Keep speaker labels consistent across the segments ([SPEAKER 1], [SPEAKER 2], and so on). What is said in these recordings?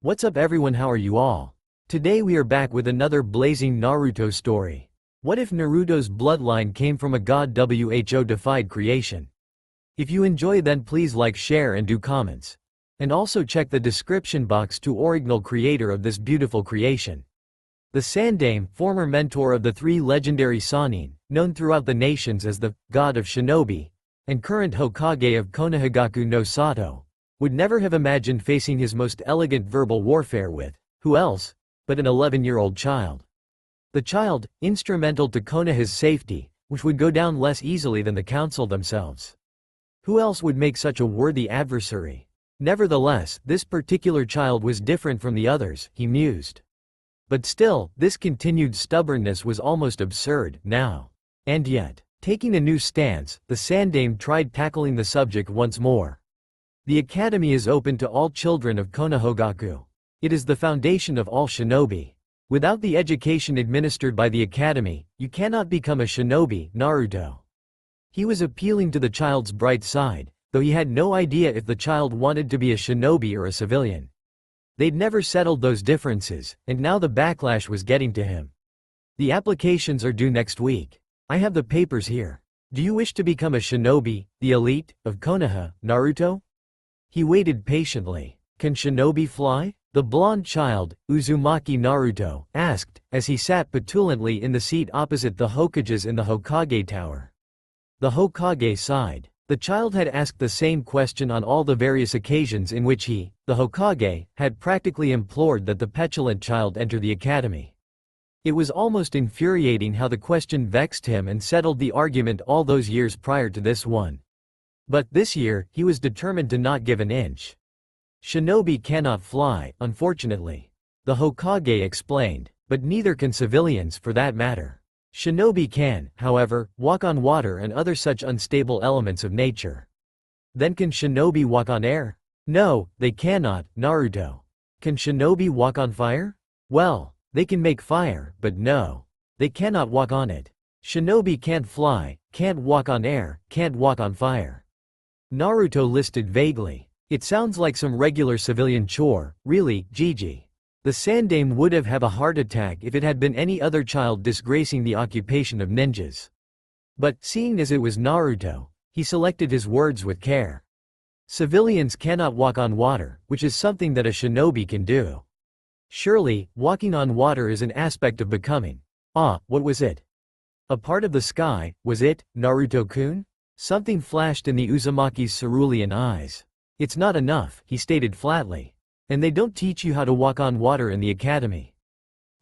[SPEAKER 1] What's up everyone, how are you all? Today we are back with another blazing Naruto story. What if Naruto's bloodline came from a god who defied creation? If you enjoy, then please like, share and do comments. And also check the description box to original creator of this beautiful creation. The Sandaime, former mentor of the three legendary Sannin, known throughout the nations as the god of shinobi, and current Hokage of Konohagaku no Sato, would never have imagined facing his most elegant verbal warfare with, who else, but an 11-year-old child. The child, instrumental to Konoha's safety, which would go down less easily than the council themselves. Who else would make such a worthy adversary? Nevertheless, this particular child was different from the others, he mused. But still, this continued stubbornness was almost absurd, now. And yet, taking a new stance, the Sandaime tried tackling the subject once more. The academy is open to all children of Konohagaku. It is the foundation of all shinobi. Without the education administered by the academy, you cannot become a shinobi, Naruto. He was appealing to the child's bright side, though he had no idea if the child wanted to be a shinobi or a civilian. They'd never settled those differences, and now the backlash was getting to him. The applications are due next week. I have the papers here. Do you wish to become a shinobi, the elite, of Konoha, Naruto? He waited patiently. Can shinobi fly? The blonde child, Uzumaki Naruto, asked, as he sat petulantly in the seat opposite the Hokages in the Hokage Tower. The Hokage sighed. The child had asked the same question on all the various occasions in which he, the Hokage, had practically implored that the petulant child enter the academy. It was almost infuriating how the question vexed him and settled the argument all those years prior to this one. But this year, he was determined to not give an inch. Shinobi cannot fly, unfortunately. The Hokage explained, but neither can civilians for that matter. Shinobi can, however, walk on water and other such unstable elements of nature. Then can shinobi walk on air? No, they cannot, Naruto. Can shinobi walk on fire? Well, they can make fire, but no. They cannot walk on it. Shinobi can't fly, can't walk on air, can't walk on fire. Naruto listed vaguely. It sounds like some regular civilian chore, really, Gigi. The Sandaime would have a heart attack if it had been any other child disgracing the occupation of ninjas. But, seeing as it was Naruto, he selected his words with care. Civilians cannot walk on water, which is something that a shinobi can do. Surely, walking on water is an aspect of becoming. Ah, what was it? A part of the sky, was it, Naruto-kun? Something flashed in the Uzumaki's cerulean eyes. It's not enough, he stated flatly. And they don't teach you how to walk on water in the academy.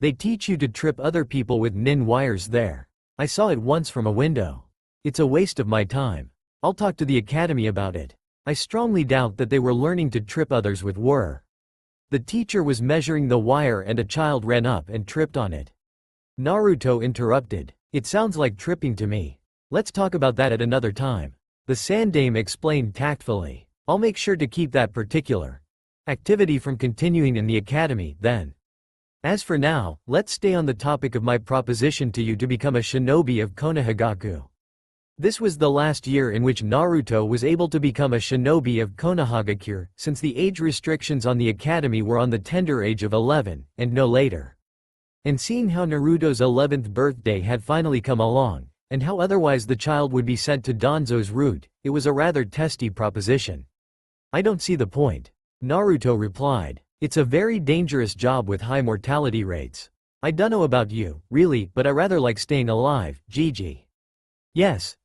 [SPEAKER 1] They teach you to trip other people with nin wires there. I saw it once from a window. It's a waste of my time. I'll talk to the academy about it. I strongly doubt that they were learning to trip others with wire. The teacher was measuring the wire and a child ran up and tripped on it. Naruto interrupted. It sounds like tripping to me. Let's talk about that at another time. The Sandaime explained tactfully. I'll make sure to keep that particular activity from continuing in the academy, then. As for now, let's stay on the topic of my proposition to you to become a shinobi of Konohagaku. This was the last year in which Naruto was able to become a shinobi of Konohagaku, since the age restrictions on the academy were on the tender age of 11, and no later. And seeing how Naruto's 11th birthday had finally come along, and how otherwise the child would be sent to Danzo's route, it was a rather testy proposition. I don't see the point. Naruto replied. It's a very dangerous job with high mortality rates. I dunno about you, really, but I rather like staying alive, Gigi. Yes,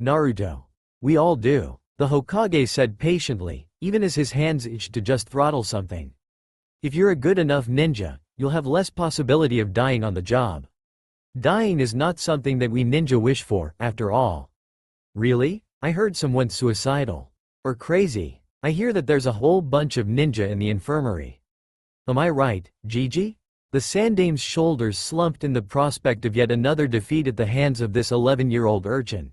[SPEAKER 1] Naruto. We all do. The Hokage said patiently, even as his hands itched to just throttle something. If you're a good enough ninja, you'll have less possibility of dying on the job. Dying is not something that we ninja wish for, after all. Really? I heard someone's suicidal. Or crazy. I hear that there's a whole bunch of ninja in the infirmary. Am I right, Gigi? The Sandaime's shoulders slumped in the prospect of yet another defeat at the hands of this 11-year-old urchin.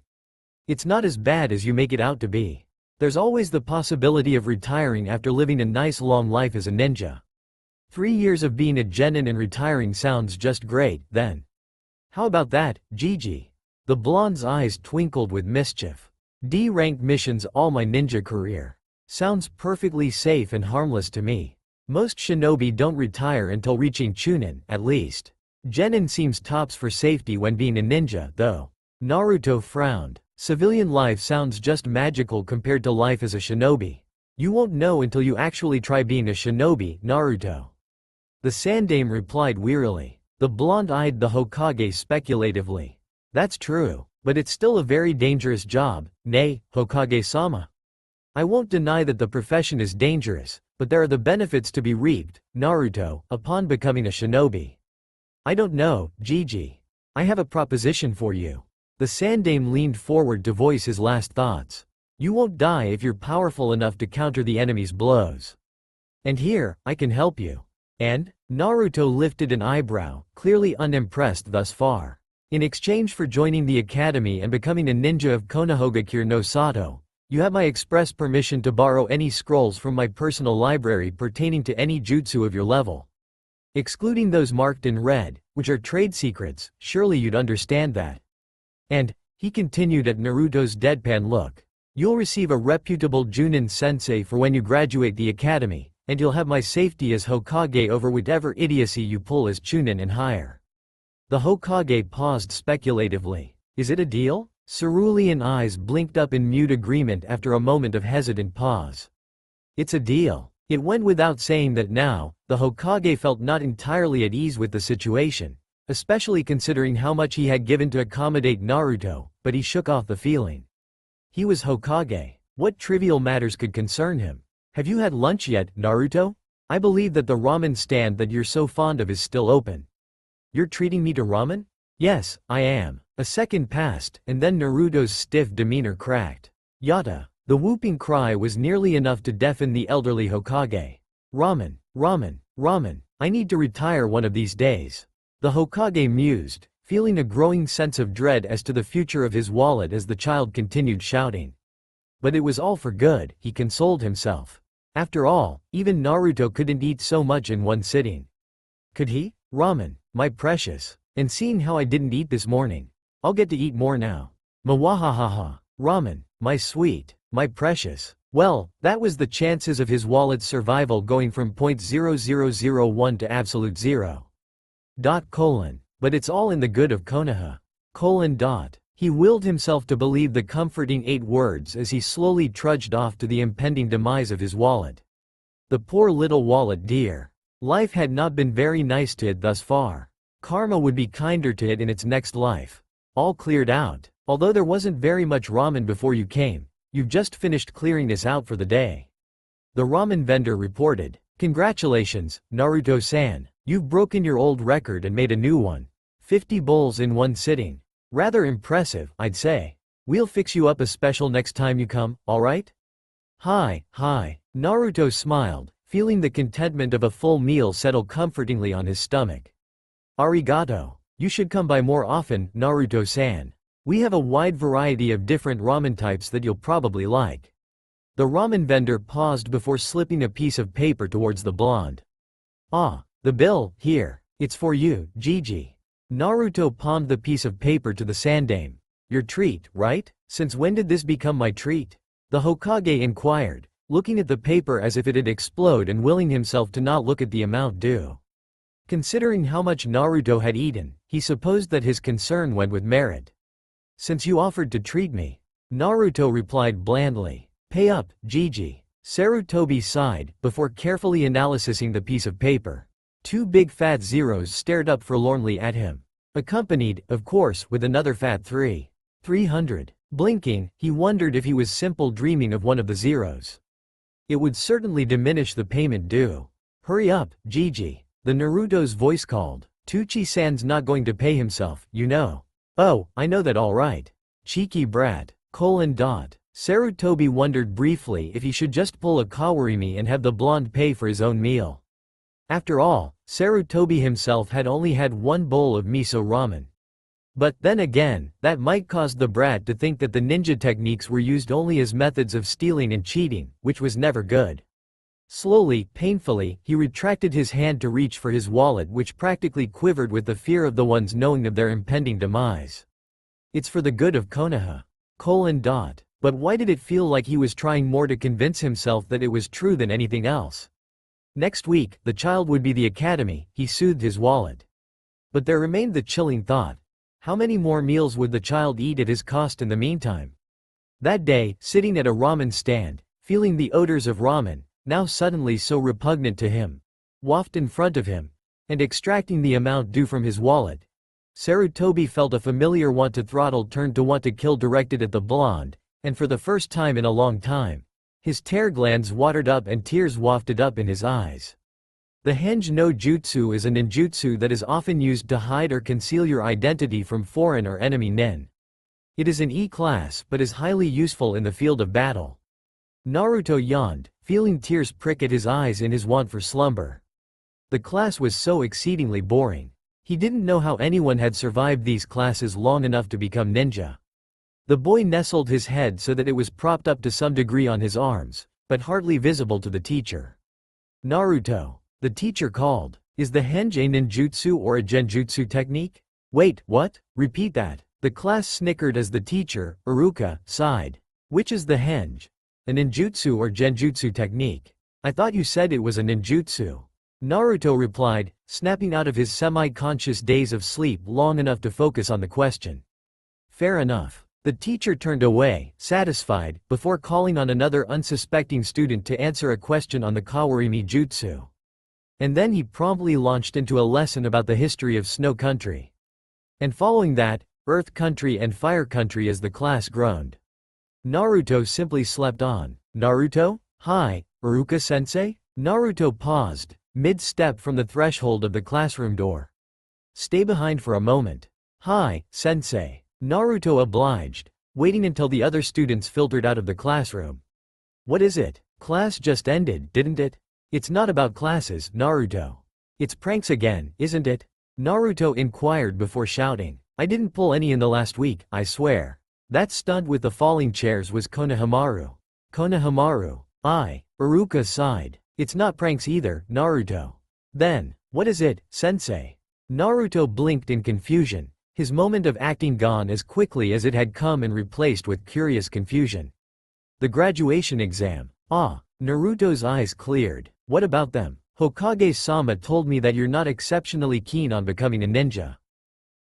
[SPEAKER 1] It's not as bad as you make it out to be. There's always the possibility of retiring after living a nice long life as a ninja. 3 years of being a genin and retiring sounds just great, then. How about that, Gigi? The blonde's eyes twinkled with mischief. D-rank missions all my ninja career. Sounds perfectly safe and harmless to me. Most shinobi don't retire until reaching Chunin, at least. Genin seems tops for safety when being a ninja, though. Naruto frowned. Civilian life sounds just magical compared to life as a shinobi. You won't know until you actually try being a shinobi, Naruto. The Sandame replied wearily. The blonde eyed the Hokage speculatively. That's true, but it's still a very dangerous job, nay, Hokage-sama. I won't deny that the profession is dangerous, but there are the benefits to be reaped, Naruto, upon becoming a shinobi. I don't know, Gigi. I have a proposition for you. The Sandame leaned forward to voice his last thoughts. You won't die if you're powerful enough to counter the enemy's blows. And here, I can help you. And? Naruto lifted an eyebrow, clearly unimpressed thus far. In exchange for joining the academy and becoming a ninja of Konohagakure no Sato, you have my express permission to borrow any scrolls from my personal library pertaining to any jutsu of your level. Excluding those marked in red, which are trade secrets, surely you'd understand that. And, he continued at Naruto's deadpan look, you'll receive a reputable Junin sensei for when you graduate the academy, and you'll have my safety as Hokage over whatever idiocy you pull as Chunin and higher. The Hokage paused speculatively. Is it a deal? Cerulean eyes blinked up in mute agreement after a moment of hesitant pause. It's a deal. It went without saying that now, the Hokage felt not entirely at ease with the situation, especially considering how much he had given to accommodate Naruto, but he shook off the feeling. He was Hokage. What trivial matters could concern him? Have you had lunch yet, Naruto? I believe that the ramen stand that you're so fond of is still open. You're treating me to ramen? Yes, I am. A second passed, and then Naruto's stiff demeanor cracked. Yata. The whooping cry was nearly enough to deafen the elderly Hokage. Ramen, ramen, ramen. I need to retire one of these days. The Hokage mused, feeling a growing sense of dread as to the future of his wallet as the child continued shouting. But it was all for good, he consoled himself. After all, even Naruto couldn't eat so much in one sitting. Could he? Ramen, my precious. And seeing how I didn't eat this morning, I'll get to eat more now. Mwahahaha. Ramen, my sweet, my precious. Well, that was the chances of his wallet's survival going from .0001 to absolute zero. But it's all in the good of Konoha. He willed himself to believe the comforting 8 words as he slowly trudged off to the impending demise of his wallet. The poor little wallet dear. Life had not been very nice to it thus far. Karma would be kinder to it in its next life. All cleared out. Although there wasn't very much ramen before you came, you've just finished clearing this out for the day. The ramen vendor reported. Congratulations, Naruto-san. You've broken your old record and made a new one. 50 bowls in one sitting. Rather impressive, I'd say. We'll fix you up a special next time you come, alright? Hi. Naruto smiled, feeling the contentment of a full meal settle comfortingly on his stomach. Arigato. You should come by more often, Naruto-san. We have a wide variety of different ramen types that you'll probably like. The ramen vendor paused before slipping a piece of paper towards the blonde. Ah, the bill, here. It's for you, Gigi. Naruto palmed the piece of paper to the Sandame. Your treat, right? Since when did this become my treat? The Hokage inquired, looking at the paper as if it'd explode and willing himself to not look at the amount due. Considering how much Naruto had eaten, he supposed that his concern went with merit. Since you offered to treat me, Naruto replied blandly. Pay up, Gigi. Sarutobi sighed, before carefully analysing the piece of paper. 2 big fat zeros stared up forlornly at him. Accompanied, of course, with another fat 300. Blinking, he wondered if he was simple dreaming of one of the zeros. It would certainly diminish the payment due. Hurry up, Gigi. The Naruto's voice called. Tuchi-san's not going to pay himself, you know. Oh, I know that all right. Cheeky brat. Sarutobi wondered briefly if he should just pull a Kawarimi and have the blonde pay for his own meal. After all, Sarutobi himself had only had 1 bowl of miso ramen. But then again, that might cause the brat to think that the ninja techniques were used only as methods of stealing and cheating, which was never good. Slowly, painfully, he retracted his hand to reach for his wallet, which practically quivered with the fear of the ones knowing of their impending demise. It's for the good of Konoha. But why did it feel like he was trying more to convince himself that it was true than anything else? Next week, the child would be the academy, he soothed his wallet. But there remained the chilling thought. How many more meals would the child eat at his cost in the meantime? That day, sitting at a ramen stand, feeling the odors of ramen, now suddenly so repugnant to him, waft in front of him, and extracting the amount due from his wallet, Sarutobi felt a familiar want to throttle turned to want to kill directed at the blonde, and for the first time in a long time, his tear glands watered up and tears wafted up in his eyes. The Henge no Jutsu is a ninjutsu that is often used to hide or conceal your identity from foreign or enemy nin. It is an E-class but is highly useful in the field of battle. Naruto yawned, feeling tears prick at his eyes in his want for slumber. The class was so exceedingly boring. He didn't know how anyone had survived these classes long enough to become ninja. The boy nestled his head so that it was propped up to some degree on his arms, but hardly visible to the teacher. Naruto, the teacher called, is the Henge a ninjutsu or a genjutsu technique? Wait, what? Repeat that. The class snickered as the teacher, Iruka, sighed. Which is the Henge? A ninjutsu or genjutsu technique? I thought you said it was a ninjutsu. Naruto replied, snapping out of his semi-conscious daze of sleep long enough to focus on the question. Fair enough. The teacher turned away, satisfied, before calling on another unsuspecting student to answer a question on the Kawarimi Jutsu. And then he promptly launched into a lesson about the history of Snow Country. And following that, Earth Country and Fire Country as the class groaned. Naruto simply slept on. Naruto? Hi, Iruka-sensei? Naruto paused, mid-step from the threshold of the classroom door. Stay behind for a moment. Hi, sensei. Naruto obliged, waiting until the other students filtered out of the classroom. What is it? Class just ended, didn't it? It's not about classes, Naruto. It's pranks again, isn't it? Naruto inquired before shouting. I didn't pull any in the last week, I swear. That stunt with the falling chairs was Konohamaru. Konohamaru. Iruka sighed. It's not pranks either, Naruto. Then, what is it, sensei? Naruto blinked in confusion, his moment of acting gone as quickly as it had come and replaced with curious confusion. The graduation exam. Naruto's eyes cleared. What about them? Hokage-sama told me that you're not exceptionally keen on becoming a ninja.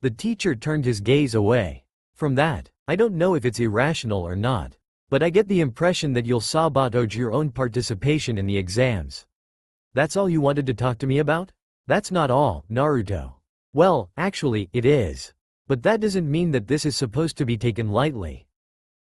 [SPEAKER 1] The teacher turned his gaze away. From that, I don't know if it's irrational or not, but I get the impression that you'll sabotage your own participation in the exams. That's all you wanted to talk to me about? That's not all, Naruto. Well, actually, it is. But that doesn't mean that this is supposed to be taken lightly.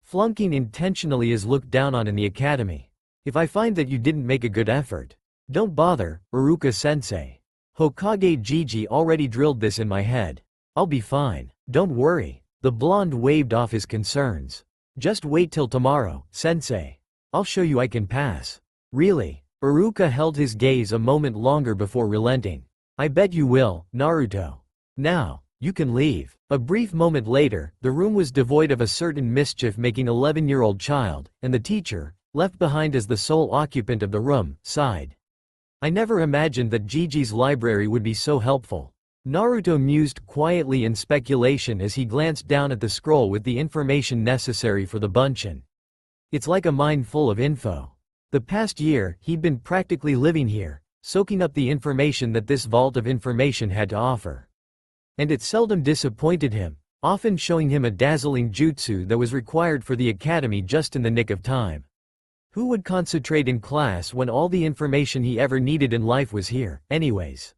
[SPEAKER 1] Flunking intentionally is looked down on in the academy. If I find that you didn't make a good effort, don't bother, Iruka-sensei. Hokage Gigi already drilled this in my head. I'll be fine, don't worry. The blonde waved off his concerns. Just wait till tomorrow, sensei. I'll show you I can pass. Really? Iruka held his gaze a moment longer before relenting. I bet you will, Naruto. Now, you can leave. A brief moment later, the room was devoid of a certain mischief-making 11-year-old child, and the teacher, left behind as the sole occupant of the room, sighed. I never imagined that Gigi's library would be so helpful. Naruto mused quietly in speculation as he glanced down at the scroll with the information necessary for the Bunshin. It's like a mine full of info. The past year, he'd been practically living here, soaking up the information that this vault of information had to offer. And it seldom disappointed him, often showing him a dazzling jutsu that was required for the academy just in the nick of time. Who would concentrate in class when all the information he ever needed in life was here, anyways?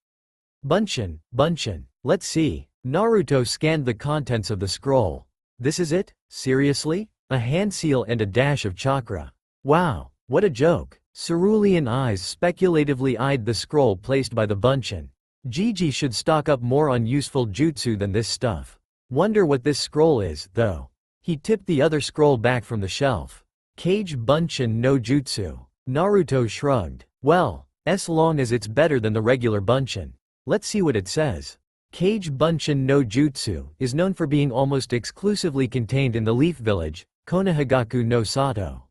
[SPEAKER 1] Bunshin, let's see. Naruto scanned the contents of the scroll. This is it? Seriously? A hand seal and a dash of chakra. Wow, what a joke. Cerulean eyes speculatively eyed the scroll placed by the Bunshin. Gigi should stock up more on useful jutsu than this stuff. Wonder what this scroll is, though. He tipped the other scroll back from the shelf. Kage Bunshin no Jutsu. Naruto shrugged. Well, as long as it's better than the regular Bunshin. Let's see what it says. Kage Bunshin no Jutsu is known for being almost exclusively contained in the Leaf Village, Konohagaku no Sato.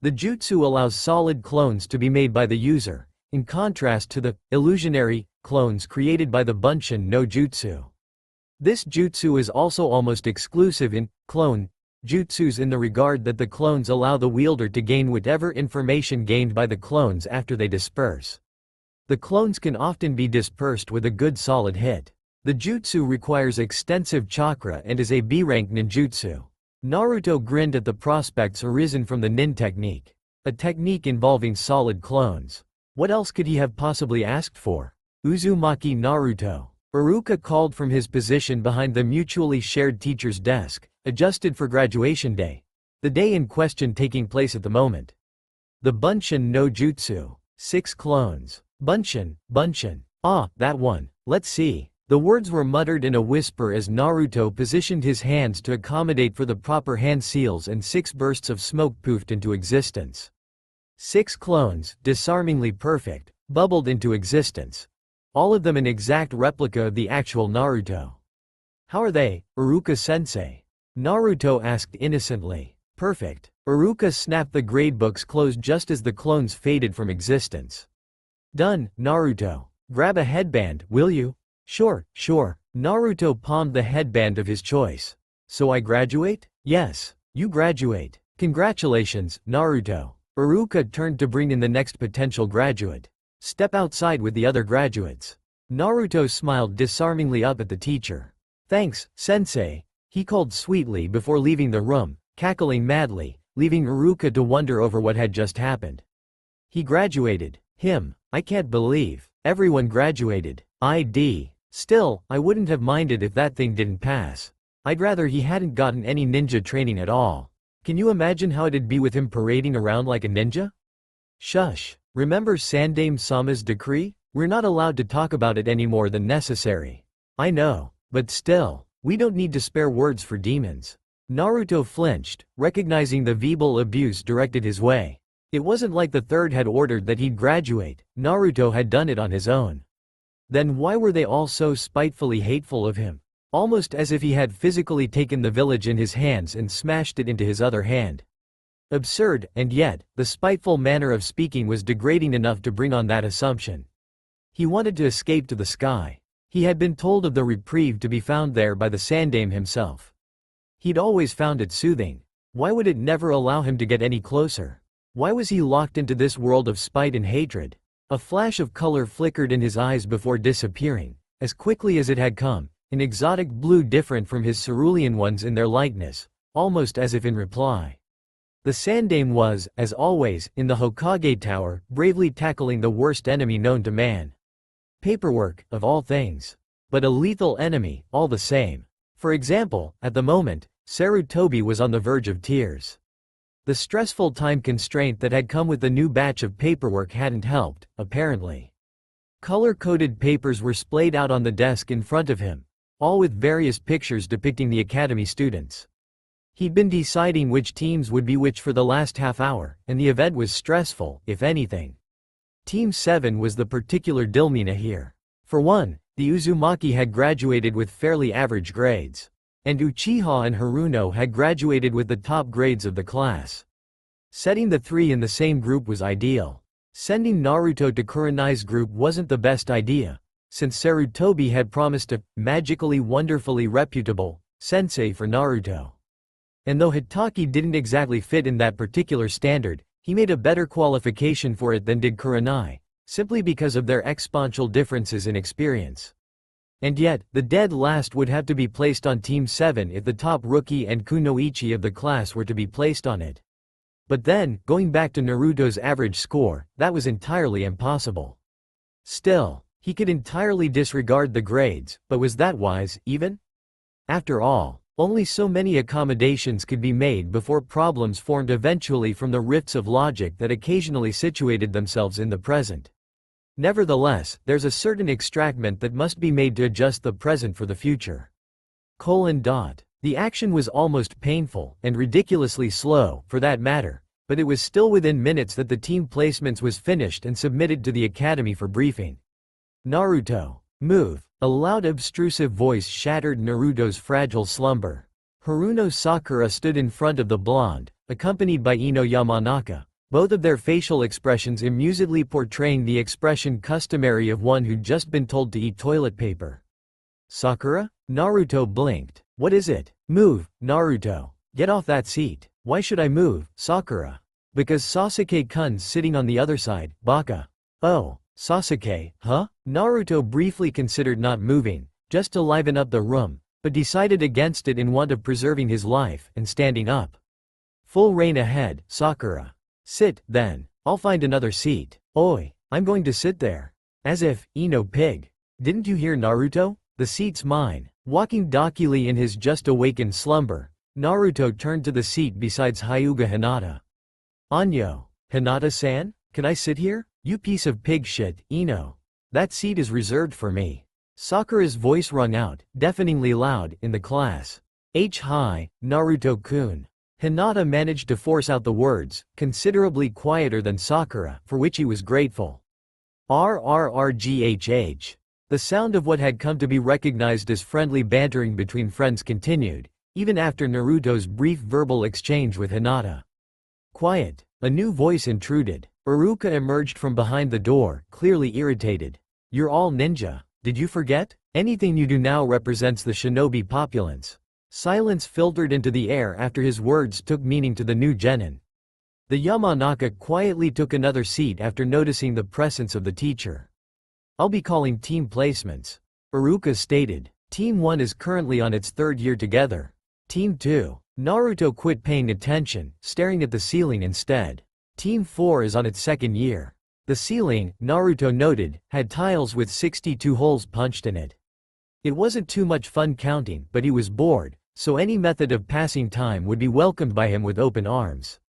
[SPEAKER 1] The jutsu allows solid clones to be made by the user, in contrast to the illusionary clones created by the Bunshin no Jutsu. This jutsu is also almost exclusive in clone jutsus in the regard that the clones allow the wielder to gain whatever information gained by the clones after they disperse. The clones can often be dispersed with a good solid hit. The jutsu requires extensive chakra and is a B-rank ninjutsu. Naruto grinned at the prospects arisen from the nin technique. A technique involving solid clones. What else could he have possibly asked for? Uzumaki Naruto. Iruka called from his position behind the mutually shared teacher's desk, adjusted for graduation day. The day in question taking place at the moment. The Bunshin no Jutsu. 6 clones. Bunshin, Bunshin. Ah, that one. Let's see. The words were muttered in a whisper as Naruto positioned his hands to accommodate for the proper hand seals and 6 bursts of smoke poofed into existence. 6 clones, disarmingly perfect, bubbled into existence. All of them an exact replica of the actual Naruto. How are they, Iruka-sensei? Naruto asked innocently. Perfect. Iruka snapped the gradebooks closed just as the clones faded from existence. Done, Naruto. Grab a headband, will you? Sure, sure. Naruto palmed the headband of his choice. So I graduate? Yes, you graduate. Congratulations, Naruto. Iruka turned to bring in the next potential graduate. Step outside with the other graduates. Naruto smiled disarmingly up at the teacher. Thanks, sensei, he called sweetly before leaving the room, cackling madly, leaving Iruka to wonder over what had just happened. He graduated. Him. I can't believe. Everyone graduated. Still, I wouldn't have minded if that thing didn't pass. I'd rather he hadn't gotten any ninja training at all. Can you imagine how it'd be with him parading around like a ninja? Shush. Remember Sandame Sama's decree? We're not allowed to talk about it any more than necessary. I know, but still, we don't need to spare words for demons. Naruto flinched, recognizing the verbal abuse directed his way. It wasn't like the third had ordered that he'd graduate, Naruto had done it on his own. Then why were they all so spitefully hateful of him? Almost as if he had physically taken the village in his hands and smashed it into his other hand. Absurd, and yet, the spiteful manner of speaking was degrading enough to bring on that assumption. He wanted to escape to the sky. He had been told of the reprieve to be found there by the Sandame himself. He'd always found it soothing. Why would it never allow him to get any closer? Why was he locked into this world of spite and hatred? A flash of color flickered in his eyes before disappearing, as quickly as it had come, an exotic blue different from his cerulean ones in their likeness, almost as if in reply. The Sandame was, as always, in the Hokage Tower, bravely tackling the worst enemy known to man. Paperwork, of all things. But a lethal enemy, all the same. For example, at the moment, Sarutobi was on the verge of tears. The stressful time constraint that had come with the new batch of paperwork hadn't helped, apparently. Color-coded papers were splayed out on the desk in front of him, all with various pictures depicting the academy students. He'd been deciding which teams would be which for the last half hour, and the event was stressful, if anything. Team 7 was the particular Dilmina here. For one, the Uzumaki had graduated with fairly average grades. And Uchiha and Haruno had graduated with the top grades of the class. Setting the 3 in the same group was ideal. Sending Naruto to Kurenai's group wasn't the best idea, since Sarutobi had promised a magically wonderfully reputable sensei for Naruto. And though Hitaki didn't exactly fit in that particular standard, he made a better qualification for it than did Kurenai, simply because of their exponential differences in experience. And yet, the dead last would have to be placed on Team 7 if the top rookie and kunoichi of the class were to be placed on it. But then, going back to Naruto's average score, that was entirely impossible. Still, he could entirely disregard the grades, but was that wise, even? After all, only so many accommodations could be made before problems formed eventually from the rifts of logic that occasionally situated themselves in the present. Nevertheless, there's a certain extractment that must be made to adjust the present for the future. The action was almost painful, and ridiculously slow, for that matter, but it was still within minutes that the team placements was finished and submitted to the academy for briefing. Naruto, move. A loud obtrusive voice shattered Naruto's fragile slumber. Haruno Sakura stood in front of the blonde, accompanied by Ino Yamanaka, both of their facial expressions amusedly portraying the expression customary of one who'd just been told to eat toilet paper. Sakura? Naruto blinked. What is it? Move, Naruto. Get off that seat. Why should I move, Sakura? Because Sasuke-kun's sitting on the other side, baka. Oh, Sasuke, huh? Naruto briefly considered not moving, just to liven up the room, but decided against it in want of preserving his life and standing up. Full rain ahead, Sakura. Sit, then. I'll find another seat. Oi, I'm going to sit there. As if, pig. Didn't you hear Naruto? The seat's mine. Walking dockily in his just awakened slumber, Naruto turned to the seat besides Hyuga Hinata. Anyo. Hinata-san? Can I sit here? You piece of pig shit, Ino. That seat is reserved for me. Sakura's voice rung out, deafeningly loud, in the class. Hi, Naruto-kun. Hinata managed to force out the words, considerably quieter than Sakura, for which he was grateful. RRRGHH. The sound of what had come to be recognized as friendly bantering between friends continued, even after Naruto's brief verbal exchange with Hinata. Quiet. A new voice intruded. Iruka emerged from behind the door, clearly irritated. You're all ninja. Did you forget? Anything you do now represents the shinobi populace. Silence filtered into the air after his words took meaning to the new genin. The Yamanaka quietly took another seat after noticing the presence of the teacher. I'll be calling team placements. Iruka stated. Team 1 is currently on its third year together. Team 2. Naruto quit paying attention, staring at the ceiling instead. Team 4 is on its second year. The ceiling, Naruto noted, had tiles with 62 holes punched in it. It wasn't too much fun counting, but he was bored, so any method of passing time would be welcomed by him with open arms.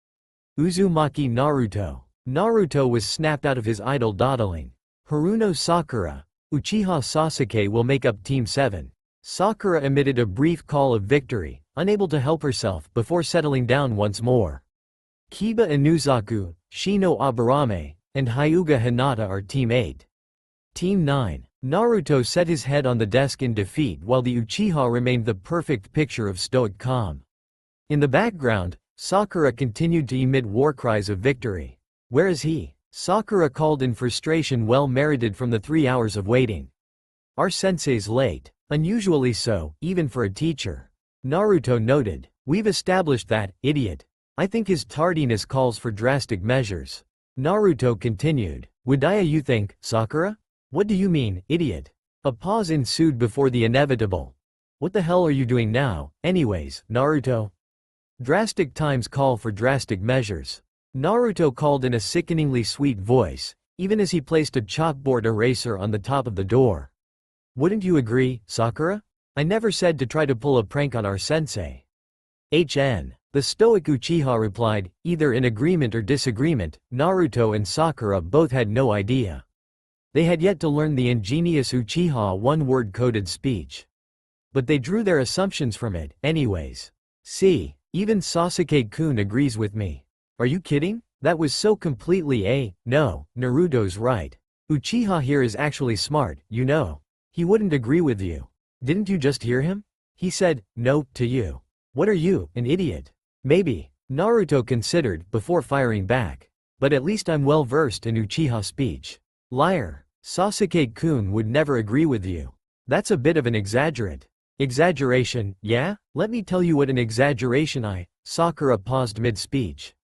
[SPEAKER 1] Uzumaki Naruto. Naruto was snapped out of his idle dawdling. Haruno Sakura. Uchiha Sasuke will make up Team 7. Sakura emitted a brief call of victory, unable to help herself before settling down once more. Kiba Inuzaku, Shino Aburame, and Hyuga Hinata are Team 8. Team 9. Naruto set his head on the desk in defeat while the Uchiha remained the perfect picture of stoic calm. In the background, Sakura continued to emit war cries of victory. Where is he? Sakura called in frustration well merited from the 3 hours of waiting. Our sensei's late, unusually so, even for a teacher. Naruto noted. We've established that, idiot. I think his tardiness calls for drastic measures. Naruto continued. Wadaya you think, Sakura? What do you mean, idiot? A pause ensued before the inevitable. What the hell are you doing now, anyways, Naruto? Drastic times call for drastic measures. Naruto called in a sickeningly sweet voice, even as he placed a chalkboard eraser on the top of the door. Wouldn't you agree, Sakura? I never said to try to pull a prank on our sensei. The stoic Uchiha replied, either in agreement or disagreement. Naruto and Sakura both had no idea. They had yet to learn the ingenious Uchiha one-word coded speech. But they drew their assumptions from it, anyways. See, even Sasuke-kun agrees with me. Are you kidding? That was so completely no, Naruto's right. Uchiha here is actually smart, you know. He wouldn't agree with you. Didn't you just hear him? He said, no, to you. What are you, an idiot? Maybe. Naruto considered, before firing back. But at least I'm well versed in Uchiha speech. Liar. Sasuke-kun would never agree with you. That's a bit of an exaggerate. Exaggeration, yeah? Let me tell you what an exaggeration Sakura paused mid-speech.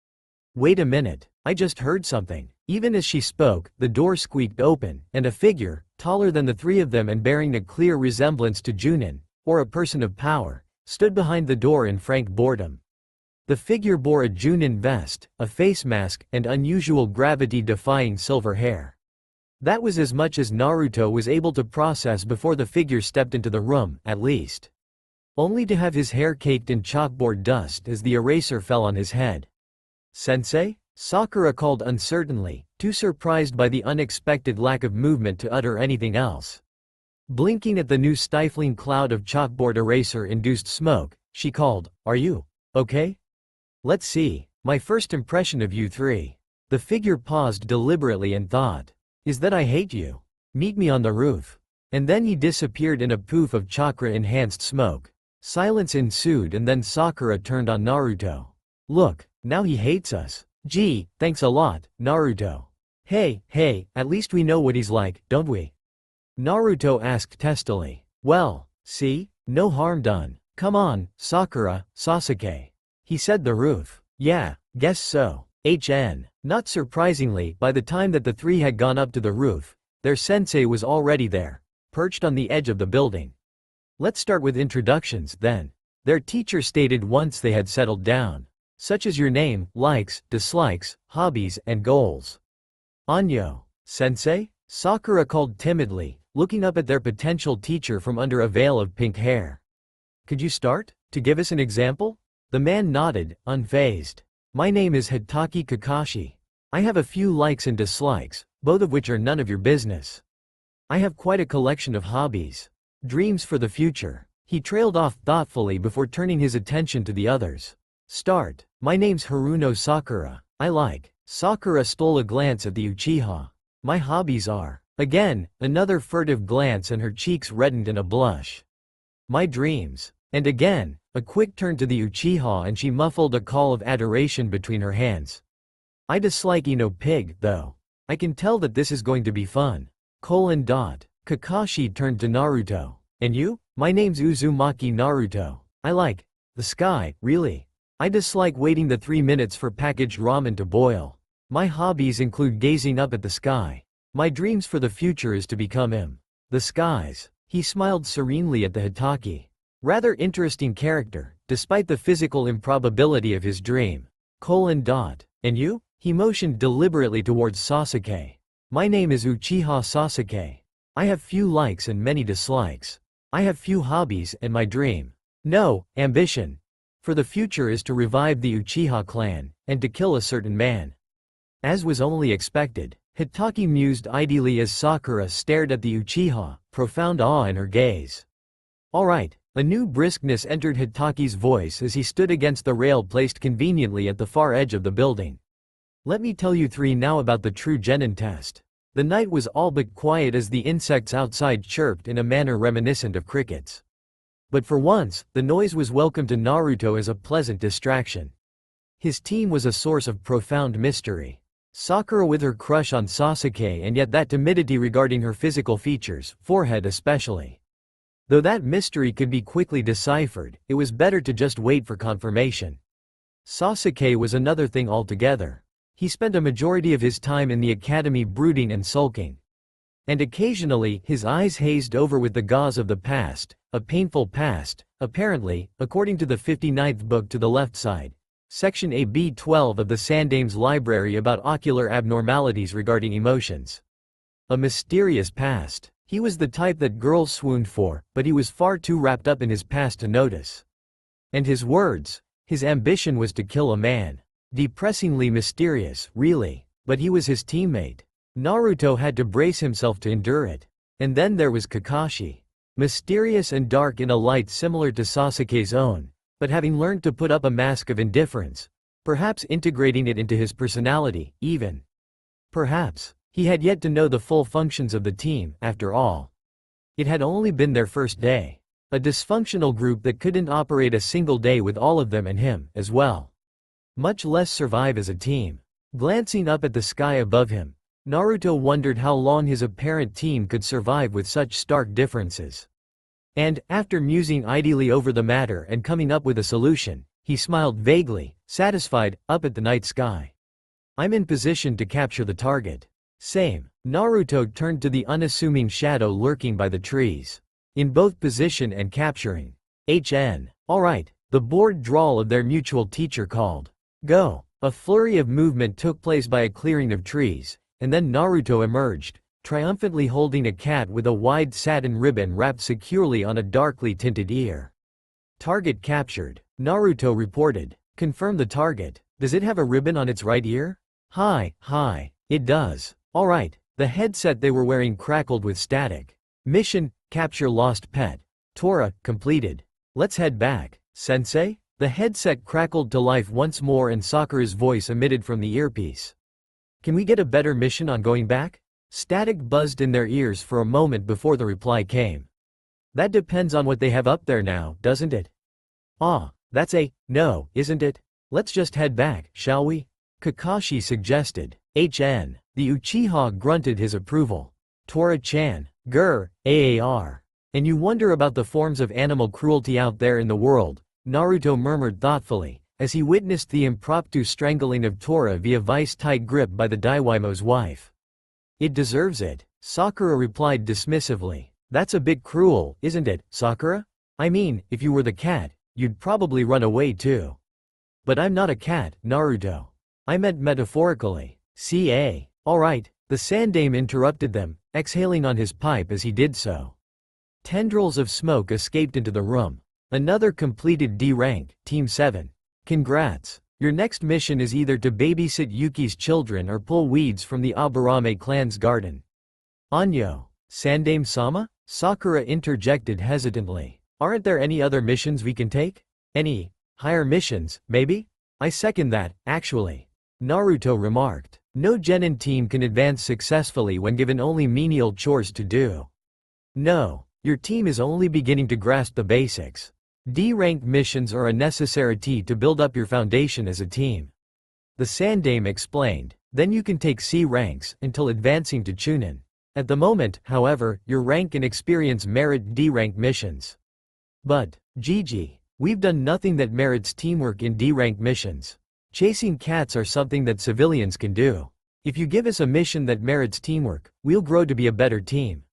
[SPEAKER 1] Wait a minute, I just heard something. Even as she spoke, the door squeaked open, and a figure, taller than the three of them and bearing a clear resemblance to Junin, or a person of power, stood behind the door in frank boredom. The figure bore a Junin vest, a face mask, and unusual gravity-defying silver hair. That was as much as Naruto was able to process before the figure stepped into the room, at least. Only to have his hair caked in chalkboard dust as the eraser fell on his head. Sensei? Sakura called uncertainly, too surprised by the unexpected lack of movement to utter anything else. Blinking at the new stifling cloud of chalkboard eraser-induced smoke, she called, Are you okay? Let's see, my first impression of you three. The figure paused deliberately and thought. Is that I hate you? Meet me on the roof. And then he disappeared in a poof of chakra-enhanced smoke. Silence ensued and then Sakura turned on Naruto. Look, now he hates us. Gee, thanks a lot, Naruto. Hey, at least we know what he's like, don't we? Naruto asked testily. Well, see? No harm done. Come on, Sakura, Sasuke. He said the roof. Yeah, guess so. Not surprisingly, by the time that the three had gone up to the roof, Their sensei was already there, perched on the edge of the building. Let's start with introductions, then. Their teacher stated once they had settled down, such as your name, likes, dislikes, hobbies, and goals. Anyo. Sensei? Sakura called timidly, looking up at their potential teacher from under a veil of pink hair. Could you start to give us an example? The man nodded, unfazed. My name is Hitaki Kakashi. I have a few likes and dislikes, both of which are none of your business. I have quite a collection of hobbies. Dreams for the future. He trailed off thoughtfully before turning his attention to the others. Start. My name's Haruno Sakura. I like. Sakura stole a glance at the Uchiha. My hobbies are. Again, another furtive glance and her cheeks reddened in a blush. My dreams. And again, a quick turn to the Uchiha and she muffled a call of adoration between her hands. I dislike Pig, though. I can tell that this is going to be fun. Kakashi turned to Naruto. And you? My name's Uzumaki Naruto. I like the sky, really. I dislike waiting the 3 minutes for packaged ramen to boil. My hobbies include gazing up at the sky. My dreams for the future is to become him. The skies. He smiled serenely at the Hitaki. Rather interesting character, despite the physical improbability of his dream. And you? He motioned deliberately towards Sasuke. My name is Uchiha Sasuke. I have few likes and many dislikes. I have few hobbies and my dream. No, ambition. For the future is to revive the Uchiha clan, and to kill a certain man. As was only expected, Hitaki mused ideally as Sakura stared at the Uchiha, profound awe in her gaze. Alright, a new briskness entered Hitaki's voice as he stood against the rail placed conveniently at the far edge of the building. Let me tell you three now about the true genin test. The night was all but quiet as the insects outside chirped in a manner reminiscent of crickets. But for once, the noise was welcome to Naruto as a pleasant distraction. His team was a source of profound mystery. Sakura with her crush on Sasuke and yet that timidity regarding her physical features, forehead especially. Though that mystery could be quickly deciphered, it was better to just wait for confirmation. Sasuke was another thing altogether. He spent a majority of his time in the academy brooding and sulking. And occasionally, his eyes hazed over with the gauze of the past, a painful past, apparently, according to the 59th book to the left side. Section AB-12 of the Sandame's library about ocular abnormalities regarding emotions. A mysterious past. He was the type that girls swooned for, but he was far too wrapped up in his past to notice. And his words, his ambition was to kill a man. Depressingly mysterious, really, but he was his teammate. Naruto had to brace himself to endure it. And then there was Kakashi. Mysterious and dark in a light similar to Sasuke's own, but having learned to put up a mask of indifference, perhaps integrating it into his personality, even. Perhaps, he had yet to know the full functions of the team, after all. It had only been their first day. A dysfunctional group that couldn't operate a single day with all of them and him, as well. Much less survive as a team. Glancing up at the sky above him, Naruto wondered how long his apparent team could survive with such stark differences. And, after musing ideally over the matter and coming up with a solution, he smiled vaguely, satisfied, up at the night sky. I'm in position to capture the target. Same. Naruto turned to the unassuming shadow lurking by the trees. In both position and capturing. Alright, the bored drawl of their mutual teacher called. Go. A flurry of movement took place by a clearing of trees, and then Naruto emerged, triumphantly holding a cat with a wide satin ribbon wrapped securely on a darkly tinted ear. Target captured, Naruto reported. Confirm the target. Does it have a ribbon on its right ear? Hi, it does. Alright, the headset they were wearing crackled with static. Mission, capture lost pet. Tora, completed. Let's head back. Sensei? The headset crackled to life once more and Sakura's voice emitted from the earpiece. Can we get a better mission on going back? Static buzzed in their ears for a moment before the reply came. That depends on what they have up there now, doesn't it? That's a no, isn't it? Let's just head back, shall we? Kakashi suggested. The Uchiha grunted his approval. Tora-chan, AAR. And you wonder about the forms of animal cruelty out there in the world, Naruto murmured thoughtfully, as he witnessed the impromptu strangling of Tora via vice-tight grip by the Daiwaimo's wife. It deserves it. Sakura replied dismissively. That's a bit cruel, isn't it, Sakura? I mean, if you were the cat, you'd probably run away too. But I'm not a cat, Naruto. I meant metaphorically. Ca. Alright, the Sandame interrupted them, exhaling on his pipe as he did so. Tendrils of smoke escaped into the room. Another completed D rank, Team 7. Congrats. Your next mission is either to babysit Yuki's children or pull weeds from the Aburame clan's garden. Anyo. Sandame-sama? Sakura interjected hesitantly. Aren't there any other missions we can take? Any higher missions, maybe? I second that, actually. Naruto remarked. No genin team can advance successfully when given only menial chores to do. No, your team is only beginning to grasp the basics. D-rank missions are a necessity to build up your foundation as a team. The Sandame explained. Then you can take C ranks until advancing to Chunin. At the moment, however, your rank and experience merit D-rank missions. But, Gigi, we've done nothing that merits teamwork in D-rank missions. Chasing cats are something that civilians can do. If you give us a mission that merits teamwork, we'll grow to be a better team.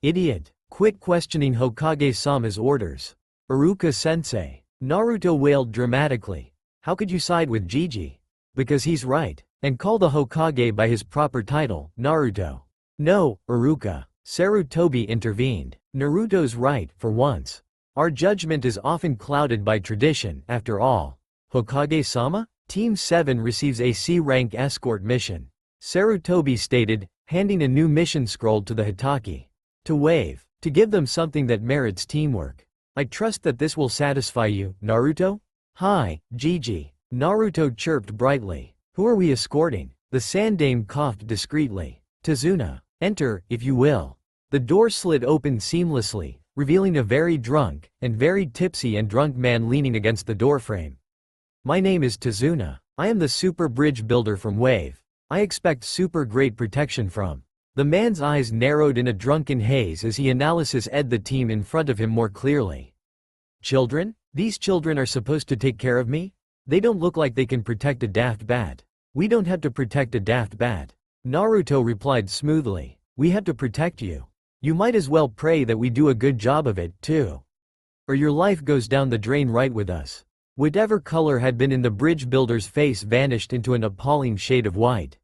[SPEAKER 1] Idiot. Quit questioning Hokage-sama's orders. Iruka-sensei. Naruto wailed dramatically. How could you side with Gigi? Because he's right. And call the Hokage by his proper title, Naruto. No, Iruka. Sarutobi intervened. Naruto's right, for once. Our judgment is often clouded by tradition, after all. Hokage-sama? Team 7 receives a C-rank escort mission. Sarutobi stated, handing a new mission scroll to the Hitaki. To wave. To give them something that merits teamwork. I trust that this will satisfy you, Naruto? Hi, Gigi. Naruto chirped brightly. Who are we escorting? The Sandame coughed discreetly. Tazuna. Enter, if you will. The door slid open seamlessly, revealing a very drunk, and very tipsy and drunk man leaning against the doorframe. My name is Tazuna. I am the super bridge builder from Wave. I expect super great protection from. The man's eyes narrowed in a drunken haze as he analysis-ed the team in front of him more clearly. Children? These children are supposed to take care of me? They don't look like they can protect a daft bat. We don't have to protect a daft bat. Naruto replied smoothly. We have to protect you. You might as well pray that we do a good job of it, too. Or your life goes down the drain right with us. Whatever color had been in the bridge builder's face vanished into an appalling shade of white.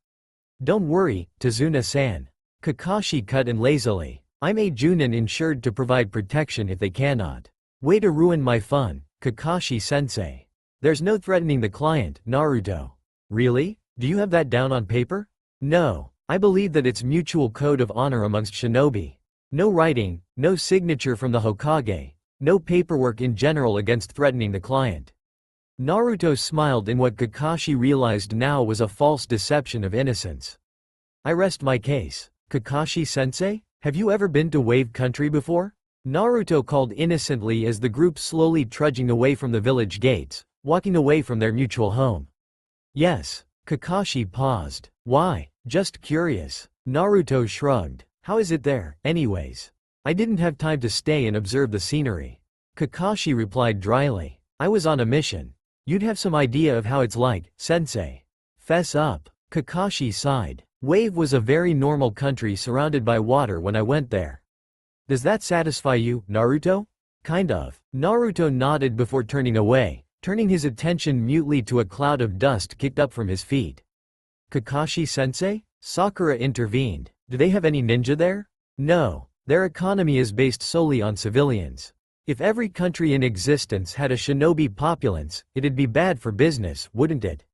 [SPEAKER 1] Don't worry, Tazuna-san. Kakashi cut in lazily. I'm a Junin insured to provide protection if they cannot. Way to ruin my fun, Kakashi-sensei. There's no threatening the client, Naruto. Really? Do you have that down on paper? No. I believe that it's mutual code of honor amongst shinobi. No writing, no signature from the Hokage, no paperwork in general against threatening the client. Naruto smiled in what Kakashi realized now was a false deception of innocence. I rest my case. Kakashi-sensei, have you ever been to Wave Country before? Naruto called innocently as the group slowly trudging away from the village gates, walking away from their mutual home. Yes. Kakashi paused. Why? Just curious. Naruto shrugged. How is it there, anyways? I didn't have time to stay and observe the scenery. Kakashi replied dryly. I was on a mission. You'd have some idea of how it's like, sensei. Fess up. Kakashi sighed. Wave was a very normal country surrounded by water when I went there. Does that satisfy you, Naruto? Kind of. Naruto nodded before turning away, turning his attention mutely to a cloud of dust kicked up from his feet. Kakashi-sensei? Sakura intervened. Do they have any ninja there? No. Their economy is based solely on civilians. If every country in existence had a shinobi populace, it'd be bad for business, wouldn't it?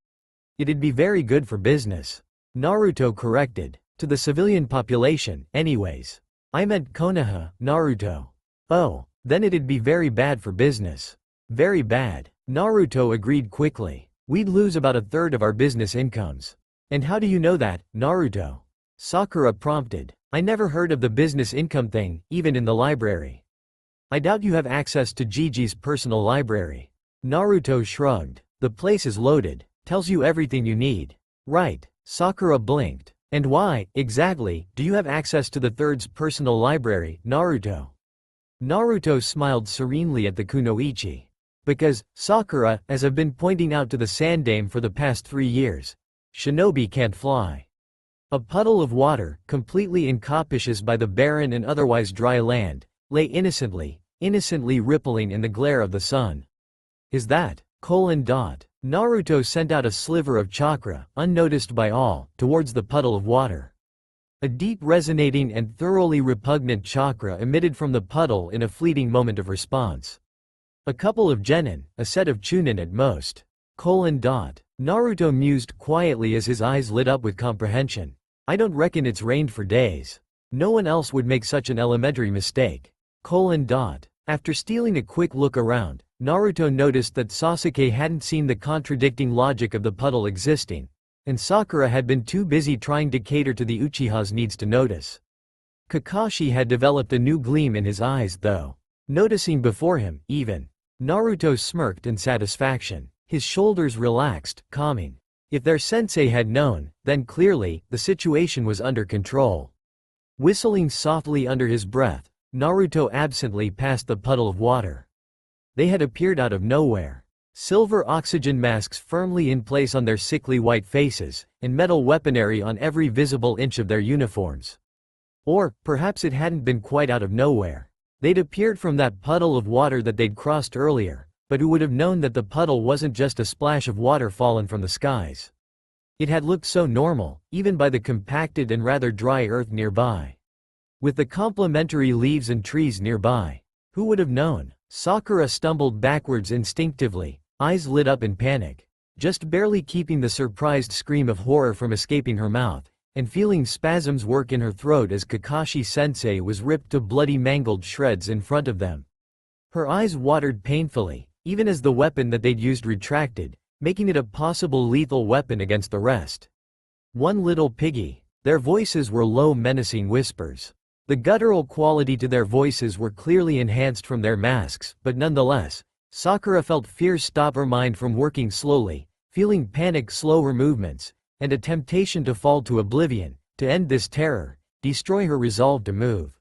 [SPEAKER 1] It'd be very good for business. Naruto corrected. To the civilian population, anyways. I meant Konoha, Naruto. Oh, then it'd be very bad for business. Very bad. Naruto agreed quickly. We'd lose about a third of our business incomes. And how do you know that, Naruto? Sakura prompted. I never heard of the business income thing, even in the library. I doubt you have access to Gigi's personal library. Naruto shrugged. The place is loaded. Tells you everything you need. Right. Sakura blinked. And why, exactly, do you have access to the third's personal library, Naruto? Naruto smiled serenely at the kunoichi. Because, Sakura, as I've been pointing out to the Sandame for the past 3 years, shinobi can't fly. A puddle of water, completely incapacious by the barren and otherwise dry land, lay innocently rippling in the glare of the sun. Is that, Naruto sent out a sliver of chakra, unnoticed by all, towards the puddle of water. A deep resonating and thoroughly repugnant chakra emitted from the puddle in a fleeting moment of response. A couple of genin, a set of chunin at most. Naruto mused quietly as his eyes lit up with comprehension. I don't reckon it's rained for days. No one else would make such an elementary mistake. After stealing a quick look around, Naruto noticed that Sasuke hadn't seen the contradicting logic of the puddle existing, and Sakura had been too busy trying to cater to the Uchiha's needs to notice. Kakashi had developed a new gleam in his eyes though. Noticing before him, even. Naruto smirked in satisfaction. His shoulders relaxed, calming. If their sensei had known, then clearly, the situation was under control. Whistling softly under his breath, Naruto absently passed the puddle of water. They had appeared out of nowhere. Silver oxygen masks firmly in place on their sickly white faces, and metal weaponry on every visible inch of their uniforms. Or, perhaps it hadn't been quite out of nowhere. They'd appeared from that puddle of water that they'd crossed earlier, but who would have known that the puddle wasn't just a splash of water fallen from the skies? It had looked so normal, even by the compacted and rather dry earth nearby. With the complementary leaves and trees nearby. Who would have known? Sakura stumbled backwards instinctively, eyes lit up in panic. Just barely keeping the surprised scream of horror from escaping her mouth, and feeling spasms work in her throat as Kakashi-sensei was ripped to bloody mangled shreds in front of them. Her eyes watered painfully, even as the weapon that they'd used retracted, making it a possible lethal weapon against the rest. One little piggy. Their voices were low menacing whispers. The guttural quality to their voices were clearly enhanced from their masks, but nonetheless, Sakura felt fear stop her mind from working slowly, feeling panic slow her movements, and a temptation to fall to oblivion, to end this terror, destroy her resolve to move.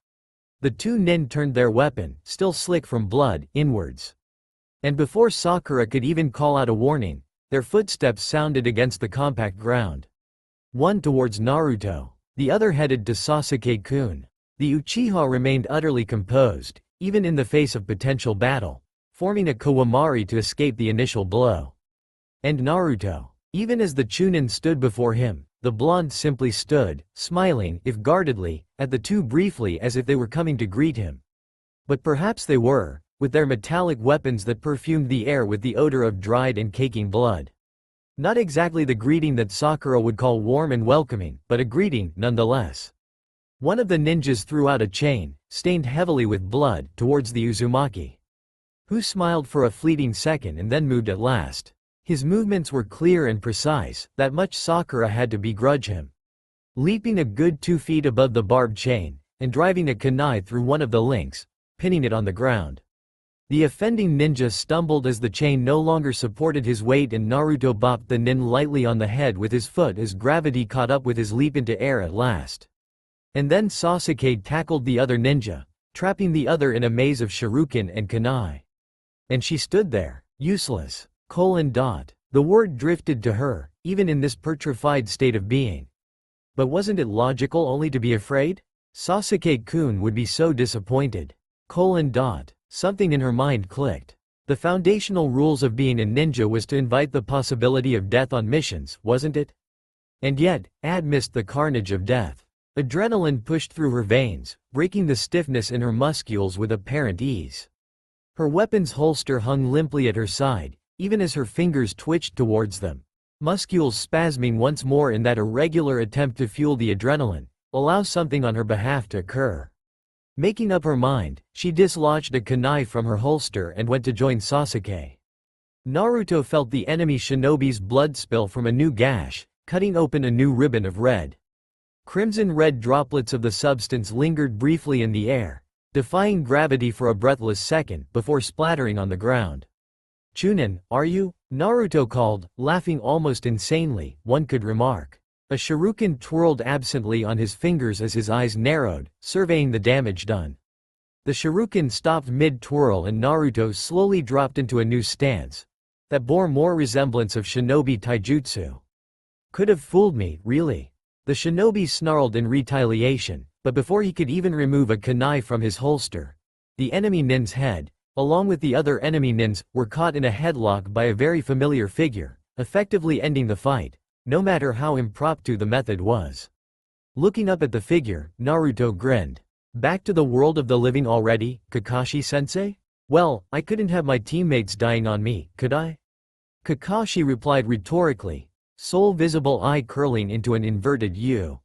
[SPEAKER 1] The two nin turned their weapon, still slick from blood, inwards. And before Sakura could even call out a warning, their footsteps sounded against the compact ground. One towards Naruto, the other headed to Sasuke-kun. The Uchiha remained utterly composed, even in the face of potential battle, forming a Kawamari to escape the initial blow. And Naruto. Even as the Chunin stood before him, the blonde simply stood, smiling, if guardedly, at the two briefly as if they were coming to greet him. But perhaps they were, with their metallic weapons that perfumed the air with the odor of dried and caking blood. Not exactly the greeting that Sakura would call warm and welcoming, but a greeting, nonetheless. One of the ninjas threw out a chain, stained heavily with blood, towards the Uzumaki. Who smiled for a fleeting second and then moved at last. His movements were clear and precise, that much Sakura had to begrudge him. Leaping a good 2 feet above the barbed chain, and driving a kunai through one of the links, pinning it on the ground. The offending ninja stumbled as the chain no longer supported his weight and Naruto bopped the nin lightly on the head with his foot as gravity caught up with his leap into air at last. And then Sasuke tackled the other ninja, trapping the other in a maze of shuriken and kunai. And she stood there, useless. The word drifted to her, even in this petrified state of being. But wasn't it logical only to be afraid? Sasuke-kun would be so disappointed. Something in her mind clicked. The foundational rules of being a ninja was to invite the possibility of death on missions, wasn't it? And yet, Ad missed the carnage of death. Adrenaline pushed through her veins, breaking the stiffness in her muscles with apparent ease. Her weapon's holster hung limply at her side, even as her fingers twitched towards them. Muscles spasming once more in that irregular attempt to fuel the adrenaline, allow something on her behalf to occur. Making up her mind, she dislodged a kunai from her holster and went to join Sasuke. Naruto felt the enemy shinobi's blood spill from a new gash, cutting open a new ribbon of red. Crimson-red droplets of the substance lingered briefly in the air, defying gravity for a breathless second before splattering on the ground. "Chunin, are you?" Naruto called, laughing almost insanely, one could remark. A shuriken twirled absently on his fingers as his eyes narrowed, surveying the damage done. The shuriken stopped mid-twirl and Naruto slowly dropped into a new stance that bore more resemblance of shinobi taijutsu. Could have fooled me, really. The shinobi snarled in retaliation, but before he could even remove a kunai from his holster, the enemy nin's head, along with the other enemy nins, were caught in a headlock by a very familiar figure, effectively ending the fight, no matter how impromptu the method was. Looking up at the figure, Naruto grinned. Back to the world of the living already, Kakashi-sensei? Well, I couldn't have my teammates dying on me, could I? Kakashi replied rhetorically, sole visible eye curling into an inverted U.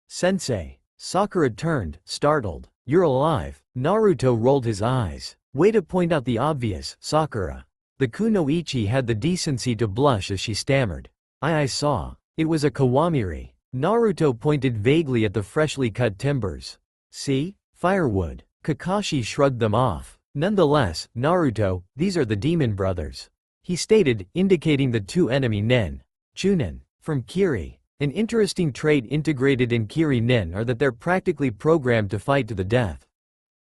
[SPEAKER 1] Sensei. Sakura turned, startled. You're alive. Naruto rolled his eyes. Way to point out the obvious, Sakura. The kunoichi had the decency to blush as she stammered. I saw. It was a kawamiri. Naruto pointed vaguely at the freshly cut timbers. See? Firewood. Kakashi shrugged them off. Nonetheless, Naruto, these are the demon brothers. He stated, indicating the two enemy nin. Chunin. From Kiri. An interesting trait integrated in Kiri nin are that they're practically programmed to fight to the death.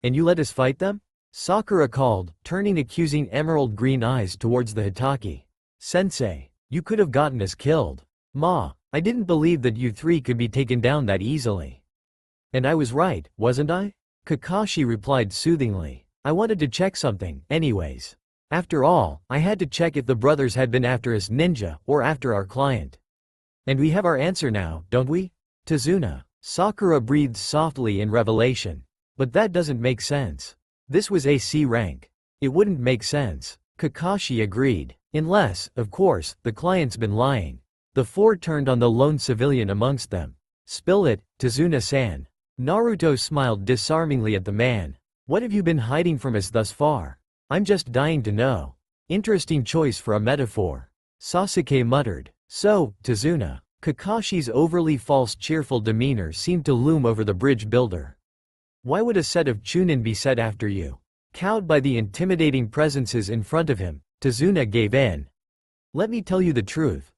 [SPEAKER 1] And you let us fight them? Sakura called, turning accusing emerald green eyes towards the Hitaki. Sensei, you could have gotten us killed. Ma, I didn't believe that you three could be taken down that easily. And I was right, wasn't I? Kakashi replied soothingly. I wanted to check something, anyways. After all, I had to check if the brothers had been after us ninja, or after our client. And we have our answer now, don't we? Tazuna. Sakura breathed softly in revelation. But that doesn't make sense. This was a C rank. It wouldn't make sense. Kakashi agreed. Unless, of course, the client's been lying. The four turned on the lone civilian amongst them. Spill it, Tazuna-san. Naruto smiled disarmingly at the man. What have you been hiding from us thus far? I'm just dying to know. Interesting choice for a metaphor. Sasuke muttered. So, Tazuna. Kakashi's overly false cheerful demeanor seemed to loom over the bridge builder. Why would a set of Chunin be set after you? Cowed by the intimidating presences in front of him, Tazuna gave in. Let me tell you the truth.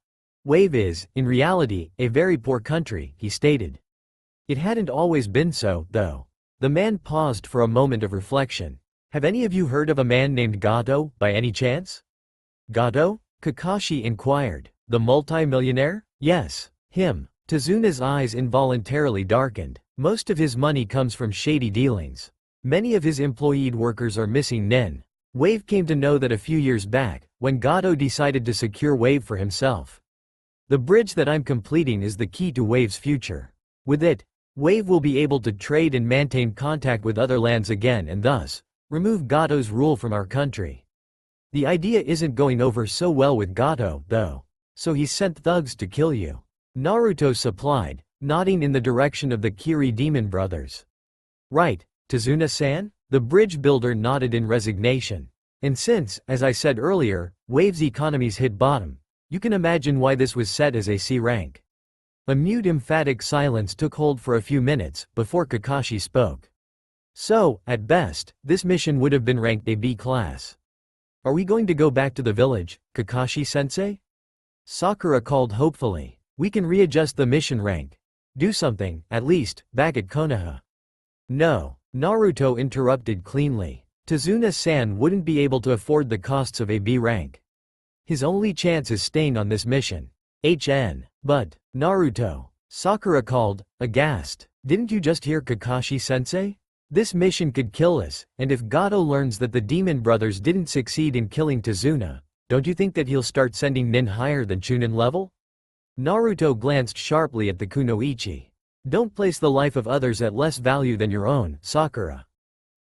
[SPEAKER 1] Wave is, in reality, a very poor country, he stated. It hadn't always been so, though. The man paused for a moment of reflection. Have any of you heard of a man named Gato, by any chance? Gato? Kakashi inquired. The multi-millionaire? Yes, him. Tazuna's eyes involuntarily darkened. Most of his money comes from shady dealings. Many of his employed workers are missing nin. Wave came to know that a few years back, when Gato decided to secure Wave for himself. The bridge that I'm completing is the key to Wave's future. With it, Wave will be able to trade and maintain contact with other lands again and thus, remove Gato's rule from our country. The idea isn't going over so well with Gato, though. So he sent thugs to kill you. Naruto supplied, nodding in the direction of the Kiri demon brothers. Right, Tazuna-san? The bridge builder nodded in resignation. And since, as I said earlier, Wave's economy's hit bottom, you can imagine why this was set as a C rank. A mute emphatic silence took hold for a few minutes, before Kakashi spoke. So, at best, this mission would have been ranked a B class. Are we going to go back to the village, Kakashi-sensei? Sakura called hopefully. We can readjust the mission rank. Do something, at least, back at Konoha. No, Naruto interrupted cleanly. Tazuna-san wouldn't be able to afford the costs of a B rank. His only chance is staying on this mission. But, Naruto. Sakura called, aghast. Didn't you just hear Kakashi-sensei? This mission could kill us, and if Gato learns that the demon brothers didn't succeed in killing Tazuna, don't you think that he'll start sending nin higher than Chunin level? Naruto glanced sharply at the kunoichi. Don't place the life of others at less value than your own, Sakura.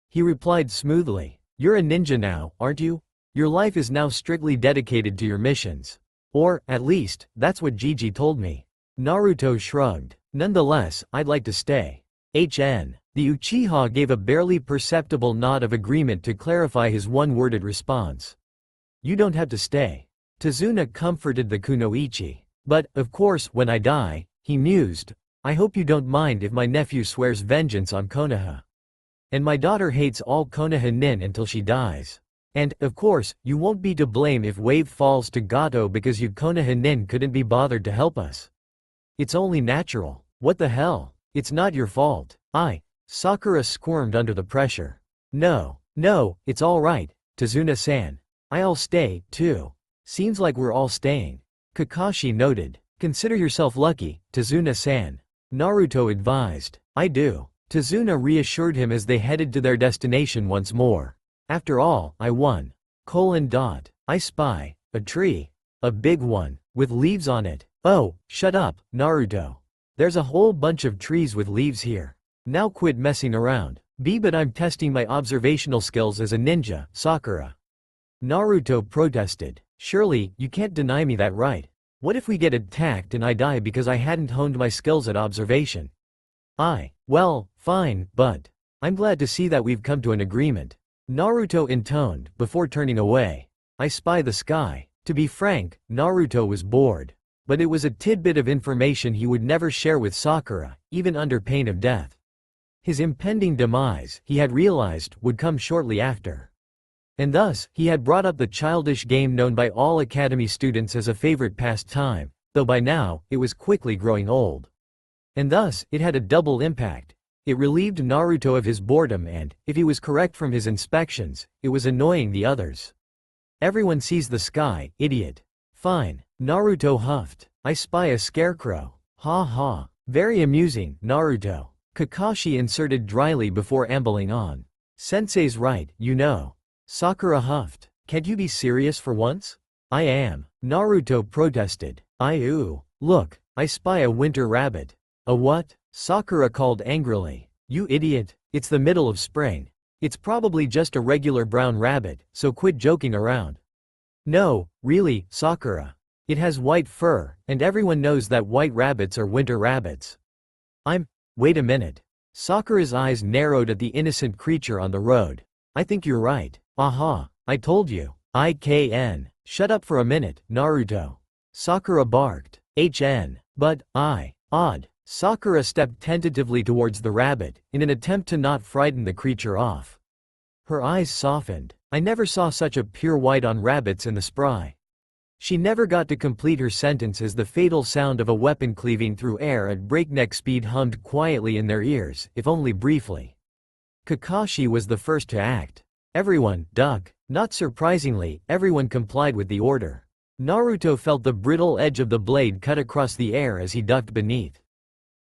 [SPEAKER 1] He replied smoothly. You're a ninja now, aren't you? Your life is now strictly dedicated to your missions. Or, at least, that's what Gigi told me. Naruto shrugged. Nonetheless, I'd like to stay. The Uchiha gave a barely perceptible nod of agreement to clarify his one-worded response. You don't have to stay. Tazuna comforted the kunoichi. But, of course, when I die, he mused, I hope you don't mind if my nephew swears vengeance on Konoha. And my daughter hates all Konoha nin until she dies. And, of course, you won't be to blame if Wave falls to Gato because you Konoha nin couldn't be bothered to help us. It's only natural. What the hell? It's not your fault. Sakura squirmed under the pressure. No, it's alright, Tazuna-san. I'll stay, too. Seems like we're all staying. Kakashi noted. Consider yourself lucky, Tazuna-san. Naruto advised. I do. Tazuna reassured him as they headed to their destination once more. After all, I won. I spy a tree. A big one, with leaves on it. Oh, shut up, Naruto. There's a whole bunch of trees with leaves here. Now quit messing around. But I'm testing my observational skills as a ninja, Sakura. Naruto protested. Surely, you can't deny me that right. What if we get attacked and I die because I hadn't honed my skills at observation? Well, fine, but I'm glad to see that we've come to an agreement. Naruto intoned, before turning away. I spy the sky. To be frank, Naruto was bored. But it was a tidbit of information he would never share with Sakura, even under pain of death. His impending demise, he had realized, would come shortly after. And thus, he had brought up the childish game known by all academy students as a favorite pastime, though by now, it was quickly growing old. And thus, it had a double impact. It relieved Naruto of his boredom and, if he was correct from his inspections, it was annoying the others. Everyone sees the sky, idiot. Fine. Naruto huffed. I spy a scarecrow. Ha ha. Very amusing, Naruto. Kakashi inserted dryly before ambling on. Sensei's right, you know. Sakura huffed. Can't you be serious for once? I am. Naruto protested. Look, I spy a winter rabbit. A what? Sakura called angrily. You idiot, it's the middle of spring. It's probably just a regular brown rabbit, so quit joking around. No, really, Sakura. It has white fur, and everyone knows that white rabbits are winter rabbits. Wait a minute. Sakura's eyes narrowed at the innocent creature on the road. I think you're right. Aha, I told you. Shut up for a minute, Naruto. Sakura barked. But, odd. Sakura stepped tentatively towards the rabbit, in an attempt to not frighten the creature off. Her eyes softened. I never saw such a pure white on rabbits in the spry. She never got to complete her sentence as the fatal sound of a weapon cleaving through air at breakneck speed hummed quietly in their ears, if only briefly. Kakashi was the first to act. Everyone, duck. Not surprisingly, everyone complied with the order. Naruto felt the brittle edge of the blade cut across the air as he ducked beneath.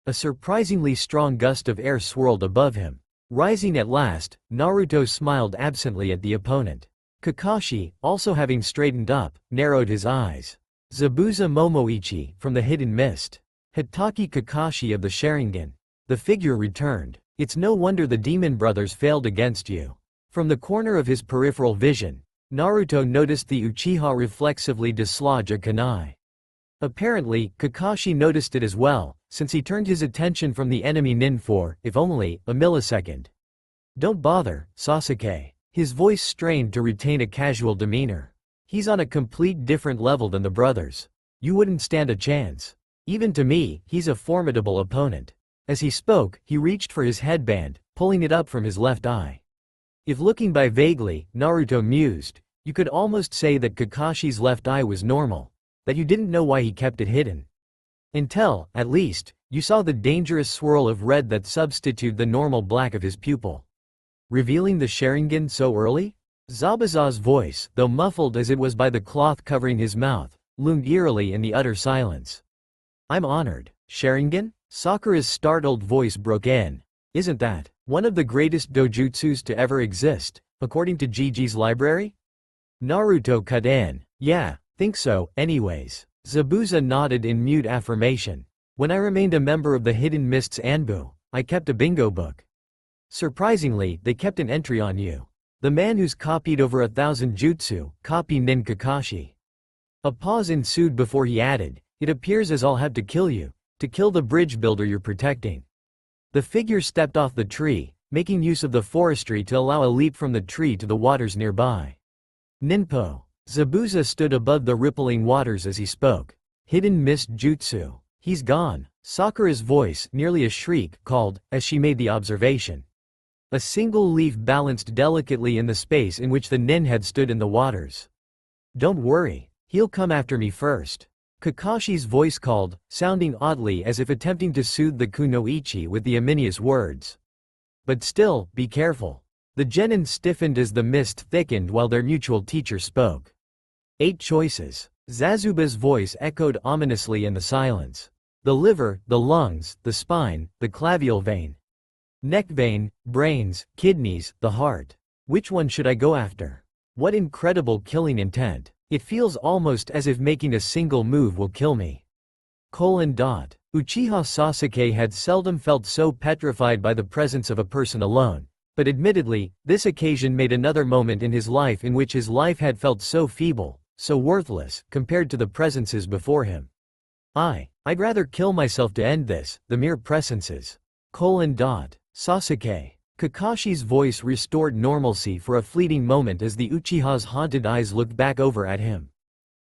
[SPEAKER 1] A surprisingly strong gust of air swirled above him. Rising at last, Naruto smiled absently at the opponent. Kakashi, also having straightened up, narrowed his eyes. Zabuza Momoichi, from the hidden mist. Hitaki Kakashi of the Sharingan. The figure returned. It's no wonder the demon brothers failed against you. From the corner of his peripheral vision, Naruto noticed the Uchiha reflexively dislodge a kunai. Apparently, Kakashi noticed it as well, since he turned his attention from the enemy nin for, if only, a millisecond. Don't bother, Sasuke. His voice strained to retain a casual demeanor. He's on a complete different level than the brothers. You wouldn't stand a chance. Even to me, he's a formidable opponent. As he spoke, he reached for his headband, pulling it up from his left eye. If looking by vaguely, Naruto mused, you could almost say that Kakashi's left eye was normal. That you didn't know why he kept it hidden. Until, at least, you saw the dangerous swirl of red that substituted the normal black of his pupil. Revealing the Sharingan so early? Zabuza's voice, though muffled as it was by the cloth covering his mouth, loomed eerily in the utter silence. I'm honored. Sharingan? Sakura's startled voice broke in. Isn't that one of the greatest dojutsus to ever exist, according to Gigi's library? Naruto cut in. Yeah, think so, anyways. Zabuza nodded in mute affirmation. When I remained a member of the Hidden Mists Anbu, I kept a bingo book. Surprisingly, they kept an entry on you. The man who's copied over 1,000 jutsu, copy Nin Kakashi. A pause ensued before he added, it appears as I'll have to kill you, to kill the bridge builder you're protecting. The figure stepped off the tree, making use of the forestry to allow a leap from the tree to the waters nearby. Ninpo. Zabuza stood above the rippling waters as he spoke. Hidden mist jutsu. He's gone. Sakura's voice, nearly a shriek, called, as she made the observation. A single leaf balanced delicately in the space in which the nin had stood in the waters. Don't worry. He'll come after me first. Kakashi's voice called, sounding oddly as if attempting to soothe the kunoichi with the ominous words. But still, be careful. The genin stiffened as the mist thickened while their mutual teacher spoke. 8 choices. Zazuba's voice echoed ominously in the silence. The liver, the lungs, the spine, the clavicle vein. Neck vein, brains, kidneys, the heart. Which one should I go after? What incredible killing intent. It feels almost as if making a single move will kill me. Uchiha Sasuke had seldom felt so petrified by the presence of a person alone, but admittedly, this occasion made another moment in his life in which his life had felt so feeble, so worthless, compared to the presences before him. I'd rather kill myself to end this, the mere presences. Sasuke. Kakashi's voice restored normalcy for a fleeting moment as the Uchiha's haunted eyes looked back over at him.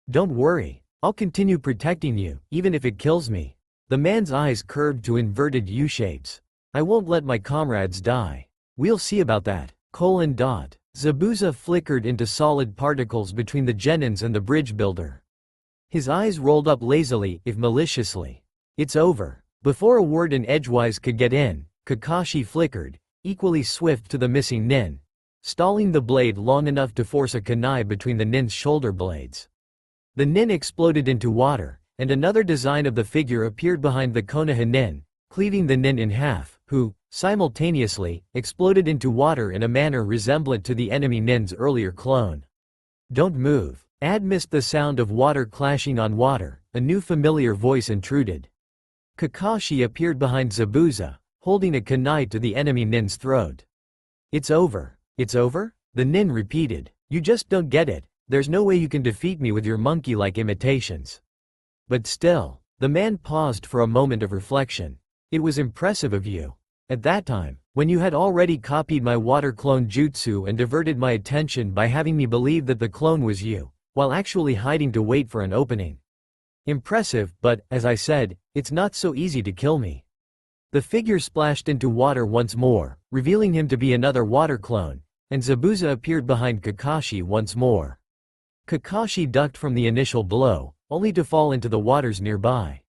[SPEAKER 1] Don't worry, I'll continue protecting you, even if it kills me. The man's eyes curved to inverted U-shapes. I won't let my comrades die. We'll see about that. Zabuza flickered into solid particles between the Genins and the bridge builder. His eyes rolled up lazily, if maliciously. It's over. Before a word in edgewise could get in, Kakashi flickered, equally swift to the missing nin, stalling the blade long enough to force a kunai between the nin's shoulder blades. The nin exploded into water, and another design of the figure appeared behind the Konoha nin, cleaving the nin in half, who, simultaneously, exploded into water in a manner resemblant to the enemy nin's earlier clone. Don't move. Amidst the sound of water clashing on water, a new familiar voice intruded. Kakashi appeared behind Zabuza, holding a kunai to the enemy nin's throat. It's over. It's over? The nin repeated. You just don't get it. There's no way you can defeat me with your monkey-like imitations. But still, the man paused for a moment of reflection. It was impressive of you. At that time, when you had already copied my water clone jutsu and diverted my attention by having me believe that the clone was you, while actually hiding to wait for an opening. Impressive, but, as I said, it's not so easy to kill me. The figure splashed into water once more, revealing him to be another water clone, and Zabuza appeared behind Kakashi once more. Kakashi ducked from the initial blow, only to fall into the waters nearby.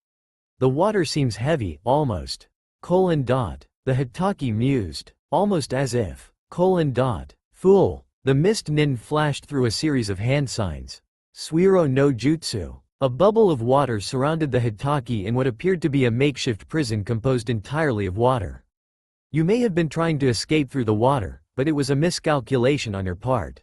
[SPEAKER 1] The water seems heavy, almost. The Hitaki mused, almost as if. Fool. The mist nin flashed through a series of hand signs. Suiro no Jutsu. A bubble of water surrounded the Hitaki in what appeared to be a makeshift prison composed entirely of water. You may have been trying to escape through the water, but it was a miscalculation on your part.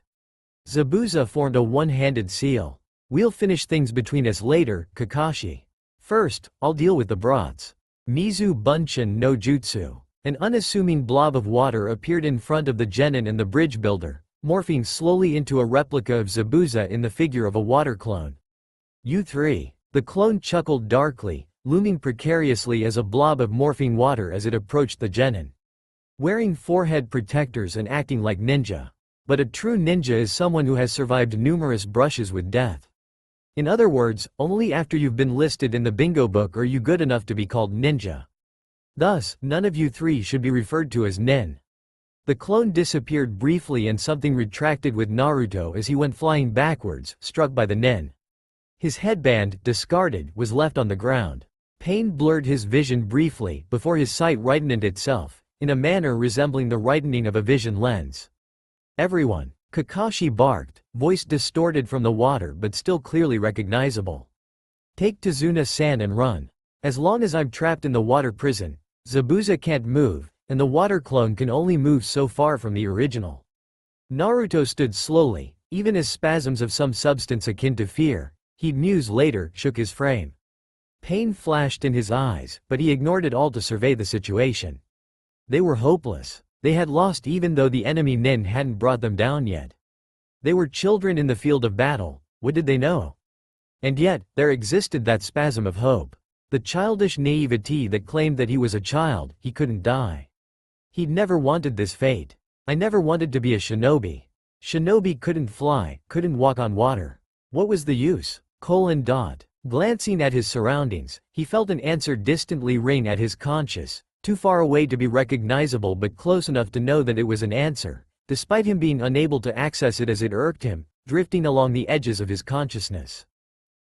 [SPEAKER 1] Zabuza formed a one-handed seal. We'll finish things between us later, Kakashi. First, I'll deal with the brats. Mizu Bunshin no Jutsu. An unassuming blob of water appeared in front of the genin and the bridge builder, morphing slowly into a replica of Zabuza in the figure of a water clone. You three. The clone chuckled darkly, looming precariously as a blob of morphing water as it approached the genin. Wearing forehead protectors and acting like ninja. But a true ninja is someone who has survived numerous brushes with death. In other words, only after you've been listed in the bingo book are you good enough to be called ninja. Thus, none of you three should be referred to as nin. The clone disappeared briefly and something retracted with Naruto as he went flying backwards, struck by the nin. His headband, discarded, was left on the ground. Pain blurred his vision briefly before his sight rightened itself, in a manner resembling the rightening of a vision lens. Everyone. Kakashi barked, voice distorted from the water but still clearly recognizable. Take Tazuna-san and run. As long as I'm trapped in the water prison, Zabuza can't move, and the water clone can only move so far from the original. Naruto stood slowly, even as spasms of some substance akin to fear, he'd muse later, shook his frame. Pain flashed in his eyes, but he ignored it all to survey the situation. They were hopeless. They had lost even though the enemy nin hadn't brought them down yet. They were children in the field of battle, what did they know? And yet, there existed that spasm of hope. The childish naivety that claimed that he was a child, he couldn't die. He'd never wanted this fate. I never wanted to be a shinobi. Shinobi couldn't fly, couldn't walk on water. What was the use? Glancing at his surroundings, he felt an answer distantly ring at his conscience, too far away to be recognizable but close enough to know that it was an answer, despite him being unable to access it as it irked him, drifting along the edges of his consciousness.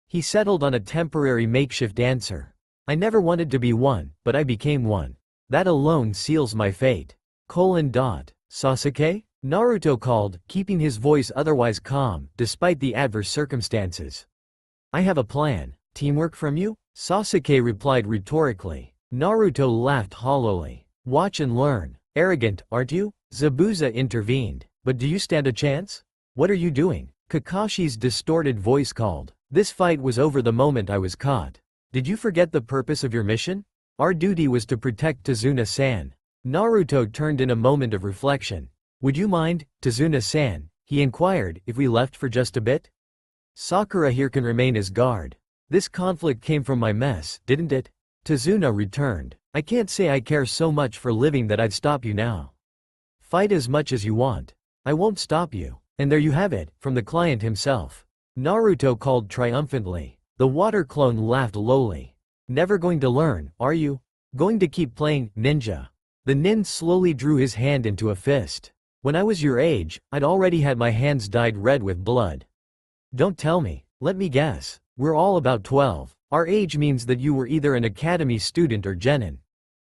[SPEAKER 1] He settled on a temporary makeshift answer. I never wanted to be one, but I became one. That alone seals my fate. Sasuke? Naruto called, keeping his voice otherwise calm, despite the adverse circumstances. I have a plan. Teamwork from you? Sasuke replied rhetorically. Naruto laughed hollowly. Watch and learn. Arrogant, aren't you? Zabuza intervened. But do you stand a chance? What are you doing? Kakashi's distorted voice called. This fight was over the moment I was caught. Did you forget the purpose of your mission? Our duty was to protect Tazuna-san. Naruto turned in a moment of reflection. Would you mind, Tazuna-san, he inquired, if we left for just a bit? Sakura here can remain as guard. This conflict came from my mess, didn't it? Tazuna returned. I can't say I care so much for living that I'd stop you now. Fight as much as you want. I won't stop you. And there you have it, from the client himself. Naruto called triumphantly. The water clone laughed lowly. Never going to learn, are you? Going to keep playing ninja? The nin slowly drew his hand into a fist. When I was your age, I'd already had my hands dyed red with blood. Don't tell me. Let me guess. We're all about 12. Our age means that you were either an academy student or genin.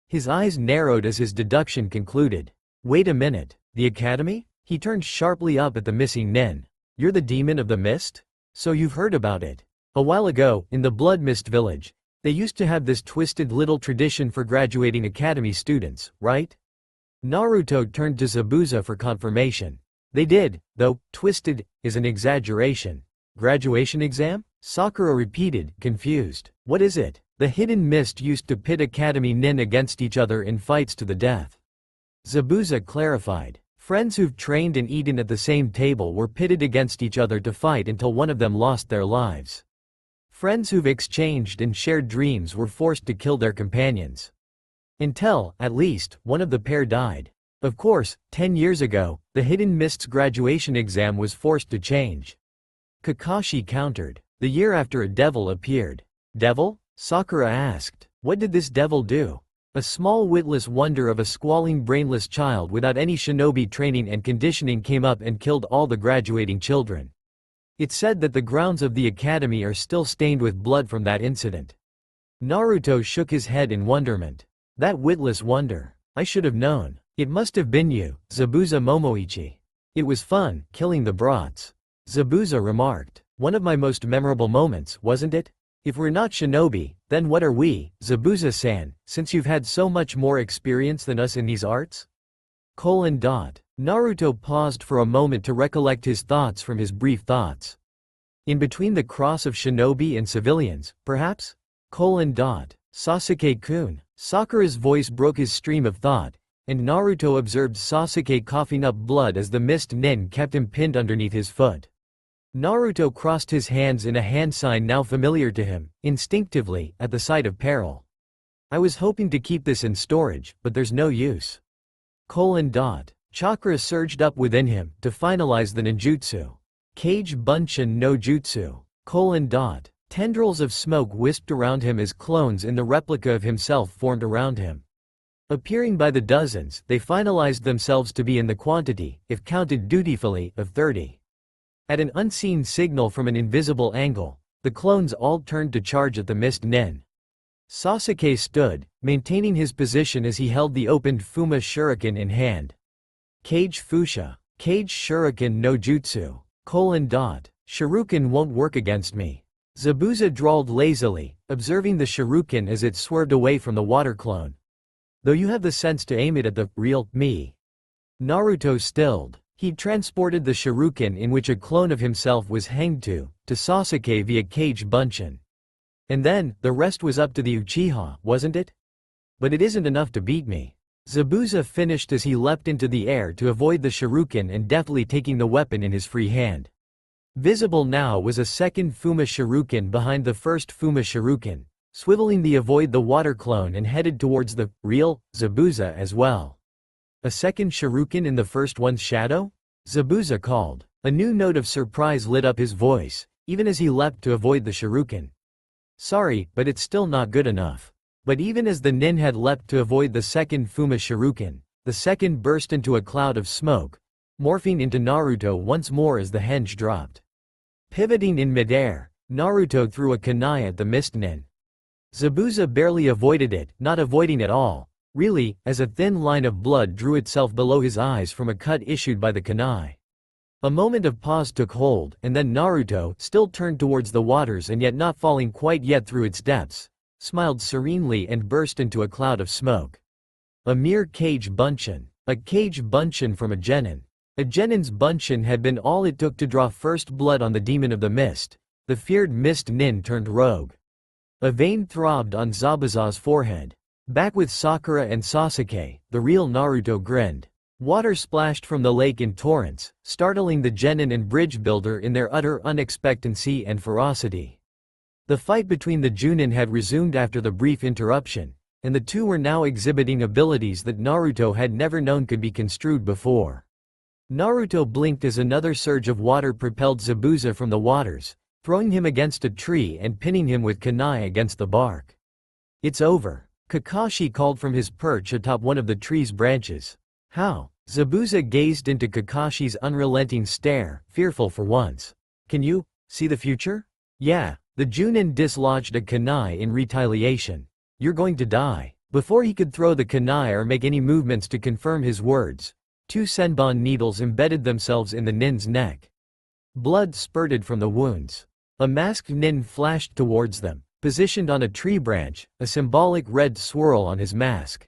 [SPEAKER 1] His eyes narrowed as his deduction concluded. Wait a minute. The academy? He turned sharply up at the missing nin. You're the demon of the mist? So you've heard about it. A while ago, in the Blood Mist village, they used to have this twisted little tradition for graduating academy students, right? Naruto turned to Zabuza for confirmation. They did, though twisted is an exaggeration. Graduation exam? Sakura repeated, confused. What is it? The hidden mist used to pit academy nin against each other in fights to the death. Zabuza clarified. Friends who've trained and eaten at the same table were pitted against each other to fight until one of them lost their lives. Friends who've exchanged and shared dreams were forced to kill their companions. Until, at least, one of the pair died. Of course, 10 years ago, the Hidden Mist's graduation exam was forced to change. Kakashi countered. The year after a devil appeared. Devil? Sakura asked. What did this devil do? A small witless wonder of a squalling brainless child without any shinobi training and conditioning came up and killed all the graduating children. It's said that the grounds of the academy are still stained with blood from that incident. Naruto shook his head in wonderment. That witless wonder. I should have known. It must have been you, Zabuza Momoichi. It was fun, killing the brats. Zabuza remarked. One of my most memorable moments, wasn't it? If we're not shinobi, then what are we, Zabuza-san, since you've had so much more experience than us in these arts? Naruto paused for a moment to recollect his thoughts from his brief thoughts. In between the cross of shinobi and civilians, perhaps? Sasuke-kun. Sakura's voice broke his stream of thought, and Naruto observed Sasuke coughing up blood as the mist nin kept him pinned underneath his foot. Naruto crossed his hands in a hand sign now familiar to him, instinctively, at the sight of peril. I was hoping to keep this in storage, but there's no use. Chakra surged up within him, to finalize the ninjutsu. Kage Bunshin no Jutsu. Tendrils of smoke wisped around him as clones in the replica of himself formed around him. Appearing by the dozens, they finalized themselves to be in the quantity, if counted dutifully, of 30. At an unseen signal from an invisible angle, the clones all turned to charge at the mist nin. Sasuke stood, maintaining his position as he held the opened Fuma Shuriken in hand. Kage Fusha. Kage Shuriken no Jutsu. Shuriken won't work against me. Zabuza drawled lazily, observing the shuriken as it swerved away from the water clone. Though you have the sense to aim it at the real me. Naruto stilled. He'd transported the shuriken in which a clone of himself was hanged to Sasuke via Kage Bunshin. And then, the rest was up to the Uchiha, wasn't it? But it isn't enough to beat me. Zabuza finished as he leapt into the air to avoid the shuriken and deftly taking the weapon in his free hand. Visible now was a second Fuma Shuriken behind the first Fuma Shuriken, swiveling the avoid the water clone and headed towards the real Zabuza as well. A second shuriken in the first one's shadow? Zabuza called. A new note of surprise lit up his voice, even as he leapt to avoid the shuriken. Sorry, but it's still not good enough. But even as the nin had leapt to avoid the second Fuma Shuriken, the second burst into a cloud of smoke, morphing into Naruto once more as the henge dropped. Pivoting in midair, Naruto threw a kunai at the mist nin. Zabuza barely avoided it, not avoiding at all, really, as a thin line of blood drew itself below his eyes from a cut issued by the kunai. A moment of pause took hold, and then Naruto, still turned towards the waters and yet not falling quite yet through its depths, smiled serenely and burst into a cloud of smoke. A mere cage bunshin. A cage bunshin from a genin. A genin's bunshin had been all it took to draw first blood on the demon of the mist. The feared mist nin turned rogue. A vein throbbed on Zabuza's forehead. Back with Sakura and Sasuke, the real Naruto grinned. Water splashed from the lake in torrents, startling the genin and bridge builder in their utter unexpectancy and ferocity. The fight between the Junin had resumed after the brief interruption, and the two were now exhibiting abilities that Naruto had never known could be construed before. Naruto blinked as another surge of water propelled Zabuza from the waters, throwing him against a tree and pinning him with kunai against the bark. "It's over," Kakashi called from his perch atop one of the tree's branches. "How?" Zabuza gazed into Kakashi's unrelenting stare, fearful for once. "Can you see the future?" "Yeah." The Junin dislodged a kunai in retaliation. "You're going to die." Before he could throw the kunai or make any movements to confirm his words, two senbon needles embedded themselves in the nin's neck. Blood spurted from the wounds. A masked nin flashed towards them, positioned on a tree branch, a symbolic red swirl on his mask.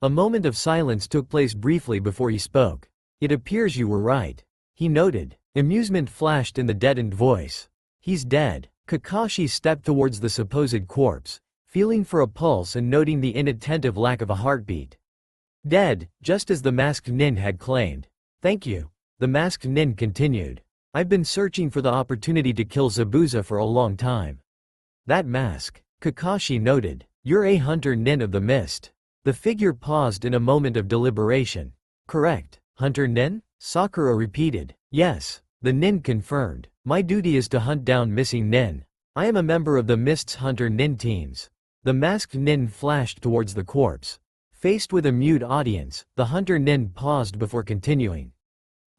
[SPEAKER 1] A moment of silence took place briefly before he spoke. "It appears you were right," he noted. Amusement flashed in the deadened voice. "He's dead." Kakashi stepped towards the supposed corpse, feeling for a pulse and noting the inattentive lack of a heartbeat. "Dead, just as the masked nin had claimed." "Thank you," the masked nin continued. "I've been searching for the opportunity to kill Zabuza for a long time." "That mask," Kakashi noted. "You're a hunter nin of the mist." The figure paused in a moment of deliberation. "Correct, hunter nin?" Sakura repeated. "Yes," the nin confirmed. "My duty is to hunt down missing nin. I am a member of the Mist's hunter nin teams." The masked nin flashed towards the corpse. Faced with a mute audience, the hunter nin paused before continuing.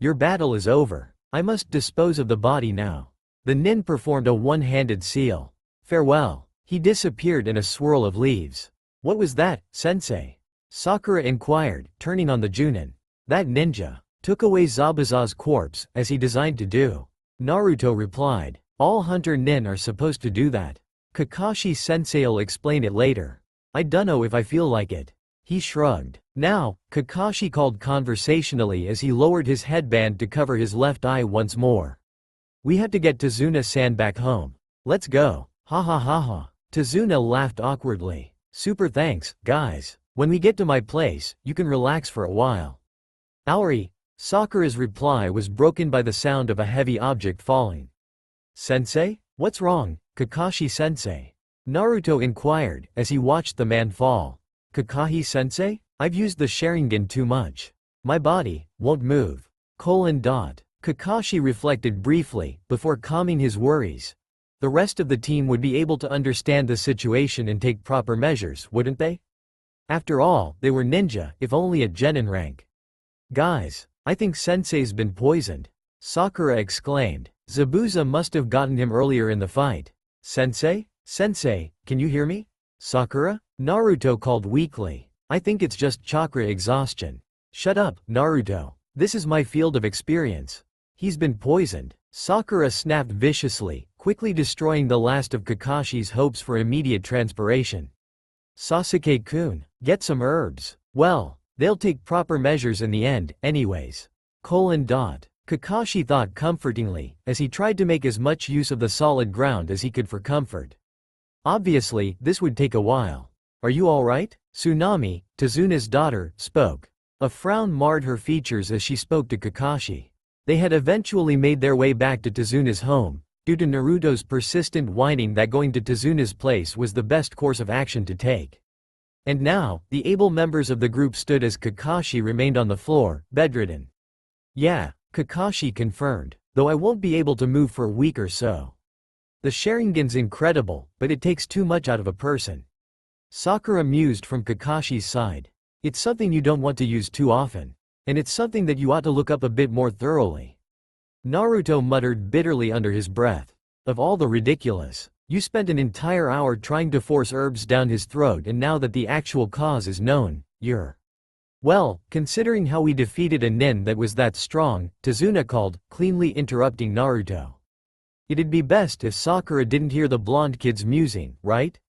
[SPEAKER 1] "Your battle is over. I must dispose of the body now." The nin performed a one-handed seal. "Farewell." He disappeared in a swirl of leaves. "What was that, sensei?" Sakura inquired, turning on the Junin. "That ninja took away Zabuza's corpse, as he designed to do." Naruto replied. "All hunter nin are supposed to do that. Kakashi sensei'll explain it later. I dunno if I feel like it." He shrugged. "Now," Kakashi called conversationally as he lowered his headband to cover his left eye once more. "We have to get Tazuna-san back home. Let's go." "Ha ha ha ha." Tazuna laughed awkwardly. "Super thanks, guys. When we get to my place, you can relax for a while." "Auri." Sakura's reply was broken by the sound of a heavy object falling. "Sensei? What's wrong, Kakashi-sensei?" Naruto inquired, as he watched the man fall. "Kakashi-sensei? I've used the Sharingan too much. My body won't move." Kakashi reflected briefly, before calming his worries. The rest of the team would be able to understand the situation and take proper measures, wouldn't they? After all, they were ninja, if only at genin rank. "Guys, I think sensei's been poisoned," Sakura exclaimed. "Zabuza must have gotten him earlier in the fight." "Sensei? Sensei, can you hear me?" "Sakura?" Naruto called weakly. "I think it's just chakra exhaustion." "Shut up, Naruto. This is my field of experience." "He's been poisoned." Sakura snapped viciously, quickly destroying the last of Kakashi's hopes for immediate transpiration. "Sasuke-kun, get some herbs." "Well, they'll take proper measures in the end, anyways." Kakashi thought comfortingly, as he tried to make as much use of the solid ground as he could for comfort. Obviously, this would take a while. "Are you alright?" Tsunami, Tazuna's daughter, spoke. A frown marred her features as she spoke to Kakashi. They had eventually made their way back to Tazuna's home, due to Naruto's persistent whining that going to Tazuna's place was the best course of action to take. And now, the able members of the group stood as Kakashi remained on the floor, bedridden. "Yeah," Kakashi confirmed, "though I won't be able to move for a week or so. The Sharingan's incredible, but it takes too much out of a person." Sakura mused from Kakashi's side. "It's something you don't want to use too often. And it's something that you ought to look up a bit more thoroughly." Naruto muttered bitterly under his breath. "Of all the ridiculous. You spent an entire hour trying to force herbs down his throat, and now that the actual cause is known, you're..." Well, considering how we defeated a nin that was that strong, Tazuna called, cleanly interrupting Naruto. It'd be best if Sakura didn't hear the blonde kid's musing, right?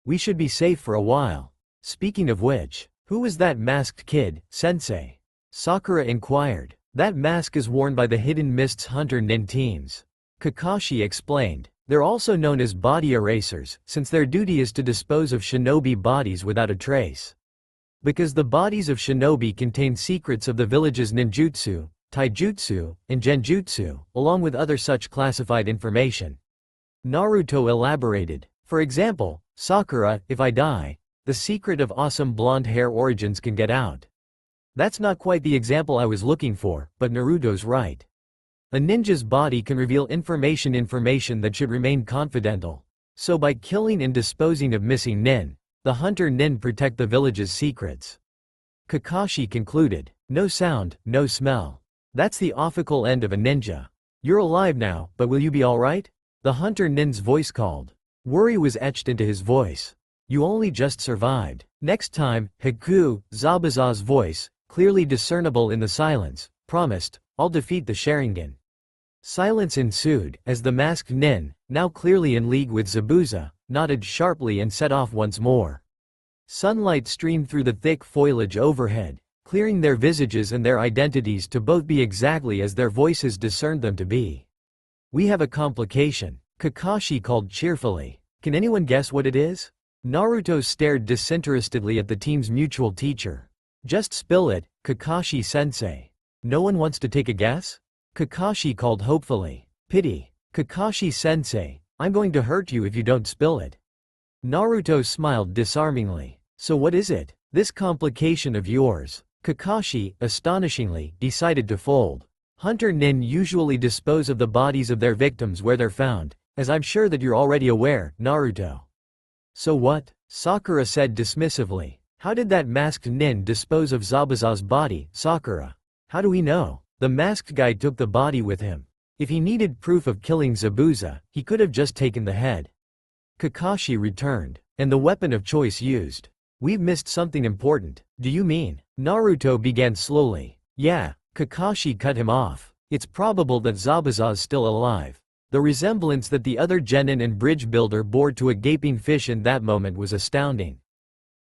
[SPEAKER 1] We should be safe for a while. Speaking of which, who was that masked kid, sensei? Sakura inquired. That mask is worn by the Hidden Mists Hunter Nin teams. Kakashi explained. They're also known as body erasers, since their duty is to dispose of shinobi bodies without a trace. Because the bodies of shinobi contain secrets of the village's ninjutsu, taijutsu, and genjutsu, along with other such classified information. Naruto elaborated. For example, Sakura, if I die, the secret of awesome blonde hair origins can get out. That's not quite the example I was looking for, but Naruto's right. A ninja's body can reveal information that should remain confidential. So by killing and disposing of missing nin, the hunter nin protect the village's secrets. Kakashi concluded. No sound, no smell. That's the official end of a ninja. You're alive now, but will you be alright? The hunter nin's voice called. Worry was etched into his voice. You only just survived. Next time, Haku, Zabuza's voice, clearly discernible in the silence, promised, I'll defeat the Sharingan. Silence ensued, as the masked nin, now clearly in league with Zabuza, nodded sharply and set off once more. Sunlight streamed through the thick foliage overhead, clearing their visages and their identities to both be exactly as their voices discerned them to be. We have a complication, Kakashi called cheerfully. Can anyone guess what it is? Naruto stared disinterestedly at the team's mutual teacher. Just spill it, Kakashi-sensei. No one wants to take a guess? Kakashi called hopefully. Pity. Kakashi-sensei, I'm going to hurt you if you don't spill it. Naruto smiled disarmingly. So what is it? This complication of yours? Kakashi, astonishingly, decided to fold. Hunter nin usually dispose of the bodies of their victims where they're found, as I'm sure that you're already aware, Naruto. So what? Sakura said dismissively. How did that masked nin dispose of Zabuza's body, Sakura? How do we know? The masked guy took the body with him. If he needed proof of killing Zabuza, he could have just taken the head. Kakashi returned. And the weapon of choice used. We've missed something important. Do you mean? Naruto began slowly. Yeah, Kakashi cut him off. It's probable that Zabuza's still alive. The resemblance that the other genin and bridge builder bore to a gaping fish in that moment was astounding.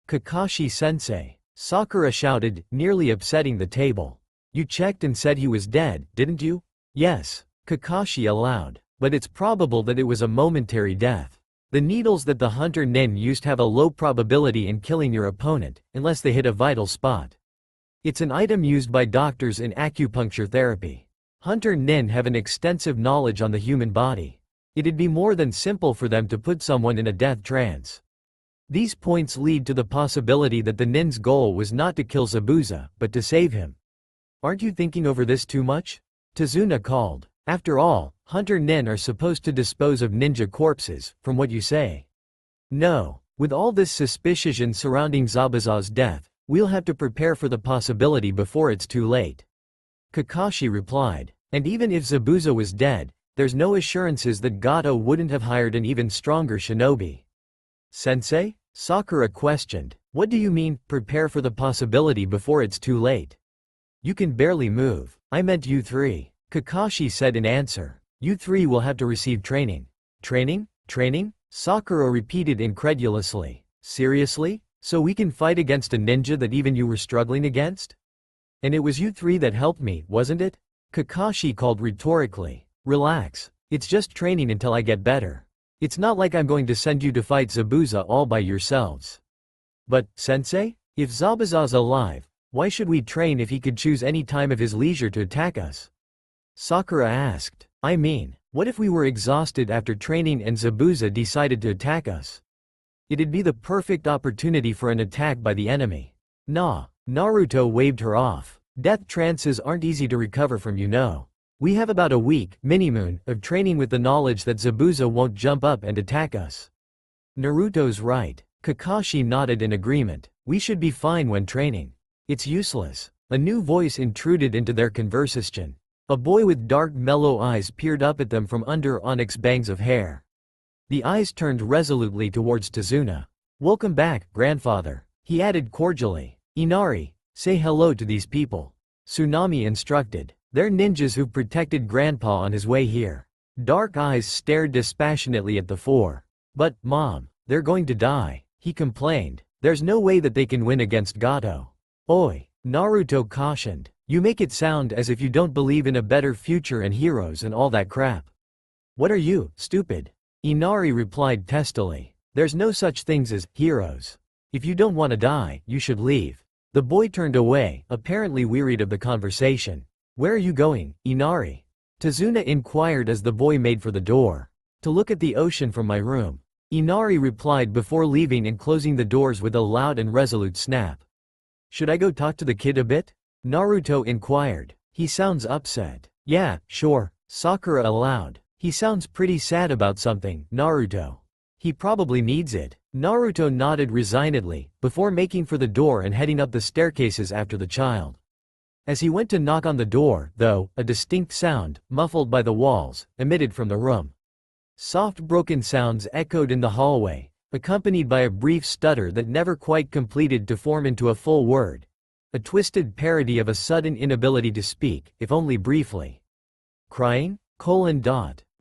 [SPEAKER 1] Kakashi-sensei. Sakura shouted, nearly upsetting the table. You checked and said he was dead, didn't you? Yes. Kakashi allowed. But it's probable that it was a momentary death. The needles that the hunter nin used have a low probability in killing your opponent, unless they hit a vital spot. It's an item used by doctors in acupuncture therapy. Hunter nin have an extensive knowledge on the human body. It'd be more than simple for them to put someone in a death trance. These points lead to the possibility that the nin's goal was not to kill Zabuza, but to save him. Aren't you thinking over this too much? Tazuna called. After all, hunter nin are supposed to dispose of ninja corpses, from what you say. No. With all this suspicion surrounding Zabuza's death, we'll have to prepare for the possibility before it's too late. Kakashi replied. And even if Zabuza was dead, there's no assurances that Gato wouldn't have hired an even stronger shinobi. Sensei? Sakura questioned. What do you mean, prepare for the possibility before it's too late? You can barely move. I meant you three. Kakashi said in answer. You three will have to receive training. Training? Training? Sakura repeated incredulously. Seriously? So we can fight against a ninja that even you were struggling against? And it was you three that helped me, wasn't it? Kakashi called rhetorically. Relax. It's just training until I get better. It's not like I'm going to send you to fight Zabuza all by yourselves. But, sensei? If Zabuza's alive, why should we train if he could choose any time of his leisure to attack us? Sakura asked. I mean, what if we were exhausted after training and Zabuza decided to attack us? It'd be the perfect opportunity for an attack by the enemy. Nah. Naruto waved her off. Death trances aren't easy to recover from, you know. We have about a week, minimoon, of training with the knowledge that Zabuza won't jump up and attack us. Naruto's right. Kakashi nodded in agreement. We should be fine when training. It's useless. A new voice intruded into their conversation. A boy with dark mellow eyes peered up at them from under onyx bangs of hair. The eyes turned resolutely towards Tazuna. Welcome back, grandfather, he added cordially. Inari, Say hello to these people. Tsunami instructed. They're ninjas who've protected Grandpa on his way here. Dark eyes stared dispassionately at the four. But, Mom, they're going to die, he complained. There's no way that they can win against Gato. Oi, Naruto cautioned. You make it sound as if you don't believe in a better future and heroes and all that crap. What are you, stupid? Inari replied testily. There's no such things as heroes. If you don't want to die, you should leave. The boy turned away, apparently wearied of the conversation. Where are you going, Inari? Tazuna inquired as the boy made for the door. To look at the ocean from my room. Inari replied before leaving and closing the doors with a loud and resolute snap. Should I go talk to the kid a bit? Naruto inquired. He sounds upset. Yeah, sure, Sakura allowed. He sounds pretty sad about something, Naruto. He probably needs it. Naruto nodded resignedly, before making for the door and heading up the staircases after the child. As he went to knock on the door, though, a distinct sound, muffled by the walls, emitted from the room. Soft broken sounds echoed in the hallway, accompanied by a brief stutter that never quite completed to form into a full word. A twisted parody of a sudden inability to speak, if only briefly. Crying?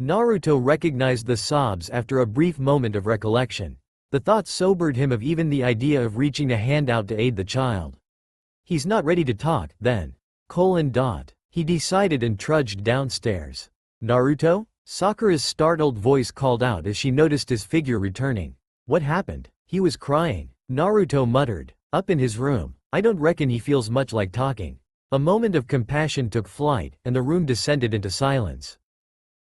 [SPEAKER 1] Naruto recognized the sobs after a brief moment of recollection. The thought sobered him of even the idea of reaching a hand out to aid the child. He's not ready to talk, then. He decided and trudged downstairs. Naruto? Sakura's startled voice called out as she noticed his figure returning. What happened? He was crying. Naruto muttered. Up in his room. I don't reckon he feels much like talking. A moment of compassion took flight, and the room descended into silence.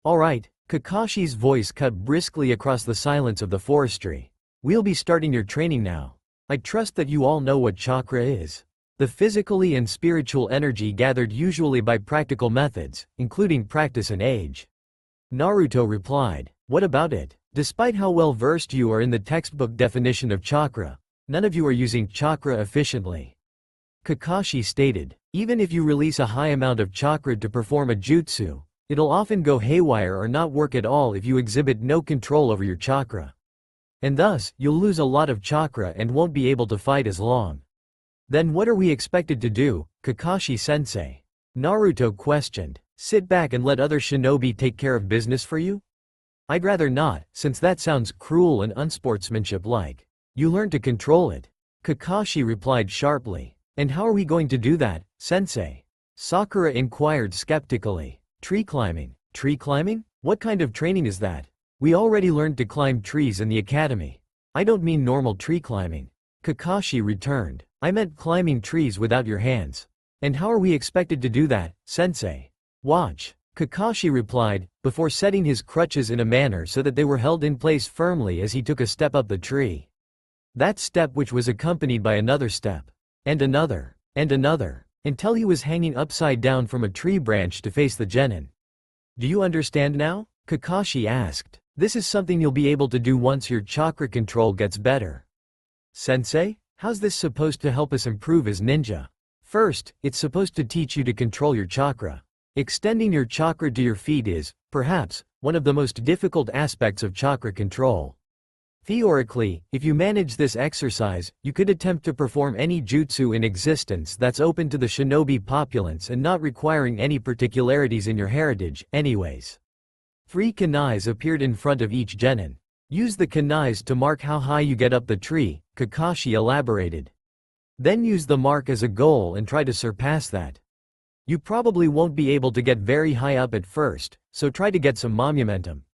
[SPEAKER 1] All right, Kakashi's voice cut briskly across the silence of the forestry. We'll be starting your training now. I trust that you all know what chakra is. The physically and spiritual energy gathered usually by practical methods, including practice and age. Naruto replied. What about it? Despite how well versed you are in the textbook definition of chakra, none of you are using chakra efficiently. Kakashi stated. Even if you release a high amount of chakra to perform a jutsu, it'll often go haywire or not work at all if you exhibit no control over your chakra. And thus, you'll lose a lot of chakra and won't be able to fight as long. Then what are we expected to do, Kakashi-sensei? Naruto questioned. Sit back and let other shinobi take care of business for you? I'd rather not, since that sounds cruel and unsportsmanship-like. You learn to control it. Kakashi replied sharply. And how are we going to do that, sensei? Sakura inquired skeptically. Tree climbing. Tree climbing? What kind of training is that? We already learned to climb trees in the academy. I don't mean normal tree climbing. Kakashi returned. I meant climbing trees without your hands. And how are we expected to do that, sensei? Watch. Kakashi replied, before setting his crutches in a manner so that they were held in place firmly as he took a step up the tree. That step which was accompanied by another step. And another. And another. Until he was hanging upside down from a tree branch to face the genin. Do you understand now? Kakashi asked. This is something you'll be able to do once your chakra control gets better. Sensei, how's this supposed to help us improve as ninja? First, it's supposed to teach you to control your chakra. Extending your chakra to your feet is, perhaps, one of the most difficult aspects of chakra control. Theoretically, if you manage this exercise, you could attempt to perform any jutsu in existence that's open to the shinobi populace and not requiring any particularities in your heritage, anyways. 3 kunais appeared in front of each genin. Use the kunais to mark how high you get up the tree, Kakashi elaborated. Then use the mark as a goal and try to surpass that. You probably won't be able to get very high up at first, so try to get some momentum.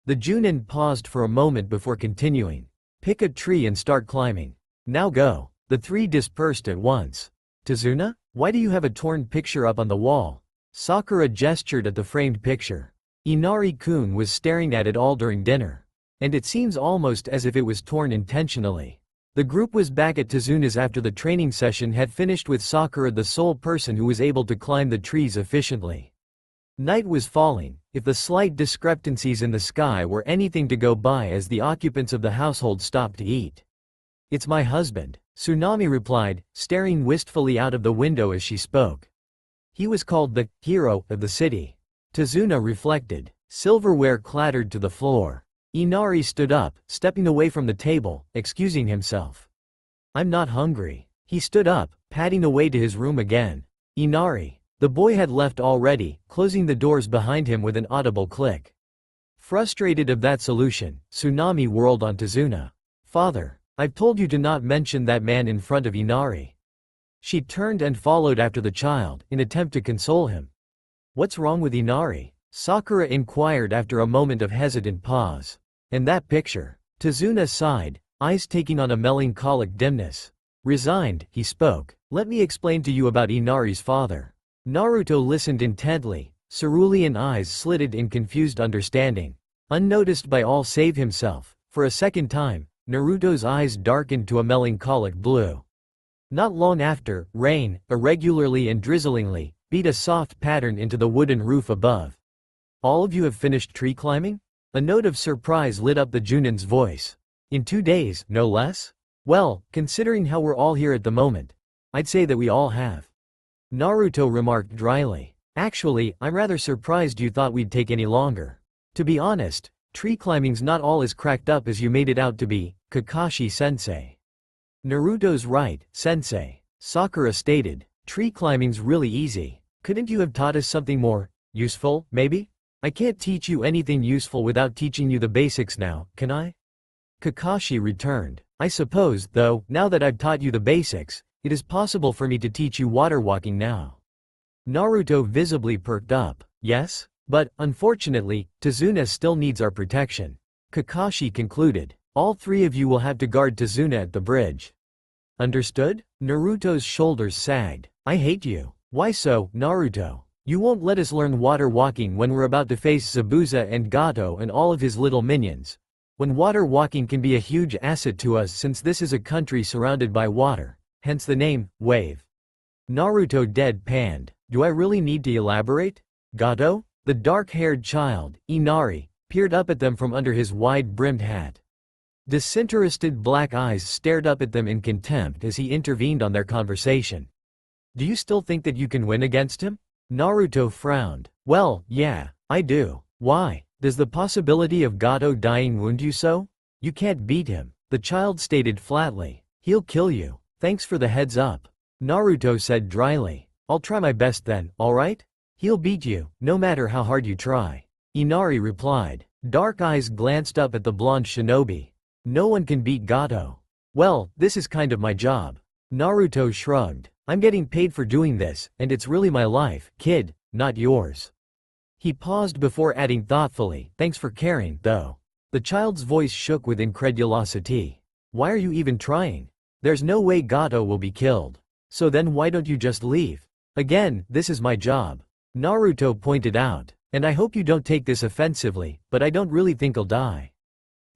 [SPEAKER 1] The Junin paused for a moment before continuing. Pick a tree and start climbing. Now go. The 3 dispersed at once. Tazuna, why do you have a torn picture up on the wall? Sakura gestured at the framed picture. Inari-kun was staring at it all during dinner. And it seems almost as if it was torn intentionally. The group was back at Tazuna's after the training session had finished with Sakura the sole person who was able to climb the trees efficiently. Night was falling, if the slight discrepancies in the sky were anything to go by as the occupants of the household stopped to eat. It's my husband, Tsunami replied, staring wistfully out of the window as she spoke. He was called the hero of the city. Tazuna reflected. Silverware clattered to the floor. Inari stood up, stepping away from the table, excusing himself. I'm not hungry. He stood up, padding away to his room again. Inari. The boy had left already, closing the doors behind him with an audible click. Frustrated of that solution, Tsunami whirled on Tazuna. Father, I've told you to not mention that man in front of Inari. She turned and followed after the child, in attempt to console him. What's wrong with Inari? Sakura inquired after a moment of hesitant pause. And that picture? Tazuna sighed, eyes taking on a melancholic dimness. Resigned, he spoke. Let me explain to you about Inari's father. Naruto listened intently, cerulean eyes slitted in confused understanding. Unnoticed by all save himself, for a second time, Naruto's eyes darkened to a melancholic blue. Not long after, rain, irregularly and drizzlingly, beat a soft pattern into the wooden roof above. All of you have finished tree climbing? A note of surprise lit up the Junin's voice. In 2 days, no less? Well, considering how we're all here at the moment, I'd say that we all have. Naruto remarked dryly. Actually, I'm rather surprised you thought we'd take any longer. To be honest, tree climbing's not all as cracked up as you made it out to be, Kakashi-sensei. Naruto's right, sensei. Sakura stated. Tree climbing's really easy. Couldn't you have taught us something more useful, maybe? I can't teach you anything useful without teaching you the basics now, can I? Kakashi returned. I suppose, though, now that I've taught you the basics, it is possible for me to teach you water walking now. Naruto visibly perked up. Yes? But, unfortunately, Tazuna still needs our protection. Kakashi concluded. All 3 of you will have to guard Tazuna at the bridge. Understood? Naruto's shoulders sagged. I hate you. Why so, Naruto? You won't let us learn water walking when we're about to face Zabuza and Gato and all of his little minions. When water walking can be a huge asset to us since this is a country surrounded by water, hence the name, Wave. Naruto deadpanned. Do I really need to elaborate? Gato? The dark-haired child, Inari, peered up at them from under his wide-brimmed hat. Disinterested black eyes stared up at them in contempt as he intervened on their conversation. Do you still think that you can win against him? Naruto frowned. Well, yeah, I do. Why? Does the possibility of Gato dying wound you so? You can't beat him, the child stated flatly. He'll kill you. Thanks for the heads up. Naruto said dryly. I'll try my best then, alright? He'll beat you, no matter how hard you try. Inari replied. Dark eyes glanced up at the blonde shinobi. No one can beat Gato. Well, this is kind of my job. Naruto shrugged. I'm getting paid for doing this, and it's really my life, kid, not yours. He paused before adding thoughtfully, thanks for caring, though. The child's voice shook with incredulosity. Why are you even trying? There's no way Gato will be killed. So then why don't you just leave? Again, this is my job. Naruto pointed out. And I hope you don't take this offensively, but I don't really think I'll die.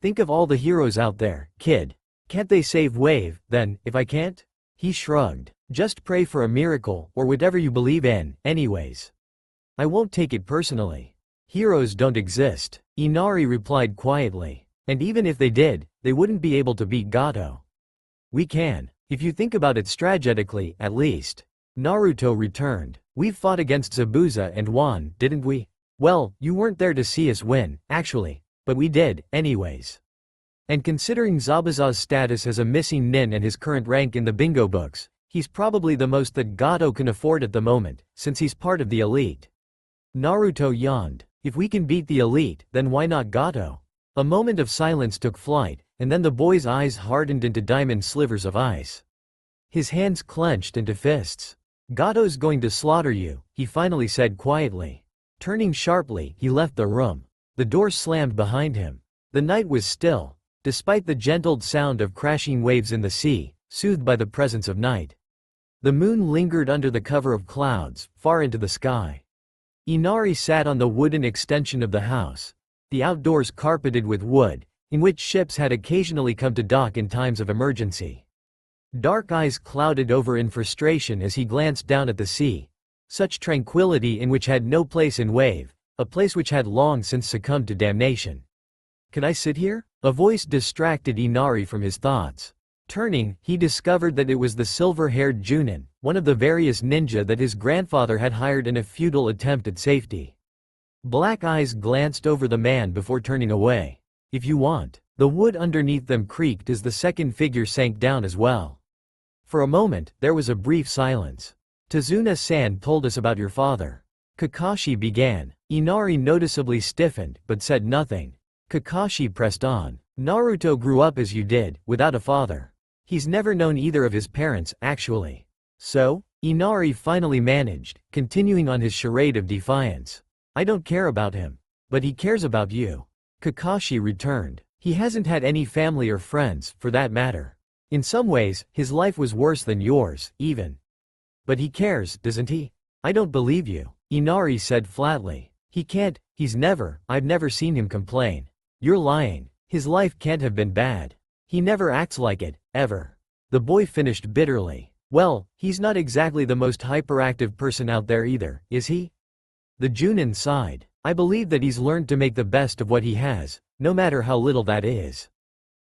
[SPEAKER 1] Think of all the heroes out there, kid. Can't they save Wave, then, if I can't? He shrugged. Just pray for a miracle, or whatever you believe in, anyways. I won't take it personally. Heroes don't exist, Inari replied quietly. And even if they did, they wouldn't be able to beat Gato. We can, if you think about it strategically, at least. Naruto returned. We've fought against Zabuza and won, didn't we? Well, you weren't there to see us win, actually. But we did, anyways. And considering Zabuza's status as a missing nin and his current rank in the bingo books, he's probably the most that Gato can afford at the moment, since he's part of the elite. Naruto yawned. If we can beat the elite, then why not Gato? A moment of silence took flight, and then the boy's eyes hardened into diamond slivers of ice. His hands clenched into fists. Gato's going to slaughter you, he finally said quietly. Turning sharply, he left the room. The door slammed behind him. The night was still, despite the gentled sound of crashing waves in the sea, soothed by the presence of night. The moon lingered under the cover of clouds, far into the sky. Inari sat on the wooden extension of the house, the outdoors carpeted with wood, in which ships had occasionally come to dock in times of emergency. Dark eyes clouded over in frustration as he glanced down at the sea, such tranquility in which had no place in Wave, a place which had long since succumbed to damnation. Can I sit here? A voice distracted Inari from his thoughts. Turning, he discovered that it was the silver-haired Junin, one of the various ninja that his grandfather had hired in a futile attempt at safety. Black eyes glanced over the man before turning away. If you want. The wood underneath them creaked as the second figure sank down as well. For a moment, there was a brief silence. Tazuna-san told us about your father. Kakashi began. Inari noticeably stiffened, but said nothing. Kakashi pressed on. Naruto grew up as you did, without a father. He's never known either of his parents, actually. So? Inari finally managed, continuing on his charade of defiance. I don't care about him. But he cares about you. Kakashi returned. He hasn't had any family or friends, for that matter. In some ways, his life was worse than yours, even. But he cares, doesn't he? I don't believe you, Inari said flatly. He can't, I've never seen him complain. You're lying. His life can't have been bad. He never acts like it, ever. The boy finished bitterly. Well, he's not exactly the most hyperactive person out there either, is he? The Junin sighed. I believe that he's learned to make the best of what he has, no matter how little that is.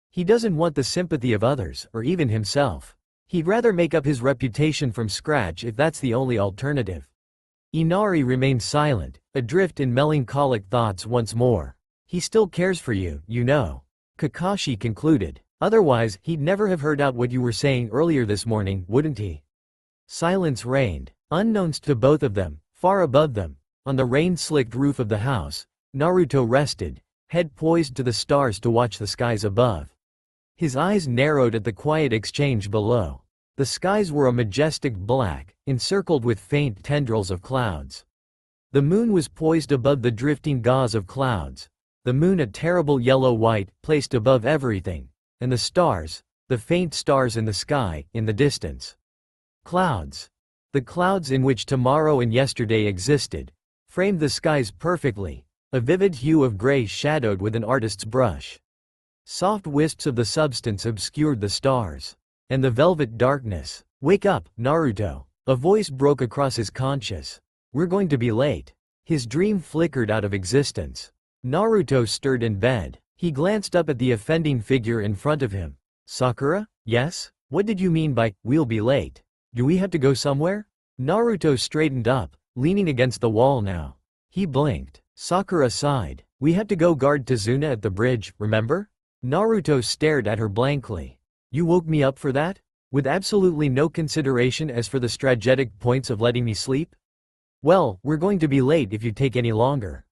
[SPEAKER 1] He doesn't want the sympathy of others, or even himself. He'd rather make up his reputation from scratch if that's the only alternative. Inari remained silent, adrift in melancholic thoughts once more. He still cares for you, you know. Kakashi concluded. Otherwise, he'd never have heard out what you were saying earlier this morning, wouldn't he? Silence reigned. Unknowns to both of them, far above them, on the rain-slicked roof of the house, Naruto rested, head poised to the stars to watch the skies above. His eyes narrowed at the quiet exchange below. The skies were a majestic black, encircled with faint tendrils of clouds. The moon was poised above the drifting gauze of clouds, the moon a terrible yellow-white, placed above everything, and the stars, the faint stars in the sky, in the distance. Clouds. The clouds in which tomorrow and yesterday existed, framed the skies perfectly, a vivid hue of gray shadowed with an artist's brush. Soft wisps of the substance obscured the stars. And the velvet darkness. Wake up, Naruto. A voice broke across his conscious. We're going to be late. His dream flickered out of existence. Naruto stirred in bed. He glanced up at the offending figure in front of him. Sakura? Yes? What did you mean by, we'll be late? Do we have to go somewhere? Naruto straightened up, leaning against the wall now. He blinked. Sakura sighed. We had to go guard Tazuna at the bridge, remember? Naruto stared at her blankly. You woke me up for that? With absolutely no consideration as for the strategic points of letting me sleep? Well, we're going to be late if you take any longer.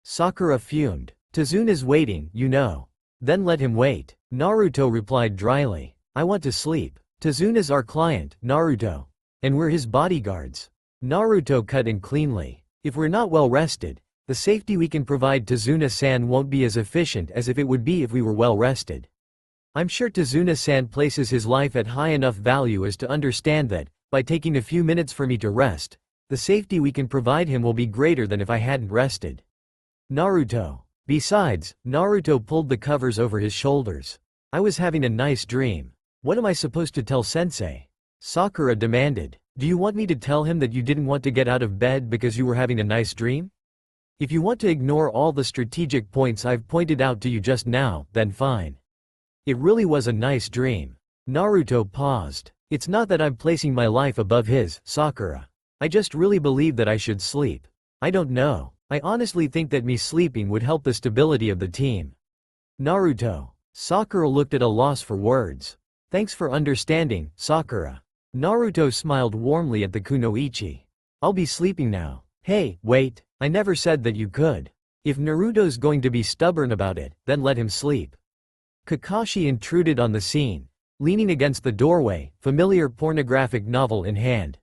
[SPEAKER 1] Sakura fumed. Tazuna's waiting, you know. Then let him wait. Naruto replied dryly. I want to sleep. Tazuna's our client, Naruto. And we're his bodyguards. Naruto cut in cleanly. If we're not well rested, the safety we can provide Tazuna-san won't be as efficient as if it would be if we were well rested. I'm sure Tazuna-san places his life at high enough value as to understand that, by taking a few minutes for me to rest, the safety we can provide him will be greater than if I hadn't rested. Naruto. Besides, Naruto pulled the covers over his shoulders. I was having a nice dream. What am I supposed to tell sensei? Sakura demanded. Do you want me to tell him that you didn't want to get out of bed because you were having a nice dream? If you want to ignore all the strategic points I've pointed out to you just now, then fine. It really was a nice dream. Naruto paused. It's not that I'm placing my life above his, Sakura. I just really believe that I should sleep. I don't know. I honestly think that me sleeping would help the stability of the team. Naruto. Sakura looked at a loss for words. Thanks for understanding, Sakura. Naruto smiled warmly at the kunoichi. I'll be sleeping now. Hey, wait, I never said that you could. If Naruto's going to be stubborn about it, then let him sleep. Kakashi intruded on the scene, leaning against the doorway, familiar pornographic novel in hand.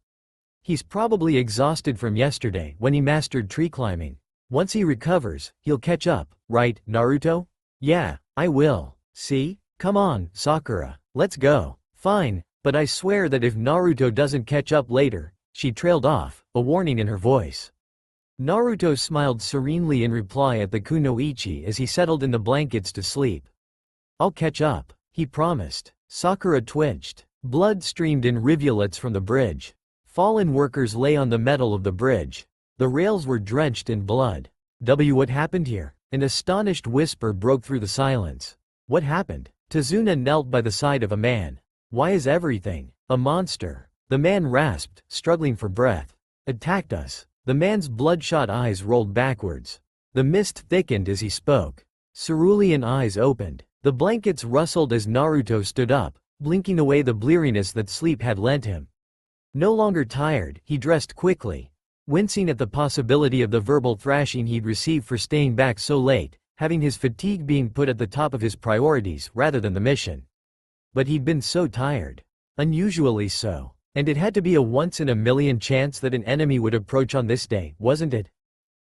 [SPEAKER 1] He's probably exhausted from yesterday when he mastered tree climbing. Once he recovers, he'll catch up, right, Naruto? Yeah, I will. See? Come on, Sakura, let's go. Fine, but I swear that if Naruto doesn't catch up later, she trailed off, a warning in her voice. Naruto smiled serenely in reply at the kunoichi as he settled in the blankets to sleep. I'll catch up, he promised. Sakura twitched. Blood streamed in rivulets from the bridge. Fallen workers lay on the metal of the bridge. The rails were drenched in blood. What happened here? An astonished whisper broke through the silence. What happened? Tazuna knelt by the side of a man. Why is everything a monster? The man rasped, struggling for breath. Attacked us. The man's bloodshot eyes rolled backwards. The mist thickened as he spoke. Cerulean eyes opened. The blankets rustled as Naruto stood up, blinking away the bleariness that sleep had lent him. No longer tired, he dressed quickly, wincing at the possibility of the verbal thrashing he'd received for staying back so late, having his fatigue being put at the top of his priorities rather than the mission. But he'd been so tired. Unusually so. And it had to be a once-in-a-million chance that an enemy would approach on this day, wasn't it?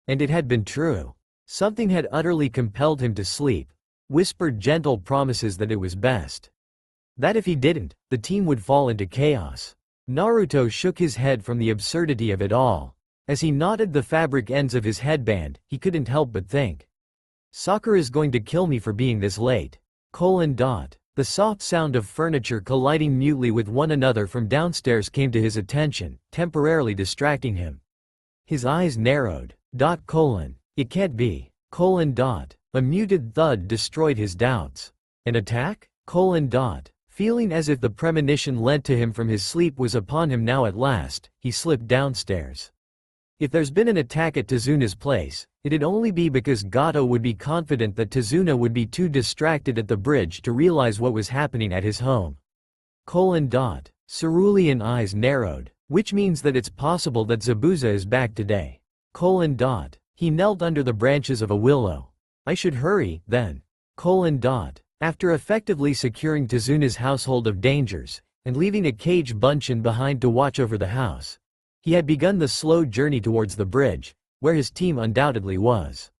[SPEAKER 1] And it had been true. Something had utterly compelled him to sleep, whispered gentle promises that it was best. That if he didn't, the team would fall into chaos. Naruto shook his head from the absurdity of it all. As he knotted the fabric ends of his headband, he couldn't help but think. Sakura's going to kill me for being this late. The soft sound of furniture colliding mutely with one another from downstairs came to his attention, temporarily distracting him. His eyes narrowed. It can't be. A muted thud destroyed his doubts. An attack? Feeling as if the premonition lent to him from his sleep was upon him now at last, he slipped downstairs. If there's been an attack at Tezuna's place, it'd only be because Gato would be confident that Tezuna would be too distracted at the bridge to realize what was happening at his home. Cerulean eyes narrowed, which means that it's possible that Zabuza is back today. He knelt under the branches of a willow. I should hurry, then. After effectively securing Tezuna's household of dangers, and leaving a cage Bunshin behind to watch over the house, he had begun the slow journey towards the bridge, where his team undoubtedly was.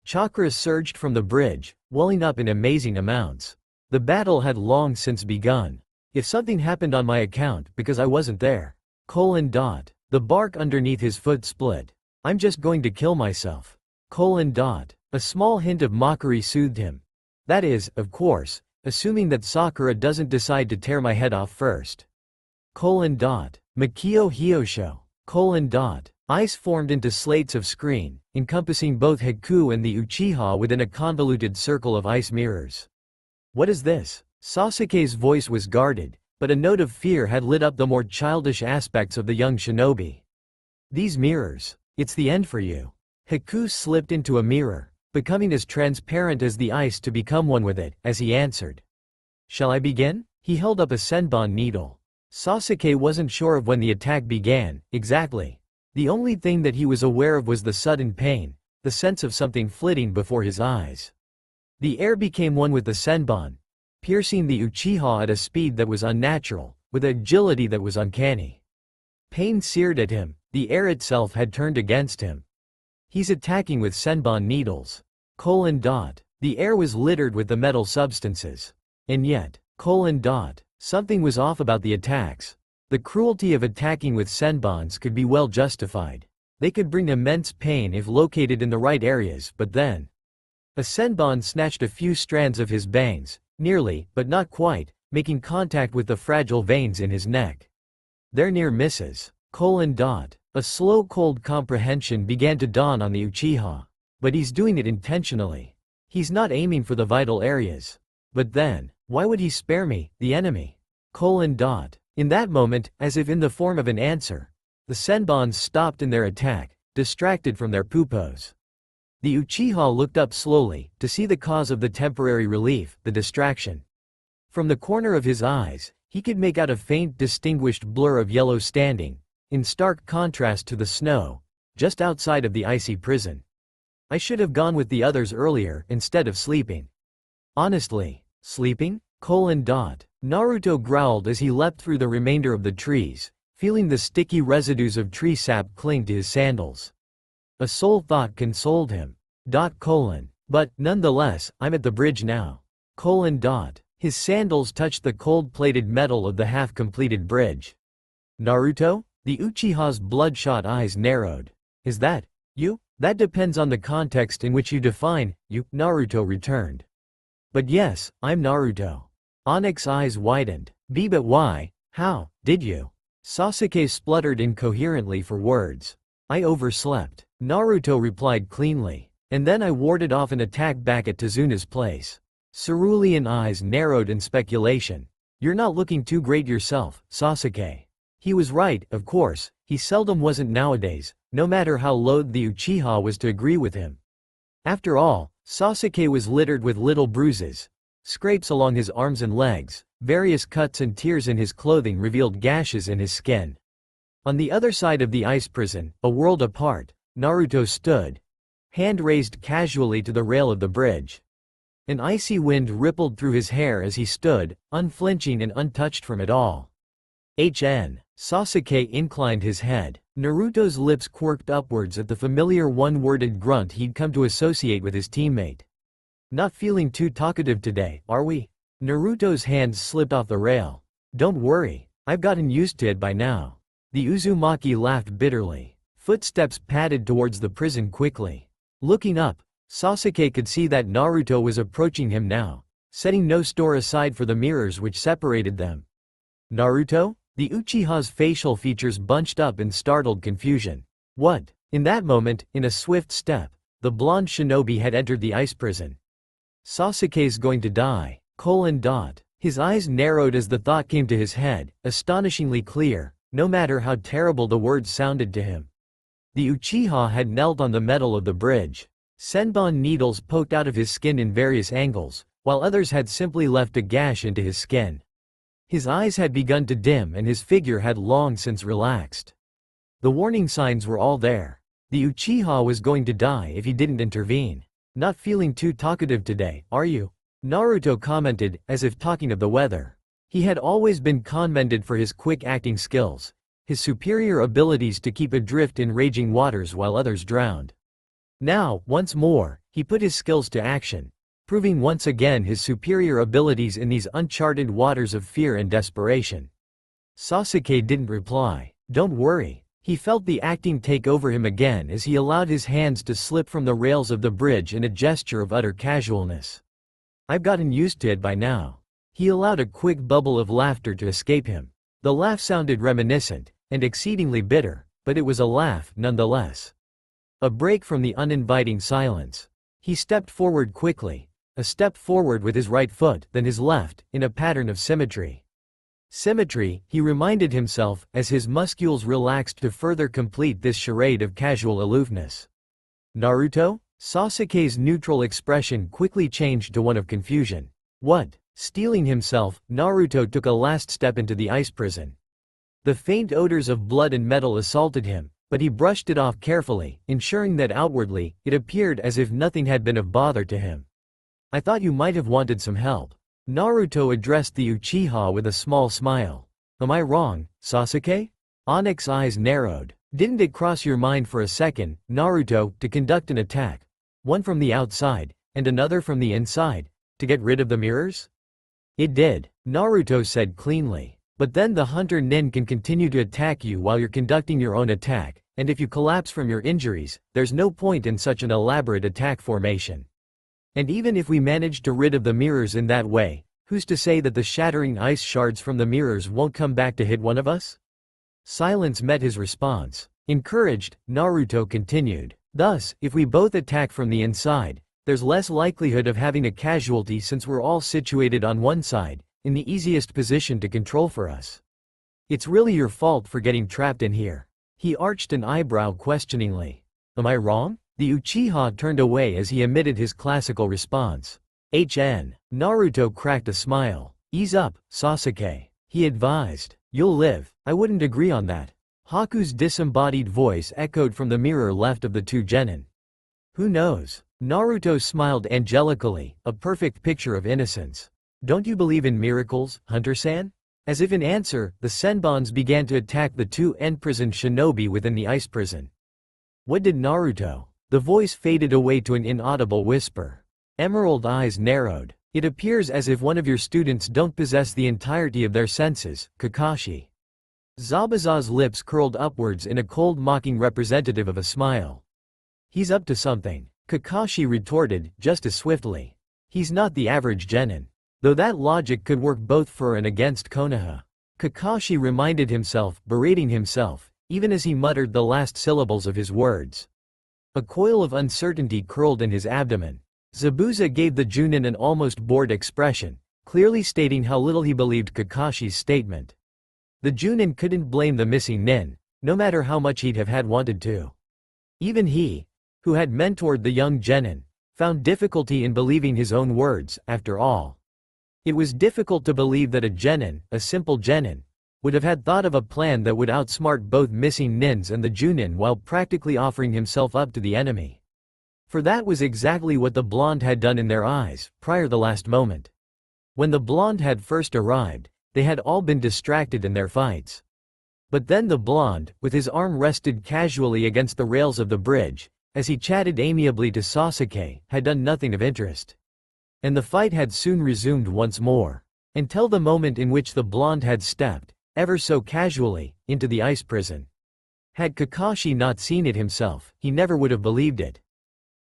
[SPEAKER 1] Chakra surged from the bridge, welling up in amazing amounts. The battle had long since begun. If something happened on my account because I wasn't there. The bark underneath his foot split. I'm just going to kill myself. A small hint of mockery soothed him. That is, of course, assuming that Sakura doesn't decide to tear my head off first. Makio Hyosho. Ice formed into slates of screen, encompassing both Haku and the Uchiha within a convoluted circle of ice mirrors. What is this? Sasuke's voice was guarded, but a note of fear had lit up the more childish aspects of the young shinobi. These mirrors. It's the end for you. Haku slipped into a mirror, becoming as transparent as the ice to become one with it, as he answered. Shall I begin? He held up a senbon needle. Sasuke wasn't sure of when the attack began, exactly. The only thing that he was aware of was the sudden pain, the sense of something flitting before his eyes. The air became one with the senbon, piercing the Uchiha at a speed that was unnatural, with agility that was uncanny. Pain seared at him, the air itself had turned against him. He's attacking with senbon needles. The air was littered with the metal substances. And yet, something was off about the attacks. The cruelty of attacking with senbons could be well justified. They could bring immense pain if located in the right areas, but then. A senbon snatched a few strands of his bangs, nearly, but not quite, making contact with the fragile veins in his neck. They're near misses. A slow cold comprehension began to dawn on the Uchiha. But he's doing it intentionally. He's not aiming for the vital areas. But then, why would he spare me, the enemy? In that moment, as if in the form of an answer, the senbons stopped in their attack, distracted from their pupos. The Uchiha looked up slowly, to see the cause of the temporary relief, the distraction. From the corner of his eyes, he could make out a faint distinguished blur of yellow standing, in stark contrast to the snow, just outside of the icy prison. I should have gone with the others earlier, instead of sleeping. Honestly, sleeping? Naruto growled as he leapt through the remainder of the trees, feeling the sticky residues of tree sap cling to his sandals. A sole thought consoled him. But, nonetheless, I'm at the bridge now. His sandals touched the cold-plated metal of the half-completed bridge. Naruto? The Uchiha's bloodshot eyes narrowed. Is that you? That depends on the context in which you define you, Naruto returned. But yes, I'm Naruto. Onyx's eyes widened. But why? How did you? Sasuke spluttered incoherently for words. I overslept. Naruto replied cleanly. And then I warded off an attack back at Tezuna's place. Cerulean eyes narrowed in speculation. You're not looking too great yourself, Sasuke. He was right, of course, he seldom wasn't nowadays, no matter how loath the Uchiha was to agree with him. After all, Sasuke was littered with little bruises, scrapes along his arms and legs, Various cuts and tears in his clothing revealed gashes in his skin. On the other side of the ice prison, a world apart, Naruto stood, hand raised casually to the rail of the bridge. An icy wind rippled through his hair as he stood, unflinching and untouched from it all. Sasuke inclined his head. Naruto's lips quirked upwards at the familiar one-worded grunt he'd come to associate with his teammate. Not feeling too talkative today, are we? Naruto's hands slipped off the rail. Don't worry, I've gotten used to it by now. The Uzumaki laughed bitterly. Footsteps padded towards the prison quickly. Looking up, Sasuke could see that Naruto was approaching him now, setting no store aside for the mirrors which separated them. Naruto? The Uchiha's facial features bunched up in startled confusion. What? In that moment, in a swift step, the blonde shinobi had entered the ice prison. Sasuke's going to die. His eyes narrowed as the thought came to his head, astonishingly clear, no matter how terrible the words sounded to him. The Uchiha had knelt on the metal of the bridge. Senbon needles poked out of his skin in various angles, while others had simply left a gash into his skin. His eyes had begun to dim and his figure had long since relaxed. The warning signs were all there. The Uchiha was going to die if he didn't intervene. Not feeling too talkative today, are you? Naruto commented, as if talking of the weather. He had always been commended for his quick acting skills, his superior abilities to keep adrift in raging waters while others drowned. Now, once more, he put his skills to action, proving once again his superior abilities in these uncharted waters of fear and desperation. Sasuke didn't reply. Don't worry. He felt the acting take over him again as he allowed his hands to slip from the rails of the bridge in a gesture of utter casualness. I've gotten used to it by now. He allowed a quick bubble of laughter to escape him. The laugh sounded reminiscent, and exceedingly bitter, but it was a laugh nonetheless. A break from the uninviting silence. He stepped forward quickly. A step forward with his right foot, then his left, in a pattern of symmetry. Symmetry, he reminded himself, as his muscles relaxed to further complete this charade of casual aloofness. Naruto? Sasuke's neutral expression quickly changed to one of confusion. What? Steeling himself, Naruto took a last step into the ice prison. The faint odors of blood and metal assaulted him, but he brushed it off carefully, ensuring that outwardly, it appeared as if nothing had been of bother to him. I thought you might have wanted some help. Naruto addressed the Uchiha with a small smile. Am I wrong, Sasuke? Onyx's eyes narrowed. Didn't it cross your mind for a second, Naruto, to conduct an attack? One from the outside, and another from the inside, to get rid of the mirrors? It did, Naruto said cleanly. But then the hunter nin can continue to attack you while you're conducting your own attack, and if you collapse from your injuries, there's no point in such an elaborate attack formation. And even if we manage to rid of the mirrors in that way, who's to say that the shattering ice shards from the mirrors won't come back to hit one of us? Silence met his response. Encouraged, Naruto continued. Thus, if we both attack from the inside, there's less likelihood of having a casualty since we're all situated on one side, in the easiest position to control for us. It's really your fault for getting trapped in here. He arched an eyebrow questioningly. Am I wrong? The Uchiha turned away as he emitted his classical response. Naruto cracked a smile. Ease up, Sasuke. He advised. You'll live. I wouldn't agree on that. Haku's disembodied voice echoed from the mirror left of the two genin. Who knows? Naruto smiled angelically, a perfect picture of innocence. Don't you believe in miracles, Hunter-san? As if in answer, the Senbons began to attack the two end-prison shinobi within the ice prison. What did Naruto? The voice faded away to an inaudible whisper. Emerald eyes narrowed. It appears as if one of your students don't possess the entirety of their senses, Kakashi. Zabuza's lips curled upwards in a cold mocking representative of a smile. He's up to something, Kakashi retorted, just as swiftly. He's not the average genin. Though that logic could work both for and against Konoha. Kakashi reminded himself, berating himself, even as he muttered the last syllables of his words. A coil of uncertainty curled in his abdomen. Zabuza gave the Junin an almost bored expression, clearly stating how little he believed Kakashi's statement. The Junin couldn't blame the missing nin, no matter how much he'd have had wanted to. Even he, who had mentored the young genin, found difficulty in believing his own words, after all. It was difficult to believe that a genin, a simple genin, would have had thought of a plan that would outsmart both missing nins and the Junin while practically offering himself up to the enemy. For that was exactly what the blonde had done in their eyes, prior the last moment. When the blonde had first arrived, they had all been distracted in their fights. But then the blonde, with his arm rested casually against the rails of the bridge, as he chatted amiably to Sasuke, had done nothing of interest. And the fight had soon resumed once more. Until the moment in which the blonde had stepped, ever so casually, into the ice prison. Had Kakashi not seen it himself, he never would have believed it.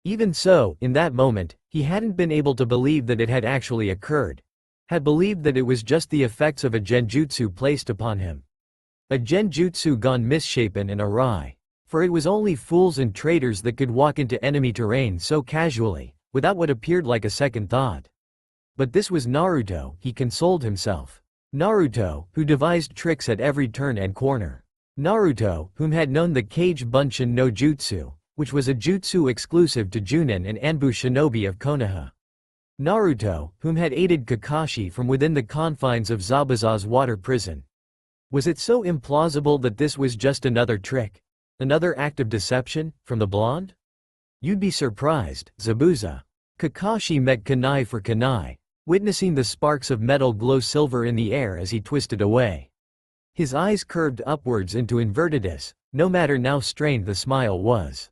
[SPEAKER 1] Even so, in that moment, he hadn't been able to believe that it had actually occurred. Had believed that it was just the effects of a genjutsu placed upon him. A genjutsu gone misshapen and awry. For it was only fools and traitors that could walk into enemy terrain so casually, without what appeared like a second thought. But this was Naruto, he consoled himself. Naruto, who devised tricks at every turn and corner. Naruto, whom had known the Kage Bunshin no Jutsu, which was a jutsu exclusive to Junin and Anbu shinobi of Konoha. Naruto, whom had aided Kakashi from within the confines of Zabuza's water prison. Was it so implausible that this was just another trick? Another act of deception, from the blonde? You'd be surprised, Zabuza. Kakashi met kunai for kunai, witnessing the sparks of metal glow silver in the air as he twisted away. His eyes curved upwards into invertedness, no matter how strained the smile was.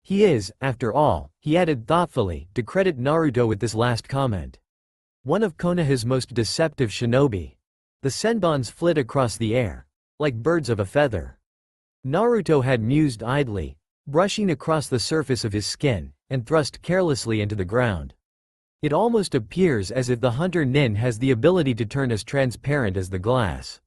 [SPEAKER 1] He is, after all, he added thoughtfully, to credit Naruto with this last comment. One of Konoha's most deceptive shinobi. The senbons flit across the air, like birds of a feather. Naruto had mused idly, brushing across the surface of his skin, and thrust carelessly into the ground. It almost appears as if the hunter nin has the ability to turn as transparent as the glass.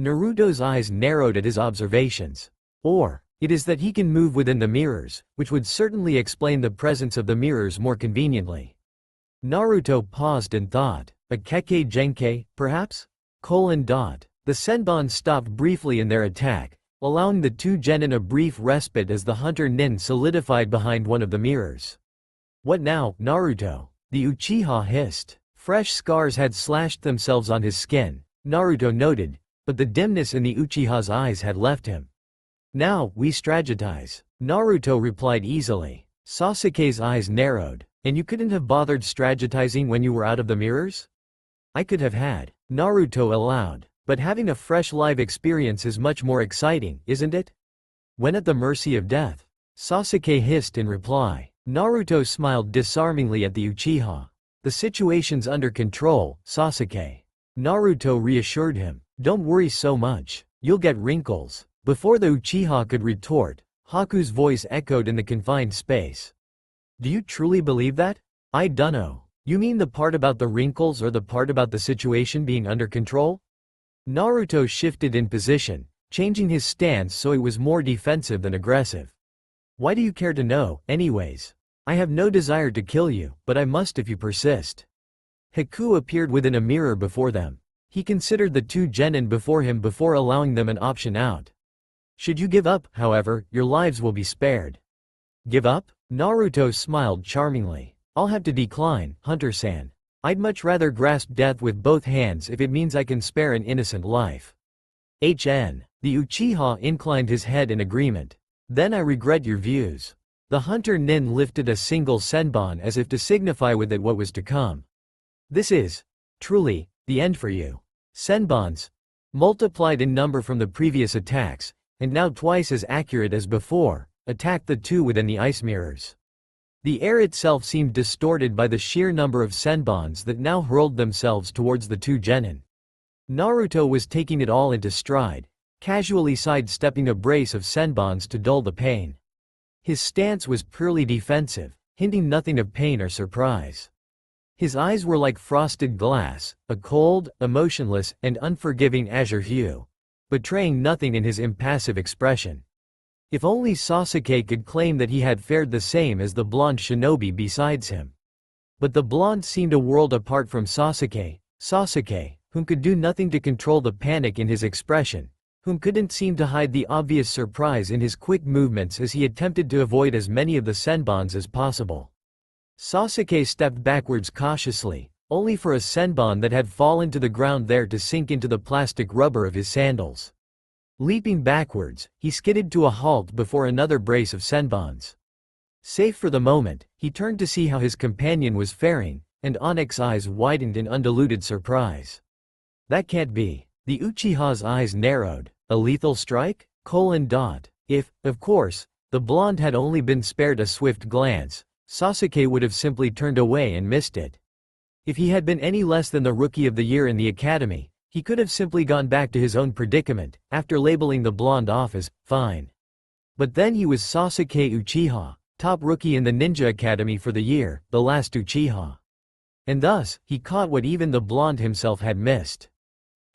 [SPEAKER 1] Naruto's eyes narrowed at his observations. Or, it is that he can move within the mirrors, which would certainly explain the presence of the mirrors more conveniently. Naruto paused and thought, a Kekkei Genkei, perhaps? The senbons stopped briefly in their attack, allowing the two genin a brief respite as the hunter nin solidified behind one of the mirrors. What now, Naruto? The Uchiha hissed. Fresh scars had slashed themselves on his skin, Naruto noted, but the dimness in the Uchiha's eyes had left him. Now, we strategize. Naruto replied easily. Sasuke's eyes narrowed. And you couldn't have bothered strategizing when you were out of the mirrors? I could have had. Naruto allowed. But having a fresh live experience is much more exciting, isn't it? When at the mercy of death? Sasuke hissed in reply. Naruto smiled disarmingly at the Uchiha. The situation's under control, Sasuke. Naruto reassured him. Don't worry so much. You'll get wrinkles. Before the Uchiha could retort, Haku's voice echoed in the confined space. Do you truly believe that? I dunno. You mean the part about the wrinkles or the part about the situation being under control? Naruto shifted in position, changing his stance so it was more defensive than aggressive. Why do you care to know, anyways? I have no desire to kill you, but I must if you persist. Haku appeared within a mirror before them. He considered the two genin before him before allowing them an option out. Should you give up, however, your lives will be spared. Give up? Naruto smiled charmingly. I'll have to decline, Hunter-san. I'd much rather grasp death with both hands if it means I can spare an innocent life. The Uchiha inclined his head in agreement. Then I regret your views. The hunter nin lifted a single senbon as if to signify with it what was to come. This is, truly, the end for you. Senbons, multiplied in number from the previous attacks, and now twice as accurate as before, attacked the two within the ice mirrors. The air itself seemed distorted by the sheer number of senbons that now hurled themselves towards the two genin. Naruto was taking it all into stride, casually sidestepping a brace of senbons to dull the pain. His stance was purely defensive, hinting nothing of pain or surprise. His eyes were like frosted glass, a cold, emotionless, and unforgiving azure hue, betraying nothing in his impassive expression. If only Sasuke could claim that he had fared the same as the blonde shinobi besides him. But the blonde seemed a world apart from Sasuke, whom could do nothing to control the panic in his expression, whom couldn't seem to hide the obvious surprise in his quick movements as he attempted to avoid as many of the senbons as possible. Sasuke stepped backwards cautiously, only for a senbon that had fallen to the ground there to sink into the plastic rubber of his sandals. Leaping backwards, he skidded to a halt before another brace of senbons. Safe for the moment, he turned to see how his companion was faring, and Onyx's eyes widened in undiluted surprise. That can't be. The Uchiha's eyes narrowed. A lethal strike? If, of course, the blonde had only been spared a swift glance, Sasuke would have simply turned away and missed it. If he had been any less than the Rookie of the Year in the academy, he could have simply gone back to his own predicament, after labeling the blonde off as fine. But then he was Sasuke Uchiha, top rookie in the Ninja Academy for the year, the last Uchiha. And thus, he caught what even the blonde himself had missed.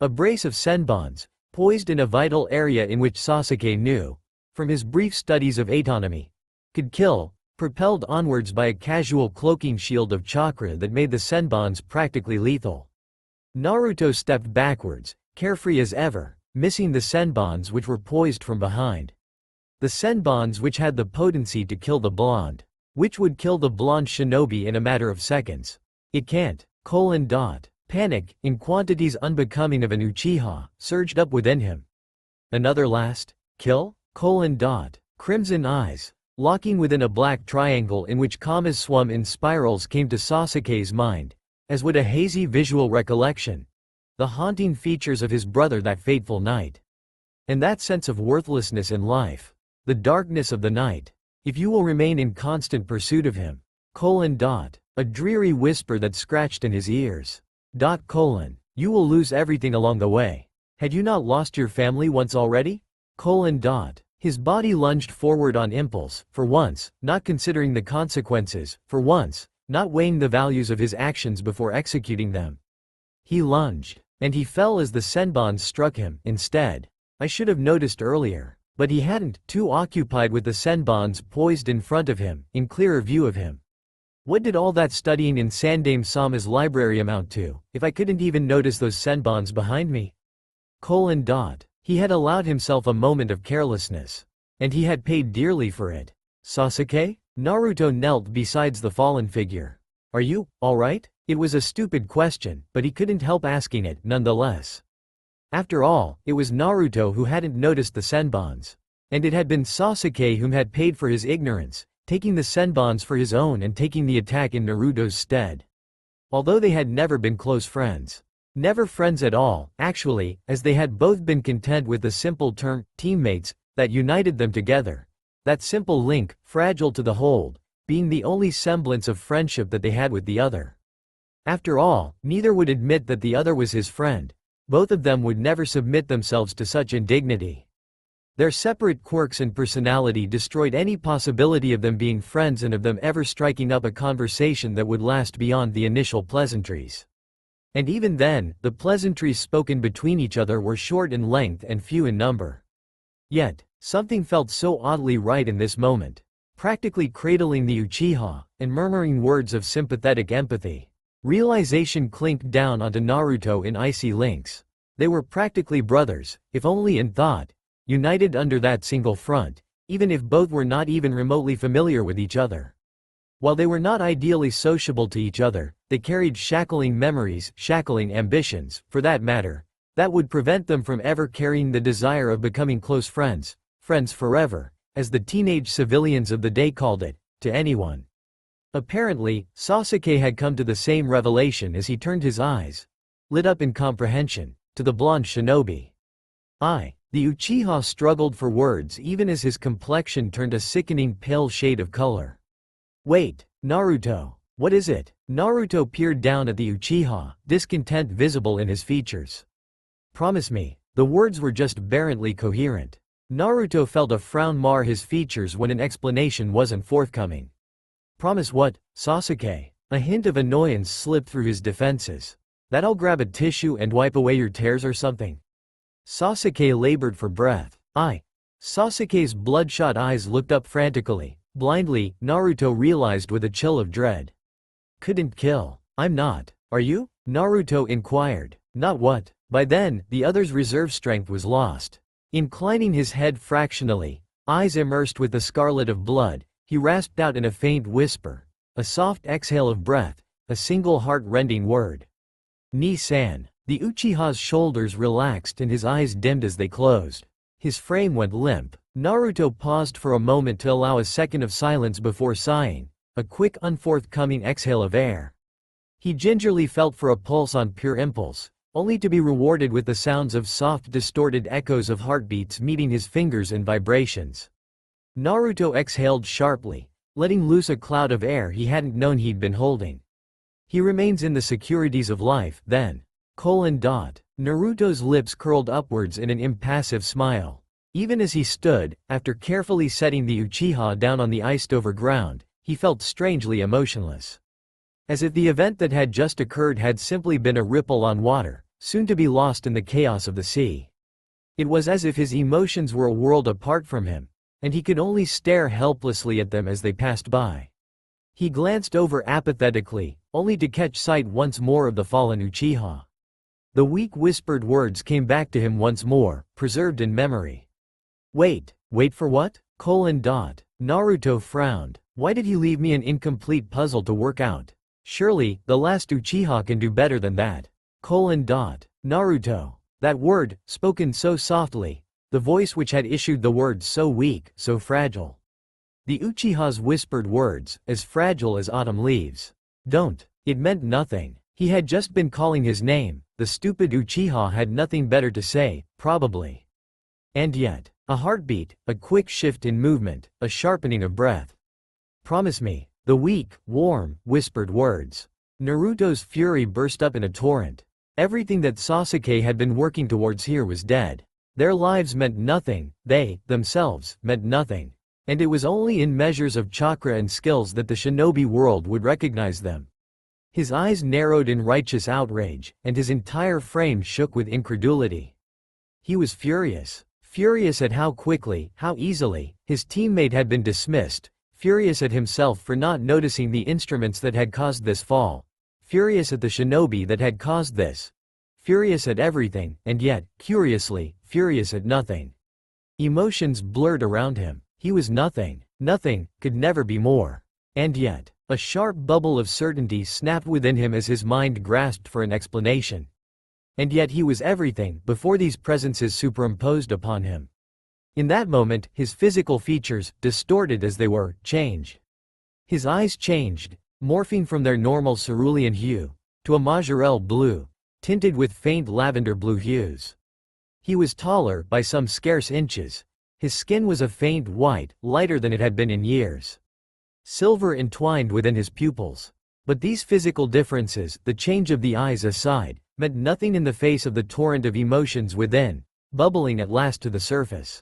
[SPEAKER 1] A brace of senbons, poised in a vital area in which Sasuke knew, from his brief studies of autonomy, could kill, propelled onwards by a casual cloaking shield of chakra that made the senbons practically lethal. Naruto stepped backwards, carefree as ever, missing the senbons which were poised from behind. The senbons which had the potency to kill the blonde. Which would kill the blonde shinobi in a matter of seconds. It can't. Panic, in quantities unbecoming of an Uchiha, surged up within him. Another last kill? Crimson eyes, locking within a black triangle in which commas swum in spirals, came to Sasuke's mind, as would a hazy visual recollection. The haunting features of his brother that fateful night. And that sense of worthlessness in life. The darkness of the night. If you will remain in constant pursuit of him. A dreary whisper that scratched in his ears. You will lose everything along the way. Had you not lost your family once already? His body lunged forward on impulse, for once, not considering the consequences, for once, not weighing the values of his actions before executing them. He lunged, and he fell as the senbons struck him. Instead, I should have noticed earlier, but he hadn't, too occupied with the senbons poised in front of him, in clearer view of him. What did all that studying in Sandaime Sama's library amount to, if I couldn't even notice those senbons behind me? He had allowed himself a moment of carelessness. And he had paid dearly for it. Sasuke? Naruto knelt beside the fallen figure. Are you alright? It was a stupid question, but he couldn't help asking it, nonetheless. After all, it was Naruto who hadn't noticed the senbons. And it had been Sasuke whom had paid for his ignorance, taking the senbons for his own and taking the attack in Naruto's stead. Although they had never been close friends. Never friends at all, actually, as they had both been content with the simple term, teammates, that united them together. That simple link, fragile to the hold, being the only semblance of friendship that they had with the other. After all, neither would admit that the other was his friend. Both of them would never submit themselves to such indignity. Their separate quirks and personality destroyed any possibility of them being friends and of them ever striking up a conversation that would last beyond the initial pleasantries. And even then, the pleasantries spoken between each other were short in length and few in number. Yet, something felt so oddly right in this moment. Practically cradling the Uchiha, and murmuring words of sympathetic empathy. Realization clinked down onto Naruto in icy links. They were practically brothers, if only in thought, united under that single front, even if both were not even remotely familiar with each other. While they were not ideally sociable to each other, they carried shackling memories, shackling ambitions, for that matter, that would prevent them from ever carrying the desire of becoming close friends, friends forever, as the teenage civilians of the day called it, to anyone. Apparently, Sasuke had come to the same revelation as he turned his eyes, lit up in comprehension, to the blonde shinobi. The Uchiha struggled for words even as his complexion turned a sickening pale shade of color. Wait, Naruto, what is it? Naruto peered down at the Uchiha, discontent visible in his features. Promise me. The words were just barrenly coherent. Naruto felt a frown mar his features when an explanation wasn't forthcoming. Promise what, Sasuke? A hint of annoyance slipped through his defenses. That I'll grab a tissue and wipe away your tears or something? Sasuke labored for breath. Sasuke's bloodshot eyes looked up frantically. Blindly, Naruto realized with a chill of dread. Couldn't kill. I'm not. Are you? Naruto inquired. Not what? By then, the other's reserve strength was lost. Inclining his head fractionally, eyes immersed with the scarlet of blood, he rasped out in a faint whisper, a soft exhale of breath, a single heart-rending word. Ni-san. The Uchiha's shoulders relaxed and his eyes dimmed as they closed. His frame went limp. Naruto paused for a moment to allow a second of silence before sighing, a quick unforthcoming exhale of air. He gingerly felt for a pulse on pure impulse, only to be rewarded with the sounds of soft distorted echoes of heartbeats meeting his fingers and vibrations. Naruto exhaled sharply, letting loose a cloud of air he hadn't known he'd been holding. He remains in the securities of life, then. Naruto's lips curled upwards in an impassive smile. Even as he stood, after carefully setting the Uchiha down on the iced-over ground, he felt strangely emotionless. As if the event that had just occurred had simply been a ripple on water, soon to be lost in the chaos of the sea. It was as if his emotions were a world apart from him, and he could only stare helplessly at them as they passed by. He glanced over apathetically, only to catch sight once more of the fallen Uchiha. The weak whispered words came back to him once more, preserved in memory. Wait for what? Naruto frowned. Why did he leave me an incomplete puzzle to work out? Surely, the last Uchiha can do better than that. Naruto. That word, spoken so softly, the voice which had issued the words so weak, so fragile. The Uchiha's whispered words, as fragile as autumn leaves. Don't. It meant nothing. He had just been calling his name, the stupid Uchiha had nothing better to say, probably. And yet, a heartbeat, a quick shift in movement, a sharpening of breath. Promise me. The weak, warm, whispered words. Naruto's fury burst up in a torrent. Everything that Sasuke had been working towards here was dead. Their lives meant nothing, they, themselves, meant nothing. And it was only in measures of chakra and skills that the shinobi world would recognize them. His eyes narrowed in righteous outrage, and his entire frame shook with incredulity. He was furious. Furious at how quickly, how easily, his teammate had been dismissed. Furious at himself for not noticing the instruments that had caused this fall. Furious at the shinobi that had caused this. Furious at everything, and yet, curiously, furious at nothing. Emotions blurred around him. He was nothing. Nothing, could never be more. And yet, a sharp bubble of certainty snapped within him as his mind grasped for an explanation. And yet he was everything before these presences superimposed upon him. In that moment, his physical features, distorted as they were, changed. His eyes changed, morphing from their normal cerulean hue, to a majorelle blue, tinted with faint lavender blue hues. He was taller by some scarce inches. His skin was a faint white, lighter than it had been in years. Silver entwined within his pupils. But these physical differences, the change of the eyes aside, meant nothing in the face of the torrent of emotions within, bubbling at last to the surface.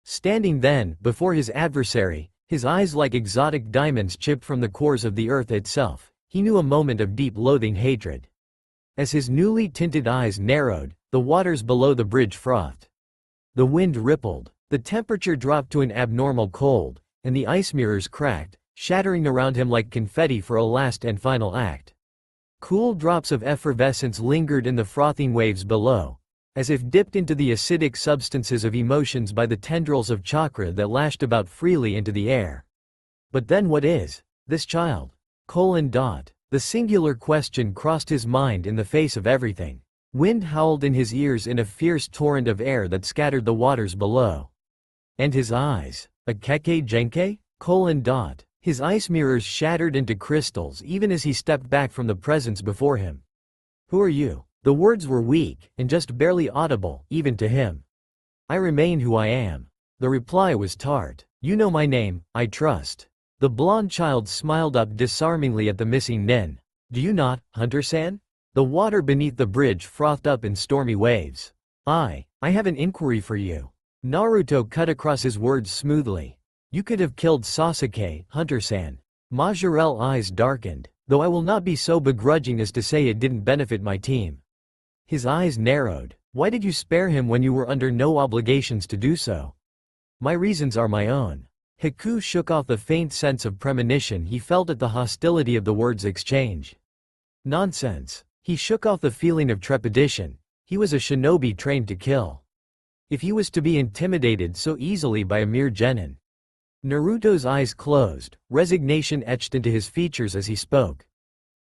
[SPEAKER 1] Standing then, before his adversary, his eyes like exotic diamonds chipped from the cores of the earth itself, he knew a moment of deep loathing hatred. As his newly tinted eyes narrowed, the waters below the bridge frothed. The wind rippled, the temperature dropped to an abnormal cold, and the ice mirrors cracked, shattering around him like confetti for a last and final act. Cool drops of effervescence lingered in the frothing waves below, as if dipped into the acidic substances of emotions by the tendrils of chakra that lashed about freely into the air. But then what is this child? The singular question crossed his mind in the face of everything. Wind howled in his ears in a fierce torrent of air that scattered the waters below. And his eyes, a keke genke? His ice mirrors shattered into crystals even as he stepped back from the presence before him. Who are you? The words were weak, and just barely audible, even to him. I remain who I am. The reply was tart. You know my name, I trust. The blonde child smiled up disarmingly at the missing nin. Do you not, Hunter-san? The water beneath the bridge frothed up in stormy waves. I have an inquiry for you. Naruto cut across his words smoothly. You could have killed Sasuke, Hunter-san. Majorelle eyes darkened, though I will not be so begrudging as to say it didn't benefit my team. His eyes narrowed. Why did you spare him when you were under no obligations to do so? My reasons are my own. Haku shook off the faint sense of premonition he felt at the hostility of the words' exchange. Nonsense. He shook off the feeling of trepidation. He was a shinobi trained to kill. If he was to be intimidated so easily by a mere genin. Naruto's eyes closed, resignation etched into his features as he spoke.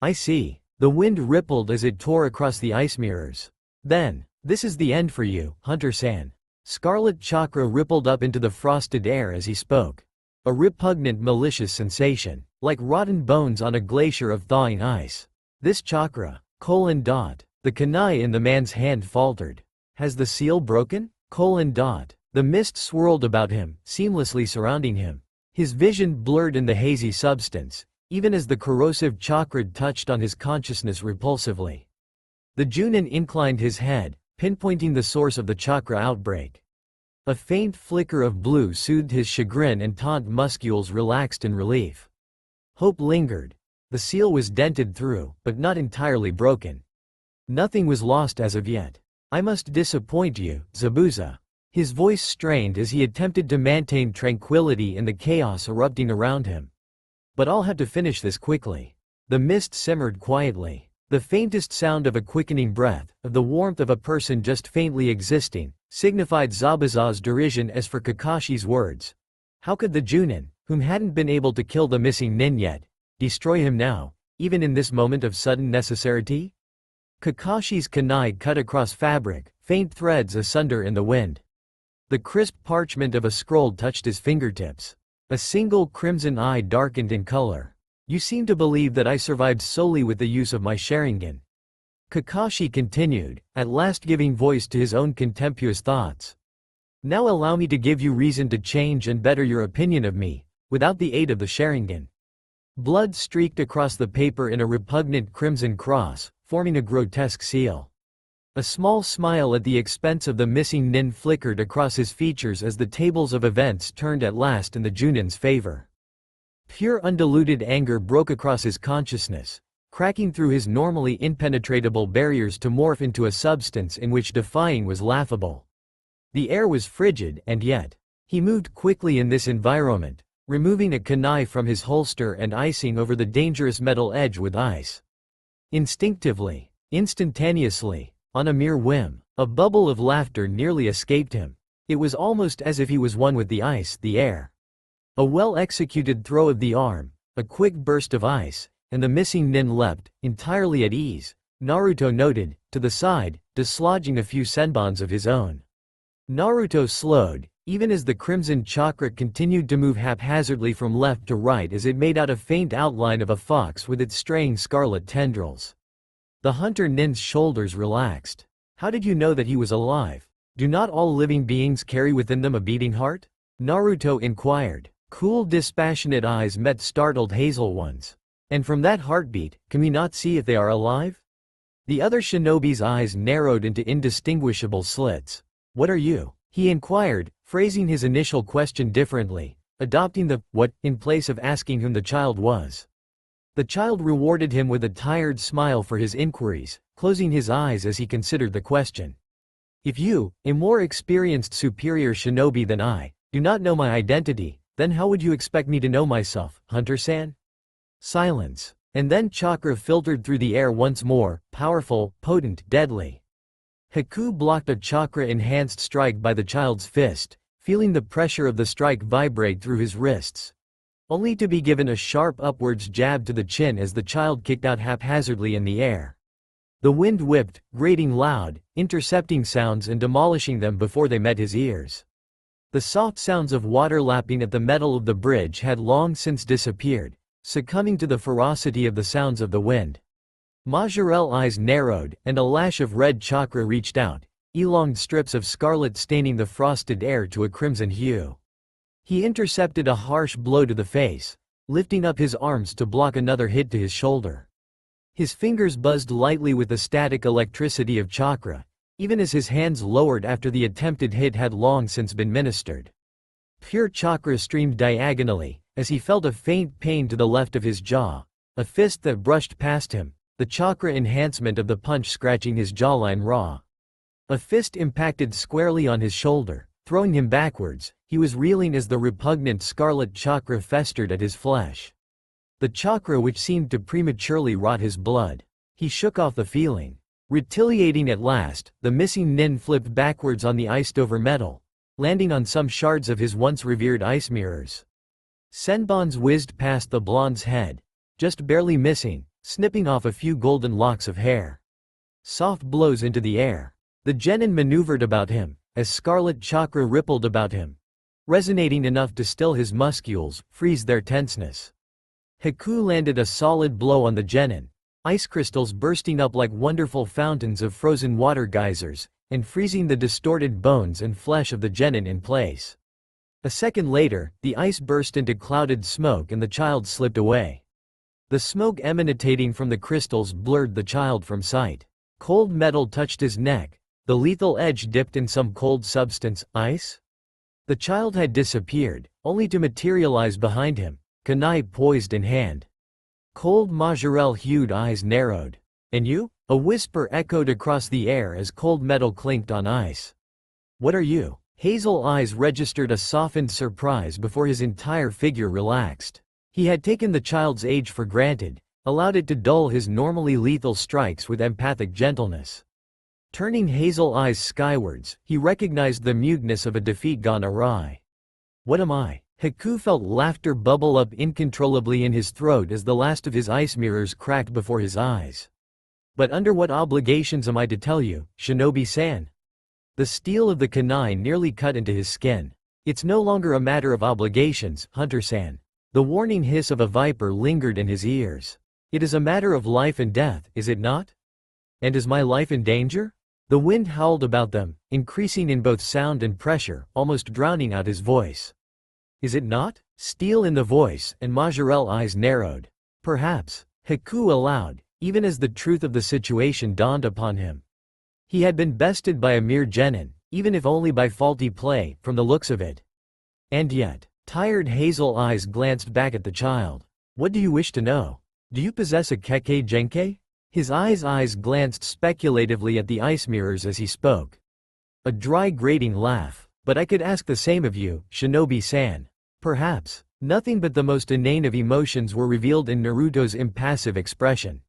[SPEAKER 1] I see. The wind rippled as it tore across the ice mirrors. Then, this is the end for you, Hunter-san. Scarlet chakra rippled up into the frosted air as he spoke. A repugnant malicious sensation, like rotten bones on a glacier of thawing ice. This chakra, ... The kunai in the man's hand faltered. Has the seal broken? ... The mist swirled about him, seamlessly surrounding him. His vision blurred in the hazy substance, even as the corrosive chakra touched on his consciousness repulsively. The Junin inclined his head, pinpointing the source of the chakra outbreak. A faint flicker of blue soothed his chagrin and taut muscles relaxed in relief. Hope lingered. The seal was dented through, but not entirely broken. Nothing was lost as of yet. I must disappoint you, Zabuza. His voice strained as he attempted to maintain tranquility in the chaos erupting around him. But I'll have to finish this quickly. The mist simmered quietly. The faintest sound of a quickening breath, of the warmth of a person just faintly existing, signified Zabuza's derision. As for Kakashi's words, how could the Junin, whom hadn't been able to kill the missing nin yet, destroy him now, even in this moment of sudden necessity? Kakashi's kunai cut across fabric, faint threads asunder in the wind. The crisp parchment of a scroll touched his fingertips. A single crimson eye darkened in color. You seem to believe that I survived solely with the use of my Sharingan. Kakashi continued, at last giving voice to his own contemptuous thoughts. Now allow me to give you reason to change and better your opinion of me, without the aid of the Sharingan. Blood streaked across the paper in a repugnant crimson cross, forming a grotesque seal. A small smile at the expense of the missing nin flickered across his features as the tables of events turned at last in the Junin's favor. Pure undiluted anger broke across his consciousness, cracking through his normally impenetrable barriers to morph into a substance in which defying was laughable. The air was frigid, and yet, he moved quickly in this environment, removing a kunai from his holster and icing over the dangerous metal edge with ice. Instinctively, instantaneously, on a mere whim, a bubble of laughter nearly escaped him. It was almost as if he was one with the ice, the air. A well-executed throw of the arm, a quick burst of ice, and the missing nin leapt, entirely at ease, Naruto noted, to the side, dislodging a few senbons of his own. Naruto slowed, even as the crimson chakra continued to move haphazardly from left to right as it made out a faint outline of a fox with its straying scarlet tendrils. The hunter nin's shoulders relaxed. How did you know that he was alive? Do not all living beings carry within them a beating heart? Naruto inquired. Cool, dispassionate eyes met startled hazel ones. And from that heartbeat, can we not see if they are alive? The other shinobi's eyes narrowed into indistinguishable slits. What are you? He inquired, phrasing his initial question differently, adopting the what in place of asking whom the child was. The child rewarded him with a tired smile for his inquiries, closing his eyes as he considered the question. If you, a more experienced superior shinobi than I, do not know my identity, then how would you expect me to know myself, Hunter-san? Silence. And then chakra filtered through the air once more, powerful, potent, deadly. Haku blocked a chakra-enhanced strike by the child's fist, feeling the pressure of the strike vibrate through his wrists. Only to be given a sharp upwards jab to the chin as the child kicked out haphazardly in the air. The wind whipped, grating loud, intercepting sounds and demolishing them before they met his ears. The soft sounds of water lapping at the metal of the bridge had long since disappeared, succumbing to the ferocity of the sounds of the wind. Majorel's eyes narrowed, and a lash of red chakra reached out, elonged strips of scarlet staining the frosted air to a crimson hue. He intercepted a harsh blow to the face, lifting up his arms to block another hit to his shoulder. His fingers buzzed lightly with the static electricity of chakra, even as his hands lowered after the attempted hit had long since been ministered. Pure chakra streamed diagonally, as he felt a faint pain to the left of his jaw, a fist that brushed past him, the chakra enhancement of the punch scratching his jawline raw. A fist impacted squarely on his shoulder, throwing him backwards. He was reeling as the repugnant scarlet chakra festered at his flesh. The chakra which seemed to prematurely rot his blood. He shook off the feeling. Retaliating at last, the missing nin flipped backwards on the iced-over metal, landing on some shards of his once revered ice mirrors. Senbons whizzed past the blonde's head, just barely missing, snipping off a few golden locks of hair. Soft blows into the air. The genin maneuvered about him, as scarlet chakra rippled about him, resonating enough to still his muscles, freeze their tenseness. Haku landed a solid blow on the genin, ice crystals bursting up like wonderful fountains of frozen water geysers, and freezing the distorted bones and flesh of the genin in place. A second later, the ice burst into clouded smoke and the child slipped away. The smoke emanating from the crystals blurred the child from sight. Cold metal touched his neck, the lethal edge dipped in some cold substance, ice? The child had disappeared, only to materialize behind him, kunai poised in hand. Cold Majorelle-hued eyes narrowed. And you? A whisper echoed across the air as cold metal clinked on ice. What are you? Hazel eyes registered a softened surprise before his entire figure relaxed. He had taken the child's age for granted, allowed it to dull his normally lethal strikes with empathic gentleness. Turning hazel eyes skywards, he recognized the muteness of a defeat gone awry. What am I? Haku felt laughter bubble up uncontrollably in his throat as the last of his ice mirrors cracked before his eyes. But under what obligations am I to tell you, Shinobi-san? The steel of the kunai nearly cut into his skin. It's no longer a matter of obligations, Hunter-san. The warning hiss of a viper lingered in his ears. It is a matter of life and death, is it not? And is my life in danger? The wind howled about them, increasing in both sound and pressure, almost drowning out his voice. Is it not? Steel in the voice, and Majorelle eyes narrowed. Perhaps. Haku allowed, even as the truth of the situation dawned upon him. He had been bested by a mere genin, even if only by faulty play, from the looks of it. And yet, tired hazel eyes glanced back at the child. What do you wish to know? Do you possess a Kekkei Genkai? His eyes glanced speculatively at the ice mirrors as he spoke. A dry grating laugh. But I could ask the same of you, Shinobi-san. Perhaps. Nothing but the most inane of emotions were revealed in Naruto's impassive expression.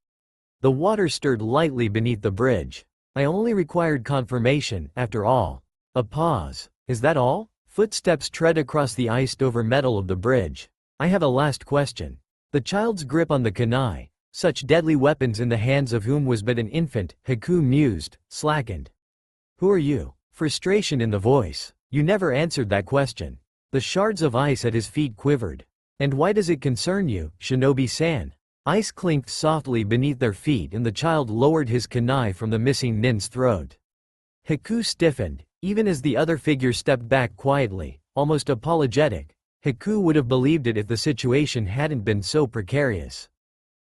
[SPEAKER 1] The water stirred lightly beneath the bridge. I only required confirmation, after all. A pause. Is that all? Footsteps tread across the iced-over metal of the bridge. I have a last question. The child's grip on the kunai, such deadly weapons in the hands of whom was but an infant, Haku mused, slackened. Who are you? Frustration in the voice. You never answered that question. The shards of ice at his feet quivered. And why does it concern you, Shinobi-san? Ice clinked softly beneath their feet and the child lowered his kunai from the missing nin's throat. Haku stiffened, even as the other figure stepped back quietly, almost apologetic. Haku would have believed it if the situation hadn't been so precarious.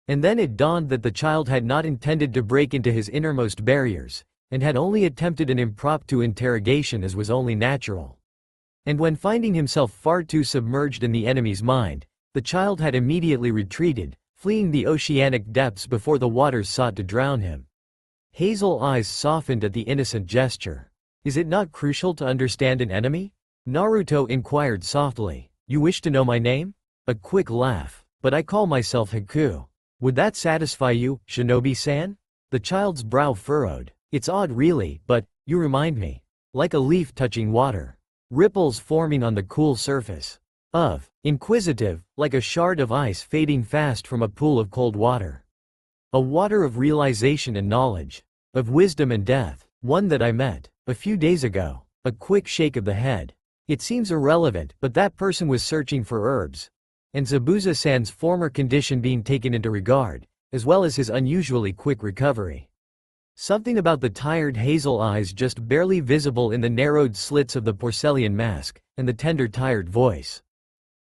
[SPEAKER 1] And then it dawned that the child had not intended to break into his innermost barriers, and had only attempted an impromptu interrogation as was only natural. And when finding himself far too submerged in the enemy's mind, the child had immediately retreated, fleeing the oceanic depths before the waters sought to drown him. Hazel eyes softened at the innocent gesture. Is it not crucial to understand an enemy? Naruto inquired softly. You wish to know my name? A quick laugh. But I call myself Haku. Would that satisfy you, Shinobi-san? The child's brow furrowed. It's odd really, but, you remind me. Like a leaf touching water. Ripples forming on the cool surface. Of. Inquisitive, like a shard of ice fading fast from a pool of cold water. A water of realization and knowledge. Of wisdom and death. One that I met a few days ago. A quick shake of the head. It seems irrelevant, but that person was searching for herbs. And Zabuza-san's former condition being taken into regard, as well as his unusually quick recovery. Something about the tired hazel eyes just barely visible in the narrowed slits of the porcelain mask, and the tender tired voice.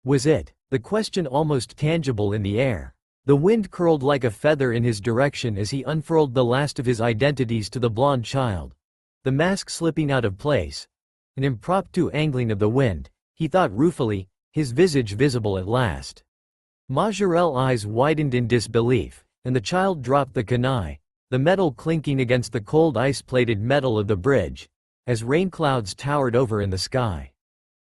[SPEAKER 1] Was it? The question almost tangible in the air. The wind curled like a feather in his direction as he unfurled the last of his identities to the blonde child. The mask slipping out of place. An impromptu angling of the wind, he thought ruefully, his visage visible at last. Majorelle eyes widened in disbelief, and the child dropped the kunai, the metal clinking against the cold ice-plated metal of the bridge, as rain clouds towered over in the sky.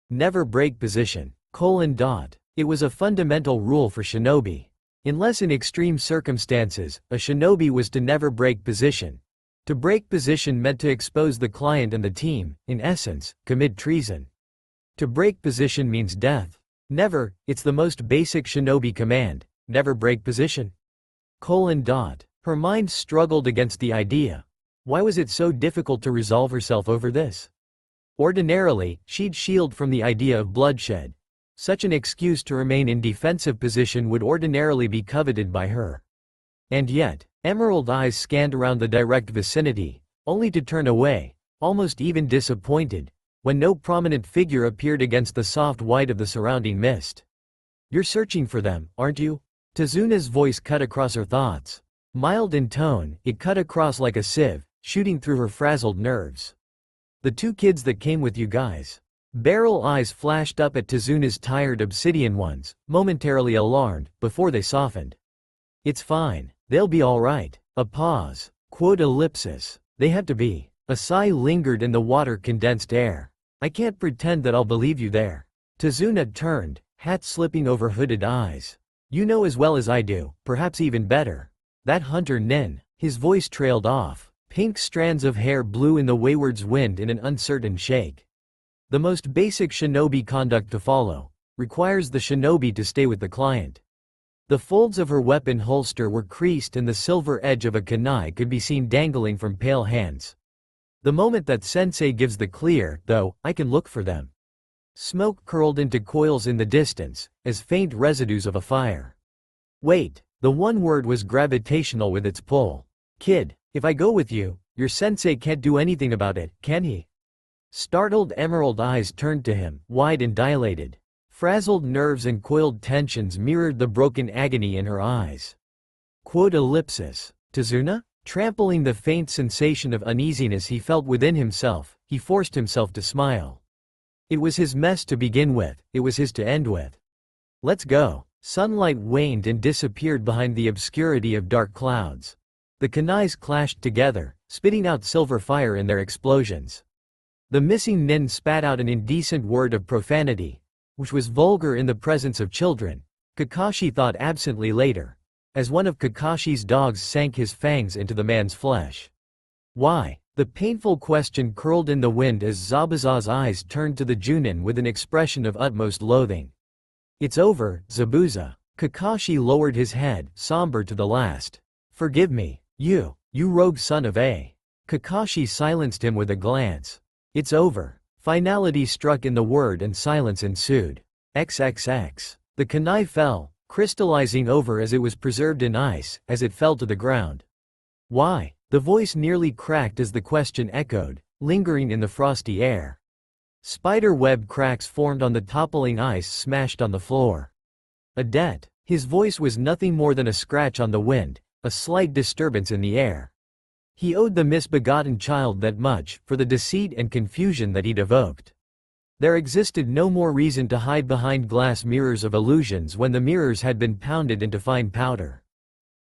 [SPEAKER 1] Never break position. It was a fundamental rule for shinobi. Unless in extreme circumstances, a shinobi was to never break position. To break position meant to expose the client and the team, in essence, commit treason. To break position means death. Never, it's the most basic shinobi command, never break position. Her mind struggled against the idea. Why was it so difficult to resolve herself over this? Ordinarily, she'd shield from the idea of bloodshed. Such an excuse to remain in defensive position would ordinarily be coveted by her. And yet, emerald eyes scanned around the direct vicinity, only to turn away, almost even disappointed, when no prominent figure appeared against the soft white of the surrounding mist. "You're searching for them, aren't you?" Tezuna's voice cut across her thoughts. Mild in tone, it cut across like a sieve, shooting through her frazzled nerves. "The two kids that came with you guys." Beryl eyes flashed up at Tezuna's tired obsidian ones, momentarily alarmed, before they softened. "It's fine. They'll be all right." A pause. Quote ellipsis. "They have to be." A sigh lingered in the water-condensed air. "I can't pretend that I'll believe you there." Tezuna turned, hat slipping over hooded eyes. "You know as well as I do, perhaps even better. That hunter Nin." His voice trailed off. Pink strands of hair blew in the wayward's wind in an uncertain shake. "The most basic shinobi conduct to follow requires the shinobi to stay with the client." The folds of her weapon holster were creased and the silver edge of a kunai could be seen dangling from pale hands. "The moment that sensei gives the clear, though, I can look for them." Smoke curled into coils in the distance, as faint residues of a fire. "Wait." The one word was gravitational with its pull. "Kid, if I go with you, your sensei can't do anything about it, can he?" Startled emerald eyes turned to him, wide and dilated. Frazzled nerves and coiled tensions mirrored the broken agony in her eyes. Quote ellipsis. "Tezuna?" Trampling the faint sensation of uneasiness he felt within himself, he forced himself to smile. It was his mess to begin with, it was his to end with. "Let's go." Sunlight waned and disappeared behind the obscurity of dark clouds. The kunais clashed together, spitting out silver fire in their explosions. The missing nin spat out an indecent word of profanity, which was vulgar in the presence of children, Kakashi thought absently later, as one of Kakashi's dogs sank his fangs into the man's flesh. "Why?" The painful question curled in the wind as Zabuza's eyes turned to the Junin with an expression of utmost loathing. "It's over, Zabuza." Kakashi lowered his head, somber to the last. "Forgive me. You rogue son of a." Kakashi silenced him with a glance. "It's over." Finality struck in the word and silence ensued. XXX. The kunai fell, crystallizing over as it was preserved in ice, as it fell to the ground. "Why?" The voice nearly cracked as the question echoed, lingering in the frosty air. Spider web cracks formed on the toppling ice smashed on the floor. "A debt." His voice was nothing more than a scratch on the wind, a slight disturbance in the air. He owed the misbegotten child that much, for the deceit and confusion that he'd evoked. There existed no more reason to hide behind glass mirrors of illusions when the mirrors had been pounded into fine powder.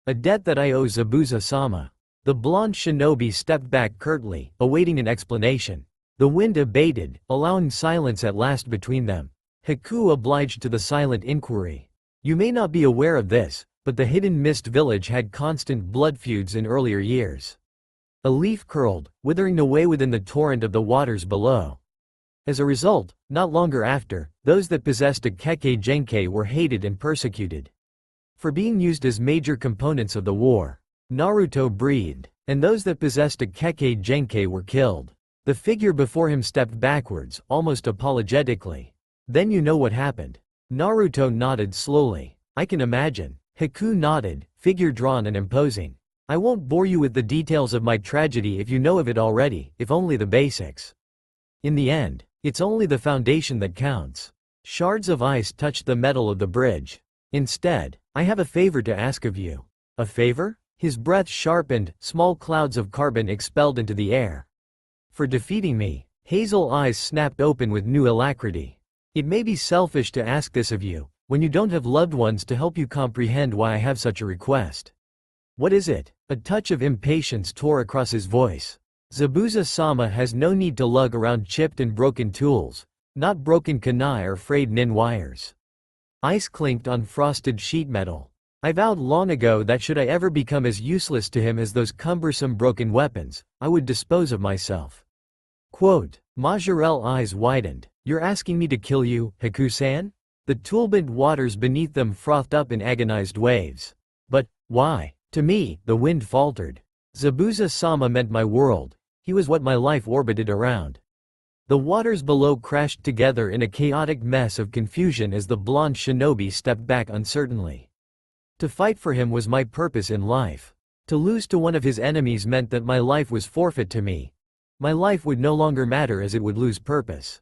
[SPEAKER 1] "A debt that I owe Zabuza-sama." The blonde shinobi stepped back curtly, awaiting an explanation. The wind abated, allowing silence at last between them. Haku obliged to the silent inquiry. "You may not be aware of this, but the Hidden Mist Village had constant blood feuds in earlier years." A leaf curled, withering away within the torrent of the waters below. As a result, not longer after, those that possessed a Kekkei Genkei were hated and persecuted for being used as major components of the war. Naruto breathed, and those that possessed a Kekkei Genkei were killed. The figure before him stepped backwards, almost apologetically. "Then you know what happened." Naruto nodded slowly. "I can imagine." Haku nodded, figure drawn and imposing. "I won't bore you with the details of my tragedy if you know of it already, if only the basics. In the end, it's only the foundation that counts." Shards of ice touched the metal of the bridge. "Instead, I have a favor to ask of you." "A favor?" His breath sharpened, small clouds of carbon expelled into the air. "For defeating me." Hazel eyes snapped open with new alacrity. "It may be selfish to ask this of you, when you don't have loved ones to help you comprehend why I have such a request." "What is it?" A touch of impatience tore across his voice. "Zabuza-sama has no need to lug around chipped and broken tools, not broken kunai or frayed nin wires." Ice clinked on frosted sheet metal. "I vowed long ago that should I ever become as useless to him as those cumbersome broken weapons, I would dispose of myself." Quote. Majorelle eyes widened. "You're asking me to kill you, Haku-san?" The toolbent waters beneath them frothed up in agonized waves. "But, why?" To me, the wind faltered. Zabuza-sama meant my world. He was what my life orbited around. The waters below crashed together in a chaotic mess of confusion as the blonde shinobi stepped back uncertainly. To fight for him was my purpose in life. To lose to one of his enemies meant that my life was forfeit to me. My life would no longer matter as it would lose purpose.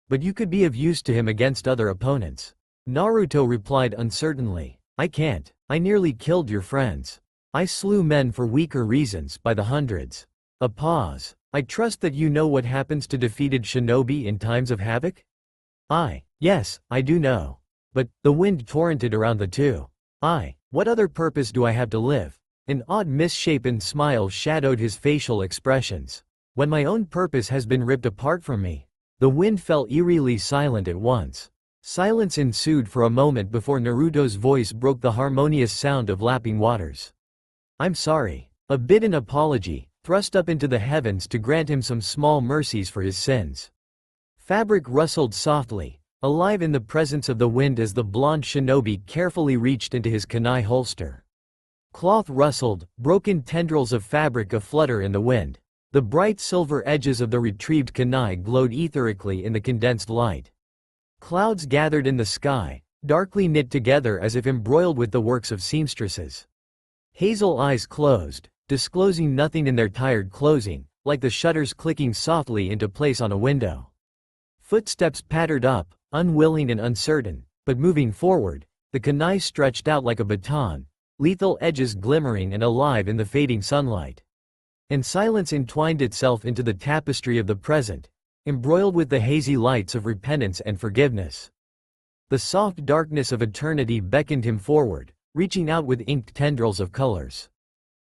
[SPEAKER 1] But you could be of use to him against other opponents. Naruto replied uncertainly. I can't. I nearly killed your friends. I slew men for weaker reasons by the hundreds. A pause. I trust that you know what happens to defeated shinobi in times of havoc? Yes, I do know. But, the wind torrented around the two. What other purpose do I have to live? An odd misshapen smile shadowed his facial expressions. When my own purpose has been ripped apart from me. The wind fell eerily silent at once. Silence ensued for a moment before Naruto's voice broke the harmonious sound of lapping waters. I'm sorry. A bidden apology, thrust up into the heavens to grant him some small mercies for his sins. Fabric rustled softly, alive in the presence of the wind as the blonde shinobi carefully reached into his kunai holster. Cloth rustled, broken tendrils of fabric aflutter in the wind. The bright silver edges of the retrieved kunai glowed etherically in the condensed light. Clouds gathered in the sky, darkly knit together as if embroiled with the works of seamstresses. Hazel eyes closed, disclosing nothing in their tired closing, like the shutters clicking softly into place on a window. Footsteps pattered up, unwilling and uncertain, but moving forward, the kunai stretched out like a baton, lethal edges glimmering and alive in the fading sunlight. And silence entwined itself into the tapestry of the present, embroiled with the hazy lights of repentance and forgiveness. The soft darkness of eternity beckoned him forward, reaching out with inked tendrils of colors.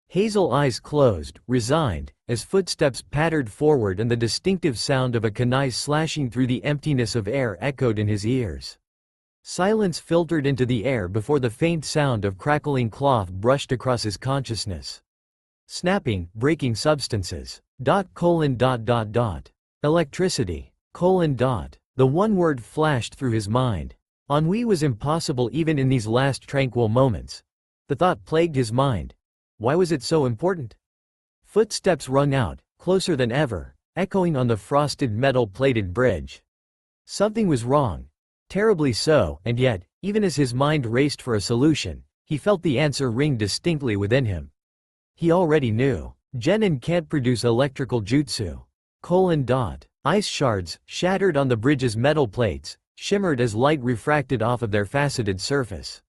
[SPEAKER 1] Hazel eyes closed, resigned, as footsteps pattered forward and the distinctive sound of a kunai slashing through the emptiness of air echoed in his ears. Silence filtered into the air before the faint sound of crackling cloth brushed across his consciousness. Snapping, breaking substances. Electricity. The one word flashed through his mind. Ennui was impossible even in these last tranquil moments. The thought plagued his mind. Why was it so important? Footsteps rung out, closer than ever, echoing on the frosted metal-plated bridge. Something was wrong. Terribly so, and yet, even as his mind raced for a solution, he felt the answer ring distinctly within him. He already knew. Genin can't produce electrical jutsu. Ice shards, shattered on the bridge's metal plates, shimmered as light refracted off of their faceted surface.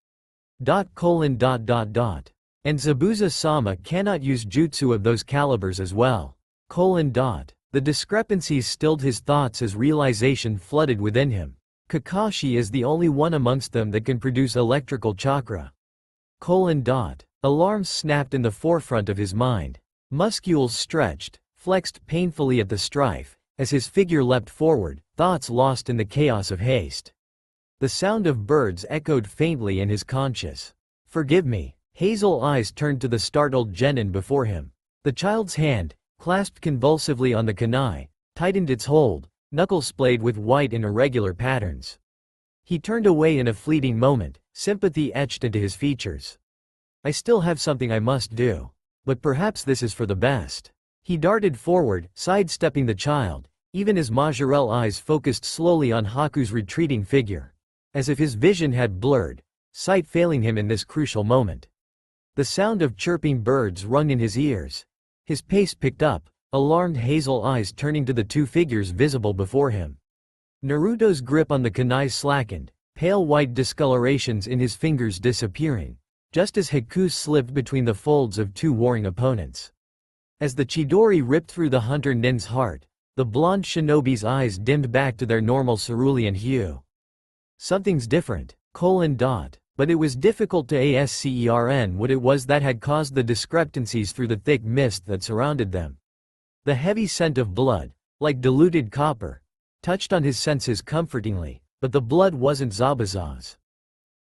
[SPEAKER 1] And Zabuza-sama cannot use jutsu of those calibers as well. The discrepancies stilled his thoughts as realization flooded within him. Kakashi is the only one amongst them that can produce electrical chakra. Alarms snapped in the forefront of his mind. Muscles stretched, flexed painfully at the strife, as his figure leapt forward, thoughts lost in the chaos of haste. The sound of birds echoed faintly in his conscience. Forgive me. Hazel eyes turned to the startled genin before him. The child's hand, clasped convulsively on the kunai, tightened its hold, knuckles splayed with white in irregular patterns. He turned away in a fleeting moment, sympathy etched into his features. I still have something I must do. But perhaps this is for the best. He darted forward, sidestepping the child, even as Majorelle eyes focused slowly on Haku's retreating figure. As if his vision had blurred, sight failing him in this crucial moment. The sound of chirping birds rung in his ears. His pace picked up, alarmed hazel eyes turning to the two figures visible before him. Naruto's grip on the kunai slackened, pale white discolorations in his fingers disappearing, just as Haku slipped between the folds of two warring opponents. As the Chidori ripped through the hunter nin's heart, the blonde shinobi's eyes dimmed back to their normal cerulean hue. Something's different, but it was difficult to ascern what it was that had caused the discrepancies through the thick mist that surrounded them. The heavy scent of blood, like diluted copper, touched on his senses comfortingly, but the blood wasn't Zabuza's.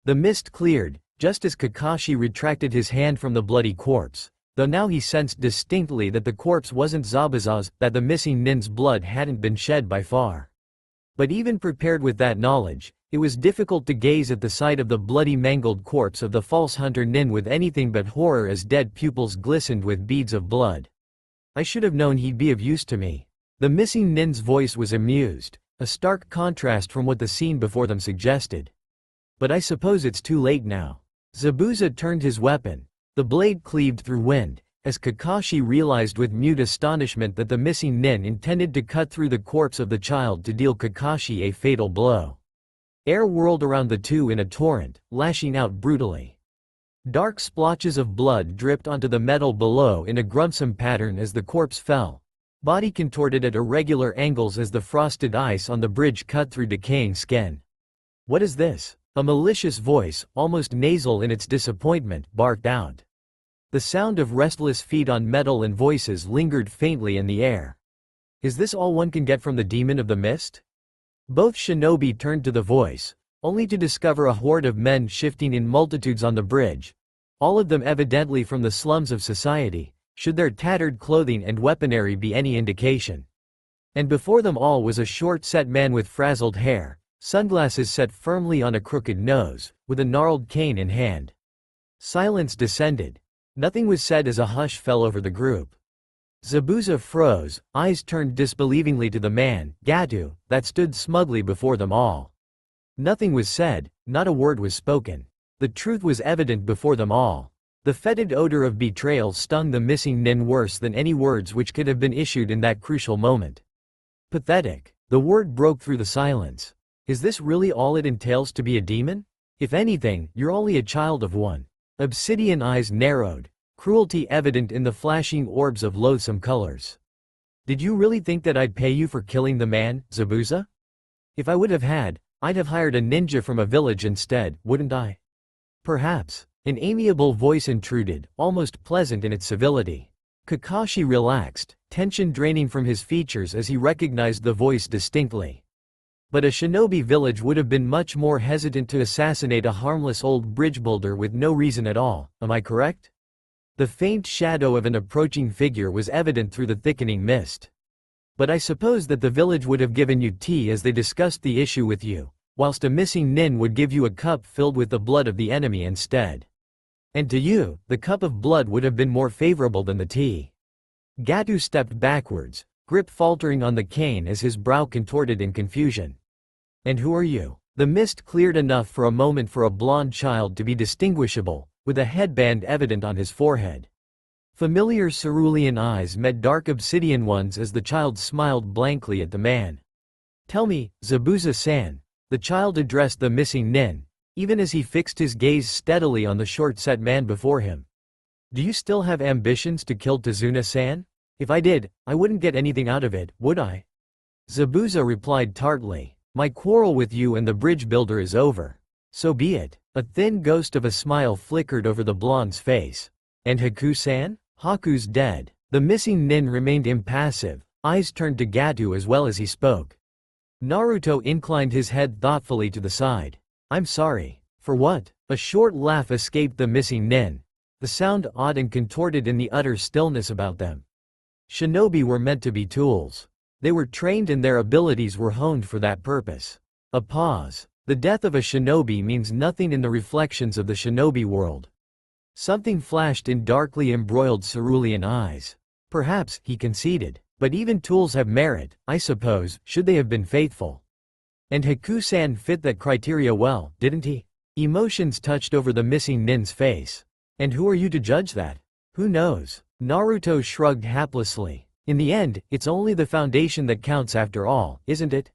[SPEAKER 1] The mist cleared, just as Kakashi retracted his hand from the bloody corpse, though now he sensed distinctly that the corpse wasn't Zabuza's, that the missing nin's blood hadn't been shed by far. But even prepared with that knowledge, It was difficult to gaze at the sight of the bloody mangled corpse of the false hunter Nin with anything but horror as dead pupils glistened with beads of blood. I should have known he'd be of use to me. The missing Nin's voice was amused, a stark contrast from what the scene before them suggested. But I suppose it's too late now. Zabuza turned his weapon. The blade cleaved through wind, as Kakashi realized with mute astonishment that the missing Nin intended to cut through the corpse of the child to deal Kakashi a fatal blow. Air whirled around the two in a torrent, lashing out brutally. Dark splotches of blood dripped onto the metal below in a gruesome pattern as the corpse fell. Body contorted at irregular angles as the frosted ice on the bridge cut through decaying skin. "What is this?" A malicious voice, almost nasal in its disappointment, barked out. The sound of restless feet on metal and voices lingered faintly in the air. "Is this all one can get from the demon of the mist?" Both shinobi turned to the voice, only to discover a horde of men shifting in multitudes on the bridge, all of them evidently from the slums of society, should their tattered clothing and weaponry be any indication. And before them all was a short-set man with frazzled hair, sunglasses set firmly on a crooked nose, with a gnarled cane in hand. Silence descended. Nothing was said as a hush fell over the group. Zabuza froze, eyes turned disbelievingly to the man, Gatu, that stood smugly before them all. Nothing was said, not a word was spoken. The truth was evident before them all. The fetid odor of betrayal stung the missing Nin worse than any words which could have been issued in that crucial moment. "Pathetic." The word broke through the silence. "Is this really all it entails to be a demon? If anything, you're only a child of one." Obsidian eyes narrowed, cruelty evident in the flashing orbs of loathsome colors. "Did you really think that I'd pay you for killing the man, Zabuza? If I would have had, I'd have hired a ninja from a village instead, wouldn't I?" "Perhaps." An amiable voice intruded, almost pleasant in its civility. Kakashi relaxed, tension draining from his features as he recognized the voice distinctly. But a shinobi village would have been much more hesitant to assassinate a harmless old bridge builder with no reason at all, am I correct? The faint shadow of an approaching figure was evident through the thickening mist. "But I suppose that the village would have given you tea as they discussed the issue with you, whilst a missing Nin would give you a cup filled with the blood of the enemy instead. And to you, the cup of blood would have been more favorable than the tea." Gatu stepped backwards, grip faltering on the cane as his brow contorted in confusion. "And who are you?" The mist cleared enough for a moment for a blond child to be distinguishable, with a headband evident on his forehead. Familiar cerulean eyes met dark obsidian ones as the child smiled blankly at the man. "Tell me, Zabuza-san." The child addressed the missing Nin, even as he fixed his gaze steadily on the short-set man before him. "Do you still have ambitions to kill Tazuna-san? If I did, I wouldn't get anything out of it, would I?" Zabuza replied tartly. "My quarrel with you and the bridge builder is over. So be it." A thin ghost of a smile flickered over the blonde's face. "And Haku-san?" "Haku's dead." The missing Nin remained impassive, eyes turned to Gatu as well as he spoke. Naruto inclined his head thoughtfully to the side. "I'm sorry." "For what?" A short laugh escaped the missing Nin, the sound odd and contorted in the utter stillness about them. Shinobi were meant to be tools. They were trained and their abilities were honed for that purpose. A pause. The death of a shinobi means nothing in the reflections of the shinobi world. Something flashed in darkly embroiled cerulean eyes. "Perhaps," he conceded, "but even tools have merit, I suppose, should they have been faithful." And Haku-san fit that criteria well, didn't he? Emotions touched over the missing Nin's face. "And who are you to judge that?" "Who knows?" Naruto shrugged haplessly. "In the end, it's only the foundation that counts after all, isn't it?"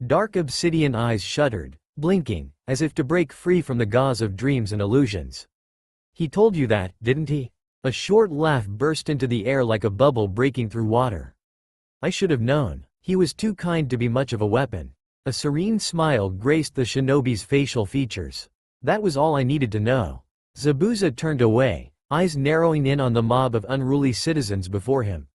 [SPEAKER 1] Dark obsidian eyes shuddered, blinking, as if to break free from the gauze of dreams and illusions. "He told you that, didn't he?" A short laugh burst into the air like a bubble breaking through water. "I should have known. He was too kind to be much of a weapon." A serene smile graced the shinobi's facial features. "That was all I needed to know." Zabuza turned away, eyes narrowing in on the mob of unruly citizens before him.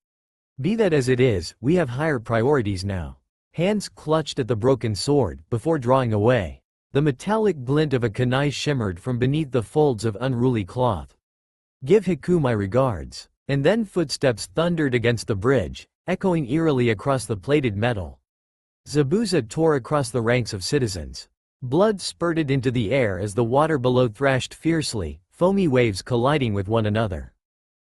[SPEAKER 1] "Be that as it is, we have higher priorities now." Hands clutched at the broken sword, before drawing away. The metallic glint of a kunai shimmered from beneath the folds of unruly cloth. "Give Haku my regards." And then footsteps thundered against the bridge, echoing eerily across the plated metal. Zabuza tore across the ranks of citizens. Blood spurted into the air as the water below thrashed fiercely, foamy waves colliding with one another.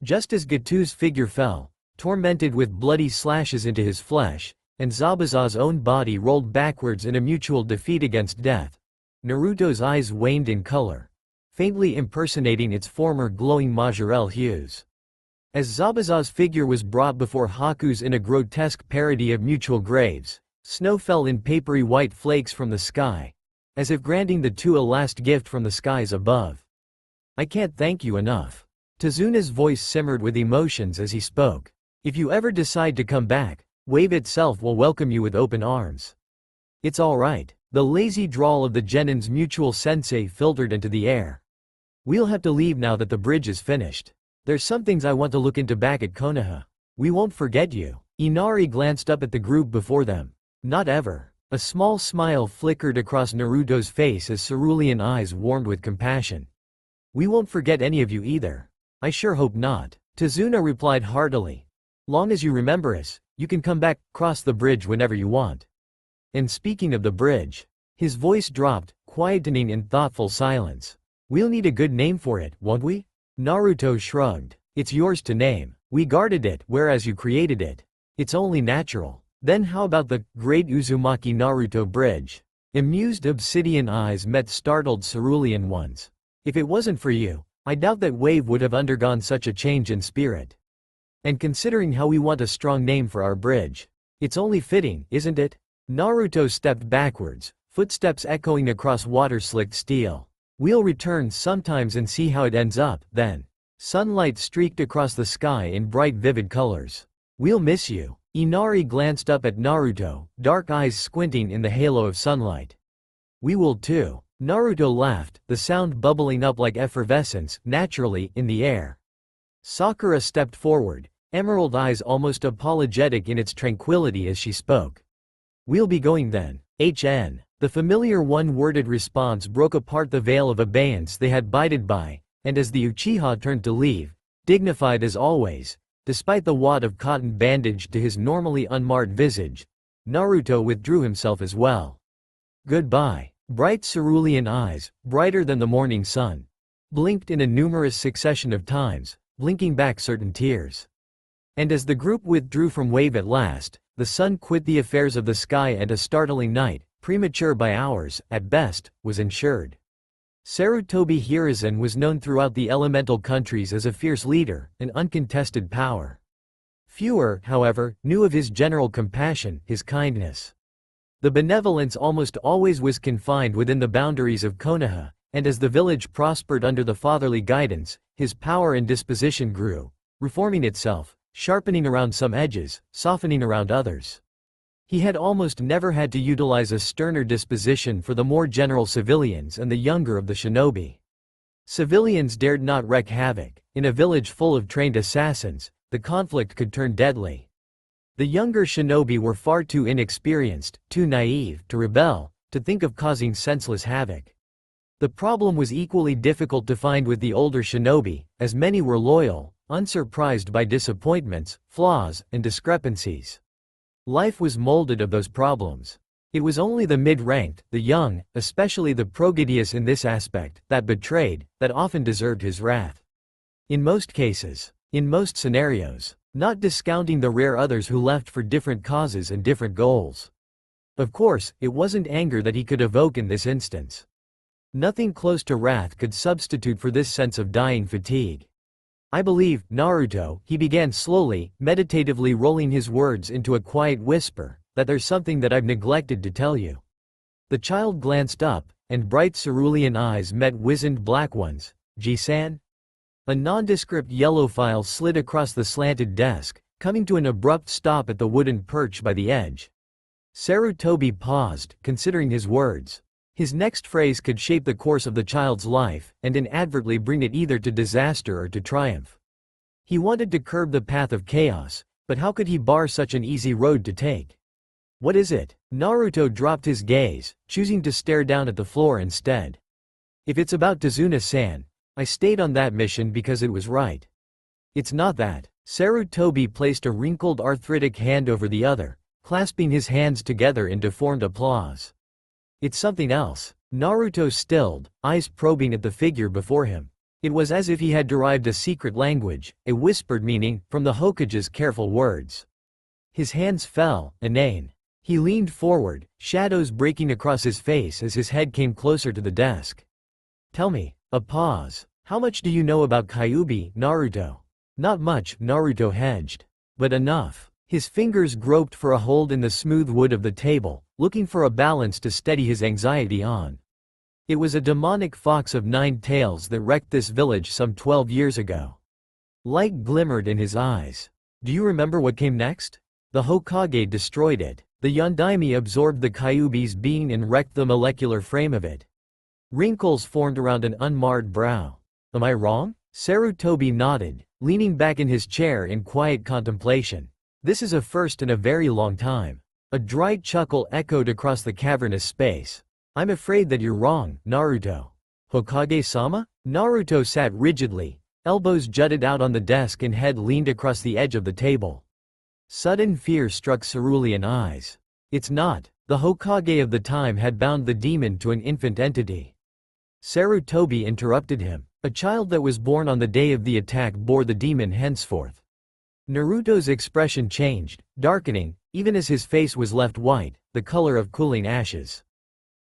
[SPEAKER 1] Just as Gatu's figure fell, tormented with bloody slashes into his flesh, and Zabuza's own body rolled backwards in a mutual defeat against death, Naruto's eyes waned in color, faintly impersonating its former glowing Majorelle hues. As Zabuza's figure was brought before Haku's in a grotesque parody of mutual graves, snow fell in papery white flakes from the sky, as if granting the two a last gift from the skies above. "I can't thank you enough." Tezuna's voice simmered with emotions as he spoke. "If you ever decide to come back, Wave itself will welcome you with open arms." "It's all right." The lazy drawl of the Genin's mutual sensei filtered into the air. "We'll have to leave now that the bridge is finished. There's some things I want to look into back at Konoha. We won't forget you." Inari glanced up at the group before them. "Not ever." A small smile flickered across Naruto's face as cerulean eyes warmed with compassion. "We won't forget any of you either." "I sure hope not," Tezuna replied heartily. "Long as you remember us, you can come back, cross the bridge whenever you want. And speaking of the bridge," his voice dropped, quietening in thoughtful silence. "We'll need a good name for it, won't we?" Naruto shrugged. "It's yours to name. We guarded it, whereas you created it. It's only natural." "Then how about the Great Uzumaki Naruto Bridge?" Amused obsidian eyes met startled cerulean ones. "If it wasn't for you, I doubt that Wave would have undergone such a change in spirit. And considering how we want a strong name for our bridge, it's only fitting, isn't it?" Naruto stepped backwards, footsteps echoing across water-slicked steel. "We'll return sometimes and see how it ends up, then." Sunlight streaked across the sky in bright vivid colors. "We'll miss you." Inari glanced up at Naruto, dark eyes squinting in the halo of sunlight. "We will too." Naruto laughed, the sound bubbling up like effervescence, naturally, in the air. Sakura stepped forward, emerald eyes almost apologetic in its tranquility as she spoke. "We'll be going then. HN." The familiar one-worded response broke apart the veil of abeyance they had bided by, and as the Uchiha turned to leave, dignified as always, despite the wad of cotton bandaged to his normally unmarred visage, Naruto withdrew himself as well. "Goodbye." Bright cerulean eyes, brighter than the morning sun, blinked in a numerous succession of times, blinking back certain tears. And as the group withdrew from Wave at last, the sun quit the affairs of the sky, and a startling night, premature by hours, at best, was ensured. Sarutobi Hiruzen was known throughout the elemental countries as a fierce leader, an uncontested power. Fewer, however, knew of his general compassion, his kindness. The benevolence almost always was confined within the boundaries of Konoha, and as the village prospered under the fatherly guidance, his power and disposition grew, reforming itself, sharpening around some edges, softening around others. He had almost never had to utilize a sterner disposition for the more general civilians and the younger of the shinobi. Civilians dared not wreak havoc. In a village full of trained assassins, the conflict could turn deadly. The younger shinobi were far too inexperienced, too naive, to rebel, to think of causing senseless havoc. The problem was equally difficult to find with the older shinobi, as many were loyal, unsurprised by disappointments, flaws, and discrepancies. Life was molded of those problems. It was only the mid-ranked, the young, especially the prodigious in this aspect, that betrayed, that often deserved his wrath. In most cases. In most scenarios. Not discounting the rare others who left for different causes and different goals. Of course, it wasn't anger that he could evoke in this instance. Nothing close to wrath could substitute for this sense of dying fatigue. "I believe, Naruto," he began slowly, meditatively rolling his words into a quiet whisper, "that there's something that I've neglected to tell you." The child glanced up, and bright cerulean eyes met wizened black ones. "Ji-san?" A nondescript yellow file slid across the slanted desk, coming to an abrupt stop at the wooden perch by the edge. Sarutobi paused, considering his words. His next phrase could shape the course of the child's life, and inadvertently bring it either to disaster or to triumph. He wanted to curb the path of chaos, but how could he bar such an easy road to take? "What is it?" Naruto dropped his gaze, choosing to stare down at the floor instead. "If it's about Tezuna-san, I stayed on that mission because it was right." "It's not that." Sarutobi placed a wrinkled arthritic hand over the other, clasping his hands together in deformed applause. It's something else. Naruto stilled, eyes probing at the figure before him. It was as if he had derived a secret language, a whispered meaning, from the Hokage's careful words. His hands fell, inane. He leaned forward, shadows breaking across his face as his head came closer to the desk. Tell me. A pause. How much do you know about Kyuubi, Naruto? Not much, Naruto hedged. But enough. His fingers groped for a hold in the smooth wood of the table, looking for a balance to steady his anxiety on. It was a demonic fox of 9 tails that wrecked this village some 12 years ago. Light glimmered in his eyes. Do you remember what came next? The Hokage destroyed it. The Yondaime absorbed the Kyuubi's being and wrecked the molecular frame of it. Wrinkles formed around an unmarred brow. Am I wrong? Sarutobi nodded, leaning back in his chair in quiet contemplation. This is a first in a very long time. A dry chuckle echoed across the cavernous space. I'm afraid that you're wrong, Naruto. Hokage-sama? Naruto sat rigidly, elbows jutted out on the desk and head leaned across the edge of the table. Sudden fear struck cerulean eyes. It's not. The Hokage of the time had bound the demon to an infant entity. Sarutobi interrupted him. A child that was born on the day of the attack bore the demon henceforth. Naruto's expression changed, darkening, even as his face was left white, the color of cooling ashes.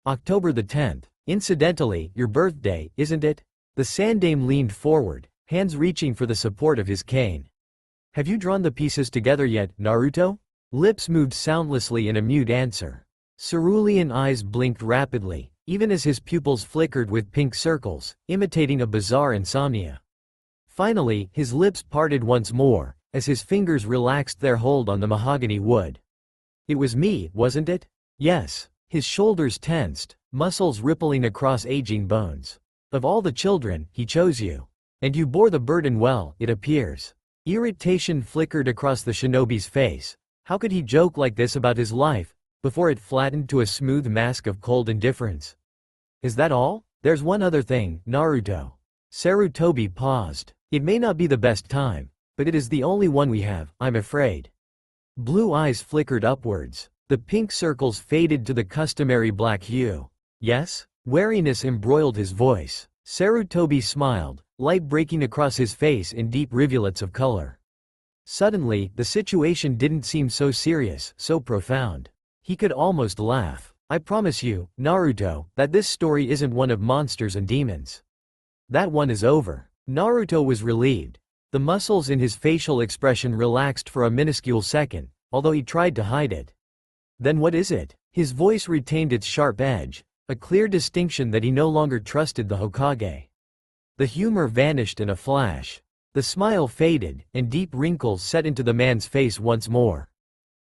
[SPEAKER 1] October the 10th. Incidentally, your birthday, isn't it? The Sandaime leaned forward, hands reaching for the support of his cane. Have you drawn the pieces together yet, Naruto? Lips moved soundlessly in a mute answer. Cerulean eyes blinked rapidly, even as his pupils flickered with pink circles, imitating a bizarre insomnia. Finally, his lips parted once more, as his fingers relaxed their hold on the mahogany wood. It was me, wasn't it? Yes. His shoulders tensed, muscles rippling across aging bones. Of all the children, he chose you. And you bore the burden well, it appears. Irritation flickered across the shinobi's face. How could he joke like this about his life, before it flattened to a smooth mask of cold indifference? Is that all? There's one other thing, Naruto. Sarutobi paused. It may not be the best time, but it is the only one we have, I'm afraid. Blue eyes flickered upwards. The pink circles faded to the customary black hue. Yes? Wariness embroiled his voice. Sarutobi smiled, light breaking across his face in deep rivulets of color. Suddenly, the situation didn't seem so serious, so profound. He could almost laugh. I promise you, Naruto, that this story isn't one of monsters and demons. That one is over. Naruto was relieved. The muscles in his facial expression relaxed for a minuscule second, although he tried to hide it. Then what is it? His voice retained its sharp edge, a clear distinction that he no longer trusted the Hokage. The humor vanished in a flash. The smile faded, and deep wrinkles set into the man's face once more.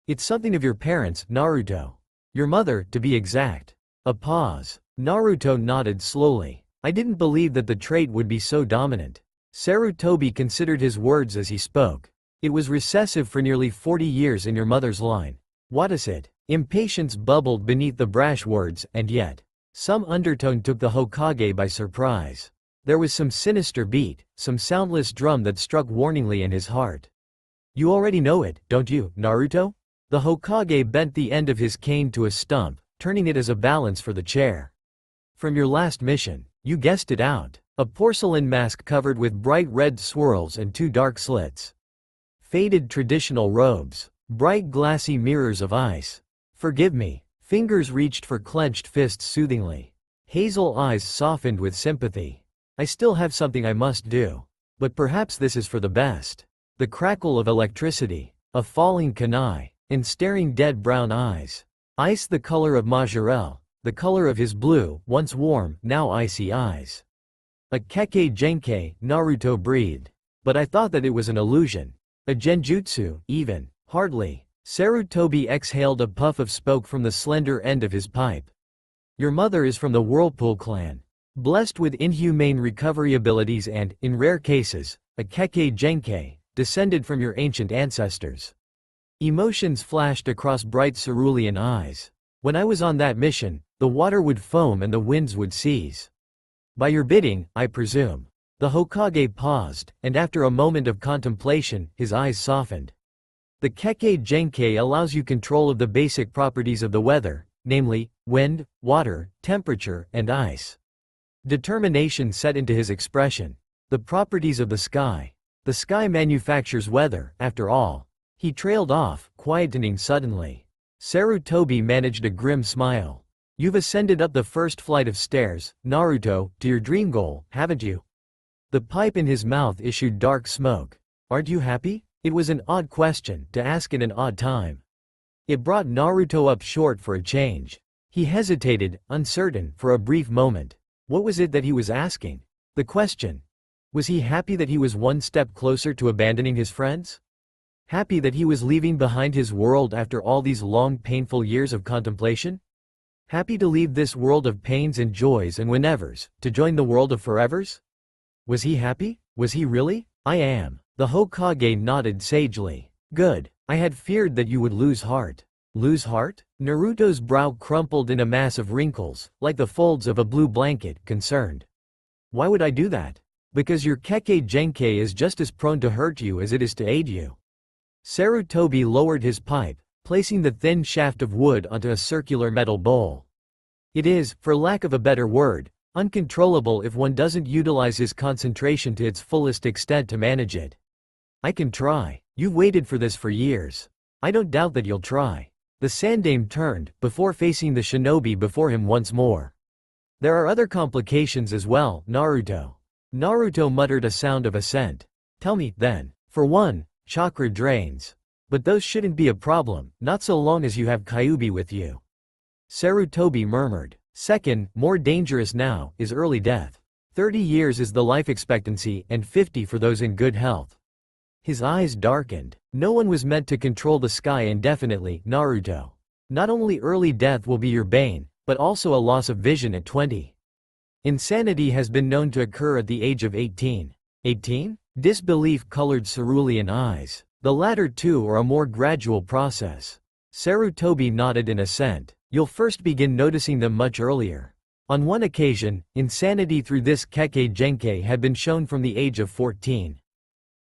[SPEAKER 1] It's something of your parents, Naruto. Your mother, to be exact. A pause. Naruto nodded slowly. I didn't believe that the trait would be so dominant. Sarutobi considered his words as he spoke. It was recessive for nearly 40 years in your mother's line. What is it? Impatience bubbled beneath the brash words, and yet, some undertone took the Hokage by surprise. There was some sinister beat, some soundless drum that struck warningly in his heart. You already know it, don't you, Naruto? The Hokage bent the end of his cane to a stump, turning it as a balance for the chair. From your last mission, you guessed it out. A porcelain mask covered with bright red swirls and 2 dark slits. Faded traditional robes. Bright glassy mirrors of ice. Forgive me. Fingers reached for clenched fists soothingly. Hazel eyes softened with sympathy. I still have something I must do. But perhaps this is for the best. The crackle of electricity. A falling kunai. And staring dead brown eyes. Ice the color of Majorelle. The color of his blue, once warm, now icy eyes. A keke genkai, Naruto breathed. But I thought that it was an illusion. A genjutsu, even. Hardly. Sarutobi exhaled a puff of smoke from the slender end of his pipe. Your mother is from the Whirlpool clan. Blessed with inhumane recovery abilities and, in rare cases, a keke genkai, descended from your ancient ancestors. Emotions flashed across bright cerulean eyes. When I was on that mission, the water would foam and the winds would cease. By your bidding, I presume. The Hokage paused, and after a moment of contemplation, his eyes softened. The keke genkai allows you control of the basic properties of the weather, namely, wind, water, temperature, and ice. Determination set into his expression. The properties of the sky. The sky manufactures weather, after all. He trailed off, quietening suddenly. Sarutobi managed a grim smile. You've ascended up the first flight of stairs, Naruto, to your dream goal, haven't you? The pipe in his mouth issued dark smoke. Aren't you happy? It was an odd question to ask at an odd time. It brought Naruto up short for a change. He hesitated, uncertain, for a brief moment. What was it that he was asking? The question. Was he happy that he was one step closer to abandoning his friends? Happy that he was leaving behind his world after all these long painful years of contemplation? Happy to leave this world of pains and joys and whenevers, to join the world of forevers? Was he happy? Was he really? I am. The Hokage nodded sagely. Good. I had feared that you would lose heart. Lose heart? Naruto's brow crumpled in a mass of wrinkles, like the folds of a blue blanket, concerned. Why would I do that? Because your Kekkei Genkei is just as prone to hurt you as it is to aid you. Sarutobi lowered his pipe, placing the thin shaft of wood onto a circular metal bowl. It is, for lack of a better word, uncontrollable if one doesn't utilize his concentration to its fullest extent to manage it. I can try. You've waited for this for years. I don't doubt that you'll try. The Sandaime turned, before facing the shinobi before him once more. There are other complications as well, Naruto. Naruto muttered a sound of assent. Tell me, then. For one, chakra drains. But those shouldn't be a problem, not so long as you have Kyuubi with you. Sarutobi murmured. Second, more dangerous now, is early death. 30 years is the life expectancy and 50 for those in good health. His eyes darkened. No one was meant to control the sky indefinitely, Naruto. Not only early death will be your bane, but also a loss of vision at 20. Insanity has been known to occur at the age of 18. 18? Disbelief colored cerulean eyes. The latter too are a more gradual process. Sarutobi nodded in assent. You'll first begin noticing them much earlier. On one occasion, insanity through this Kekkei Genkei had been shown from the age of 14.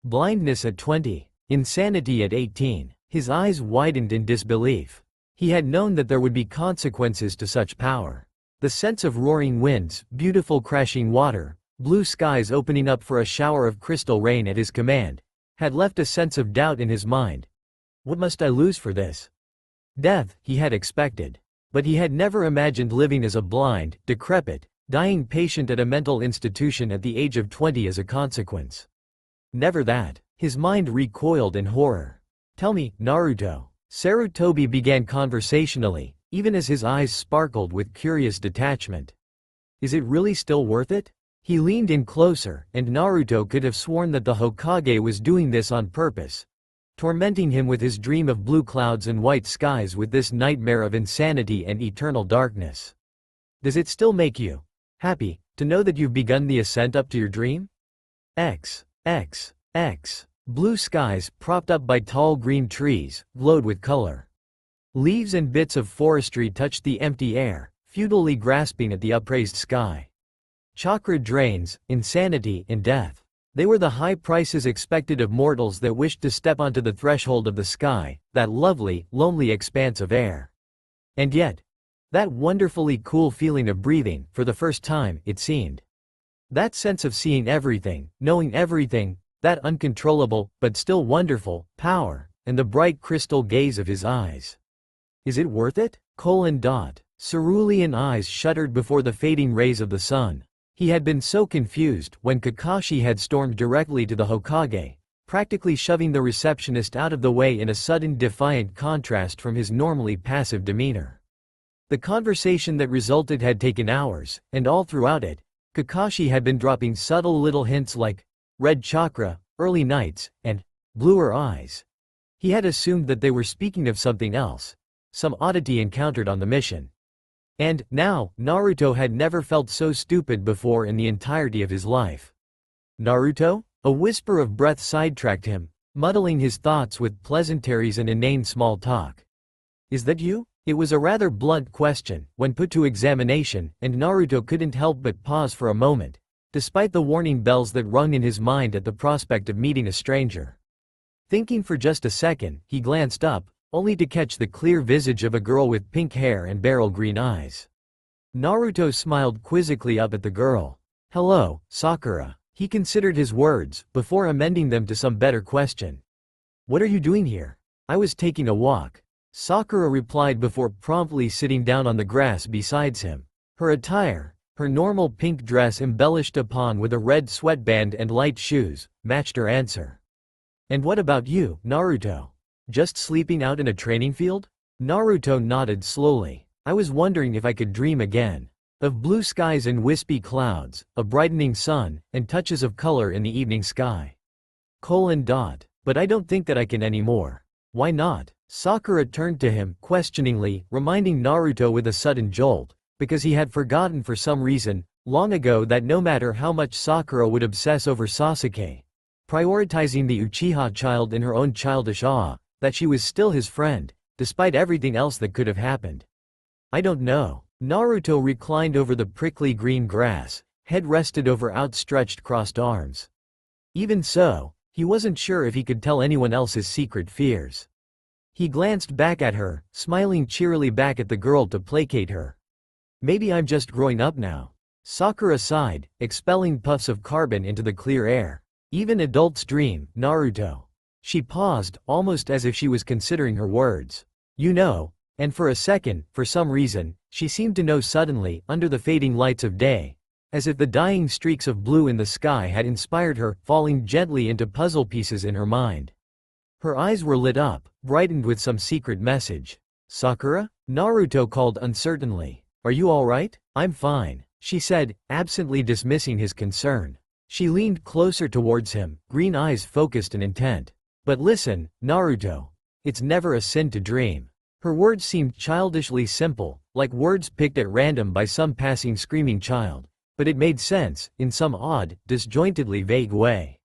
[SPEAKER 1] Blindness at 20. Insanity at 18. His eyes widened in disbelief. He had known that there would be consequences to such power. The sense of roaring winds, beautiful crashing water, blue skies opening up for a shower of crystal rain at his command, had left a sense of doubt in his mind. What must I lose for this? Death, he had expected. But he had never imagined living as a blind, decrepit, dying patient at a mental institution at the age of 20 as a consequence. Never that. His mind recoiled in horror. Tell me, Naruto. Sarutobi began conversationally, even as his eyes sparkled with curious detachment. Is it really still worth it? He leaned in closer, and Naruto could have sworn that the Hokage was doing this on purpose, tormenting him with his dream of blue clouds and white skies with this nightmare of insanity and eternal darkness. Does it still make you happy to know that you've begun the ascent up to your dream? Blue skies, propped up by tall green trees, glowed with color. Leaves and bits of forestry touched the empty air, futilely grasping at the upraised sky. Chakra drains, insanity, and death. They were the high prices expected of mortals that wished to step onto the threshold of the sky, that lovely, lonely expanse of air. And yet, that wonderfully cool feeling of breathing, for the first time, it seemed. That sense of seeing everything, knowing everything, that uncontrollable, but still wonderful, power, and the bright crystal gaze of his eyes. Is it worth it? Cerulean eyes shuddered before the fading rays of the sun. He had been so confused when Kakashi had stormed directly to the Hokage, practically shoving the receptionist out of the way in a sudden defiant contrast from his normally passive demeanor. The conversation that resulted had taken hours, and all throughout it, Kakashi had been dropping subtle little hints like red chakra, early nights, and bluer eyes. He had assumed that they were speaking of something else, some oddity encountered on the mission. And, now, Naruto had never felt so stupid before in the entirety of his life. Naruto? A whisper of breath sidetracked him, muddling his thoughts with pleasantries and inane small talk. Is that you? It was a rather blunt question, when put to examination, and Naruto couldn't help but pause for a moment, despite the warning bells that rung in his mind at the prospect of meeting a stranger. Thinking for just a second, he glanced up, only to catch the clear visage of a girl with pink hair and beryl green eyes. Naruto smiled quizzically up at the girl. "Hello, Sakura." He considered his words, before amending them to some better question. "What are you doing here?" "I was taking a walk," Sakura replied before promptly sitting down on the grass beside him. Her attire, her normal pink dress embellished upon with a red sweatband and light shoes, matched her answer. "And what about you, Naruto? Just sleeping out in a training field?" Naruto nodded slowly. "I was wondering if I could dream again. Of blue skies and wispy clouds, a brightening sun, and touches of color in the evening sky. But I don't think that I can anymore." "Why not?" Sakura turned to him, questioningly, reminding Naruto with a sudden jolt, because he had forgotten for some reason, long ago, that no matter how much Sakura would obsess over Sasuke, prioritizing the Uchiha child in her own childish awe, that she was still his friend, despite everything else that could have happened. "I don't know." Naruto reclined over the prickly green grass, head rested over outstretched crossed arms. Even so, he wasn't sure if he could tell anyone else his secret fears. He glanced back at her, smiling cheerily back at the girl to placate her. "Maybe I'm just growing up now." Sakura sighed, expelling puffs of carbon into the clear air. "Even adults dream, Naruto." She paused, almost as if she was considering her words. "You know," and for a second, for some reason, she seemed to know suddenly, under the fading lights of day, as if the dying streaks of blue in the sky had inspired her, falling gently into puzzle pieces in her mind. Her eyes were lit up, brightened with some secret message. "Sakura?" Naruto called uncertainly. "Are you all right?" "I'm fine," she said, absently dismissing his concern. She leaned closer towards him, green eyes focused and intent. "But listen, Naruto. It's never a sin to dream." Her words seemed childishly simple, like words picked at random by some passing screaming child. But it made sense, in some odd, disjointedly vague way.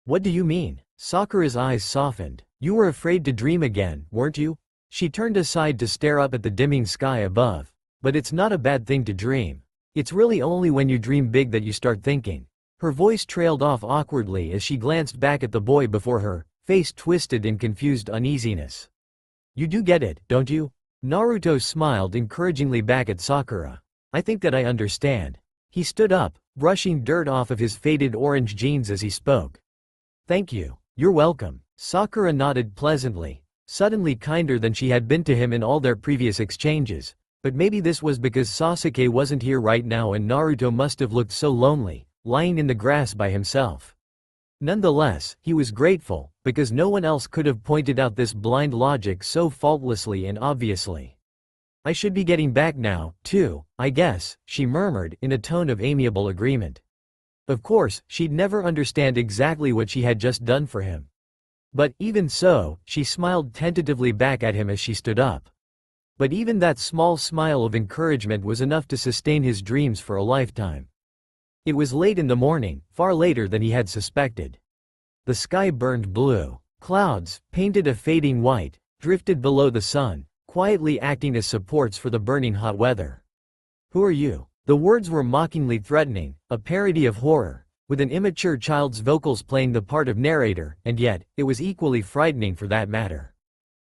[SPEAKER 1] "What do you mean?" Sakura's eyes softened. "You were afraid to dream again, weren't you?" She turned aside to stare up at the dimming sky above. "But it's not a bad thing to dream. It's really only when you dream big that you start thinking." Her voice trailed off awkwardly as she glanced back at the boy before her, face twisted in confused uneasiness. "You do get it, don't you?" Naruto smiled encouragingly back at Sakura. "I think that I understand." He stood up, brushing dirt off of his faded orange jeans as he spoke. "Thank you." "You're welcome." Sakura nodded pleasantly, suddenly kinder than she had been to him in all their previous exchanges. But maybe this was because Sasuke wasn't here right now and Naruto must have looked so lonely, lying in the grass by himself. Nonetheless, he was grateful, because no one else could have pointed out this blind logic so faultlessly and obviously. "I should be getting back now, too, I guess," she murmured, in a tone of amiable agreement. Of course, she'd never understand exactly what she had just done for him. But, even so, she smiled tentatively back at him as she stood up. But even that small smile of encouragement was enough to sustain his dreams for a lifetime. It was late in the morning, far later than he had suspected. The sky burned blue. Clouds, painted a fading white, drifted below the sun, quietly acting as supports for the burning hot weather. "Who are you?" The words were mockingly threatening, a parody of horror, with an immature child's vocals playing the part of narrator, and yet, it was equally frightening for that matter.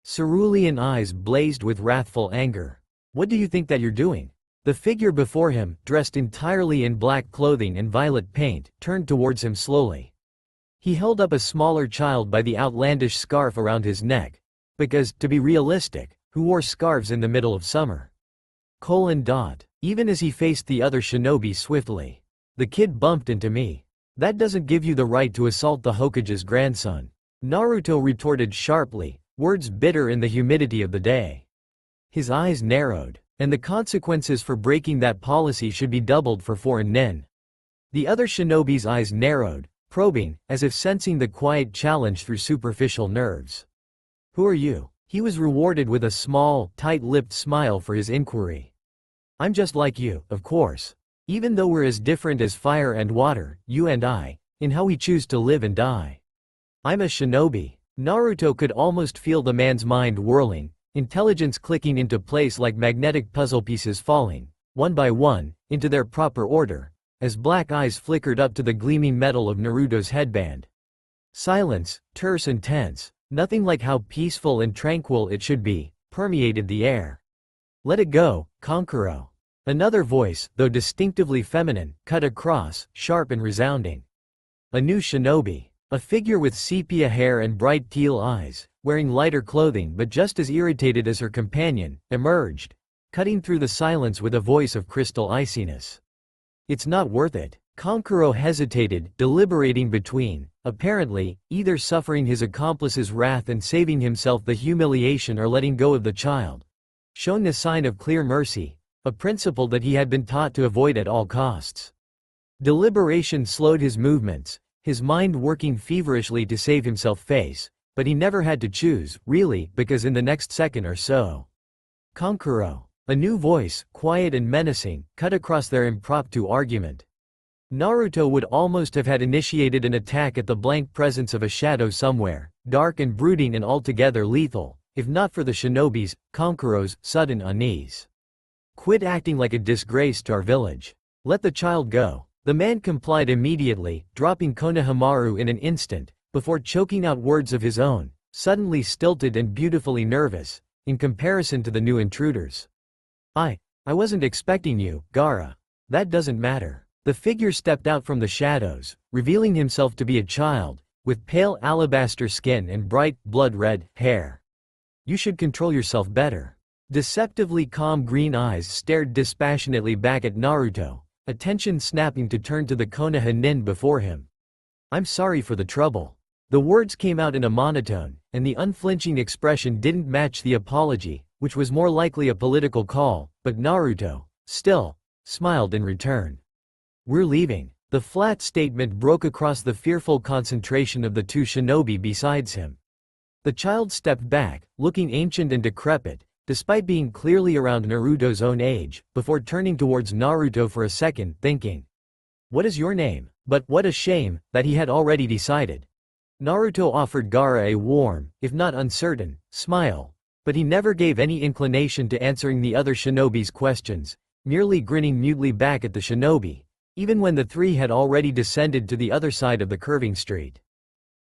[SPEAKER 1] Cerulean eyes blazed with wrathful anger. "What do you think that you're doing?" The figure before him, dressed entirely in black clothing and violet paint, turned towards him slowly. He held up a smaller child by the outlandish scarf around his neck. Because, to be realistic, who wore scarves in the middle of summer? Even as he faced the other shinobi swiftly. "The kid bumped into me. That doesn't give you the right to assault the Hokage's grandson." Naruto retorted sharply, words bitter in the humidity of the day. His eyes narrowed. "And the consequences for breaking that policy should be doubled for foreign nin." The other shinobi's eyes narrowed, probing, as if sensing the quiet challenge through superficial nerves. "Who are you?" He was rewarded with a small, tight-lipped smile for his inquiry. "I'm just like you, of course. Even though we're as different as fire and water, you and I, in how we choose to live and die. I'm a shinobi." Naruto could almost feel the man's mind whirling, intelligence clicking into place like magnetic puzzle pieces falling, one by one, into their proper order, as black eyes flickered up to the gleaming metal of Naruto's headband. Silence, terse and tense, Nothing like how peaceful and tranquil it should be, permeated the air. Let it go, Kankuro. Another voice, though distinctively feminine, cut across, sharp and resounding. A new shinobi. A figure with sepia hair and bright teal eyes, wearing lighter clothing but just as irritated as her companion, emerged, cutting through the silence with a voice of crystal iciness. It's not worth it. Kankuro hesitated, deliberating between, apparently, either suffering his accomplice's wrath and saving himself the humiliation or letting go of the child. Showing a sign of clear mercy, a principle that he had been taught to avoid at all costs. Deliberation slowed his movements, his mind working feverishly to save himself face, but he never had to choose, really, because in the next second or so. Kankuro. A new voice, quiet and menacing, cut across their impromptu argument. Naruto would almost have had initiated an attack at the blank presence of a shadow somewhere, dark and brooding and altogether lethal, if not for the shinobi's, Kankuro's, sudden unease. Quit acting like a disgrace to our village. Let the child go. The man complied immediately, dropping Konohamaru in an instant, before choking out words of his own, suddenly stilted and beautifully nervous, in comparison to the new intruders. I wasn't expecting you, Gaara. That doesn't matter. The figure stepped out from the shadows, revealing himself to be a child, with pale alabaster skin and bright, blood-red, hair. You should control yourself better. Deceptively calm green eyes stared dispassionately back at Naruto, attention snapping to turn to the Konoha nin before him. I'm sorry for the trouble. The words came out in a monotone, and the unflinching expression didn't match the apology, which was more likely a political call, but Naruto, still, smiled in return. We're leaving. The flat statement broke across the fearful concentration of the two shinobi besides him. The child stepped back, looking ancient and decrepit, despite being clearly around Naruto's own age, before turning towards Naruto for a second, thinking, "What is your name?" But what a shame, that he had already decided. Naruto offered Gaara a warm, if not uncertain, smile, but he never gave any inclination to answering the other shinobi's questions, merely grinning mutely back at the shinobi, even when the three had already descended to the other side of the curving street.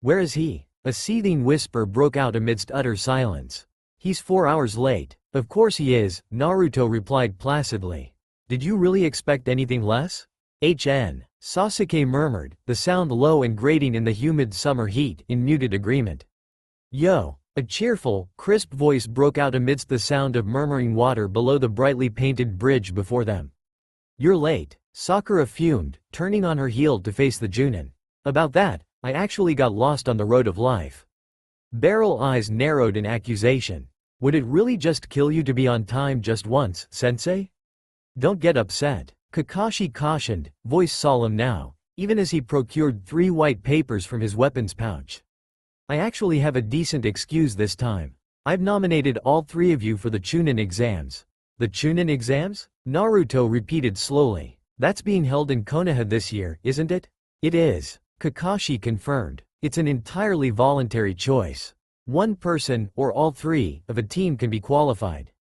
[SPEAKER 1] Where is he? A seething whisper broke out amidst utter silence. He's 4 hours late. Of course he is, Naruto replied placidly. Did you really expect anything less? Sasuke murmured, the sound low and grating in the humid summer heat, in muted agreement. Yo! A cheerful, crisp voice broke out amidst the sound of murmuring water below the brightly painted bridge before them. You're late, Sakura fumed, turning on her heel to face the Junin. About that, I actually got lost on the road of life. Beryl eyes narrowed in accusation. Would it really just kill you to be on time just once, sensei? Don't get upset. Kakashi cautioned, voice solemn now, even as he procured 3 white papers from his weapons pouch. I actually have a decent excuse this time. I've nominated all 3 of you for the Chunin exams. The Chunin exams? Naruto repeated slowly. That's being held in Konoha this year, isn't it? It is. Kakashi confirmed. It's an entirely voluntary choice. One person, or all 3, of a team can be qualified.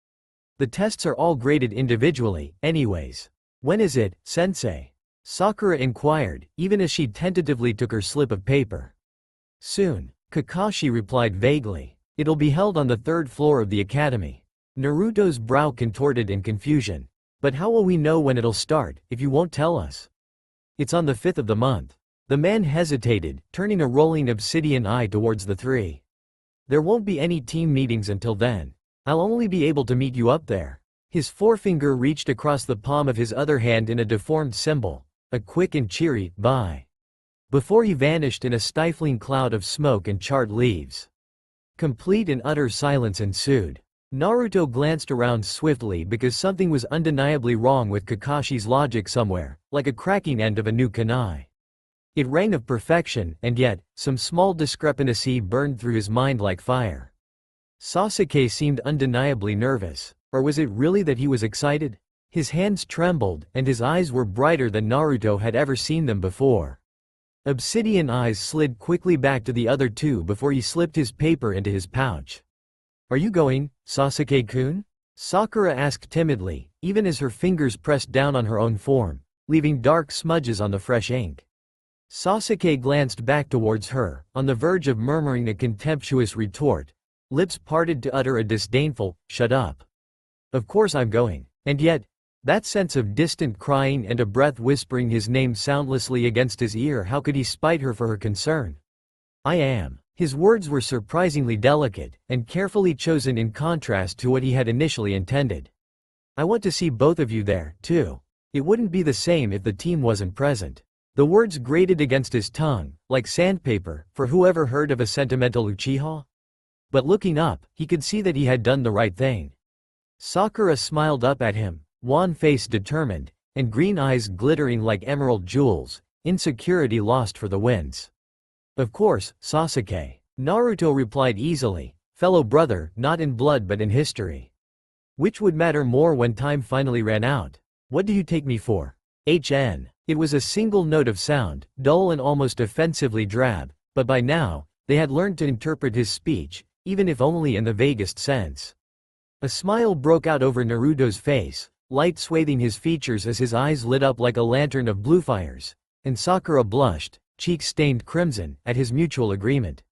[SPEAKER 1] The tests are all graded individually, anyways. When is it, sensei? Sakura inquired, even as she tentatively took her slip of paper. Soon, Kakashi replied vaguely. It'll be held on the 3rd floor of the academy. Naruto's brow contorted in confusion. But how will we know when it'll start, if you won't tell us? It's on the 5th of the month. The man hesitated, turning a rolling obsidian eye towards the 3. There won't be any team meetings until then. I'll only be able to meet you up there. His forefinger reached across the palm of his other hand in a deformed symbol, a quick and cheery, bye. Before he vanished in a stifling cloud of smoke and charred leaves. Complete and utter silence ensued. Naruto glanced around swiftly because something was undeniably wrong with Kakashi's logic somewhere, like a cracking end of a new kunai. It rang of perfection, and yet, some small discrepancy burned through his mind like fire. Sasuke seemed undeniably nervous. Or was it really that he was excited? His hands trembled, and his eyes were brighter than Naruto had ever seen them before. Obsidian eyes slid quickly back to the other 2 before he slipped his paper into his pouch. Are you going, Sasuke-kun? Sakura asked timidly, even as her fingers pressed down on her own form, leaving dark smudges on the fresh ink. Sasuke glanced back towards her, on the verge of murmuring a contemptuous retort, lips parted to utter a disdainful, "Shut up. Of course I'm going." And yet, that sense of distant crying and a breath whispering his name soundlessly against his ear, how could he spite her for her concern? "I am." His words were surprisingly delicate, and carefully chosen in contrast to what he had initially intended. "I want to see both of you there, too. It wouldn't be the same if the team wasn't present." The words grated against his tongue, like sandpaper, for whoever heard of a sentimental Uchiha? But looking up, he could see that he had done the right thing. Sakura smiled up at him, wan face determined, and green eyes glittering like emerald jewels, insecurity lost for the winds. "Of course, Sasuke." Naruto replied easily, "Fellow brother, not in blood but in history. Which would matter more when time finally ran out? What do you take me for? HN." It was a single note of sound, dull and almost offensively drab, but by now, they had learned to interpret his speech, even if only in the vaguest sense. A smile broke out over Naruto's face, light swathing his features as his eyes lit up like a lantern of blue fires, and Sakura blushed, cheeks stained crimson, at his mutual agreement.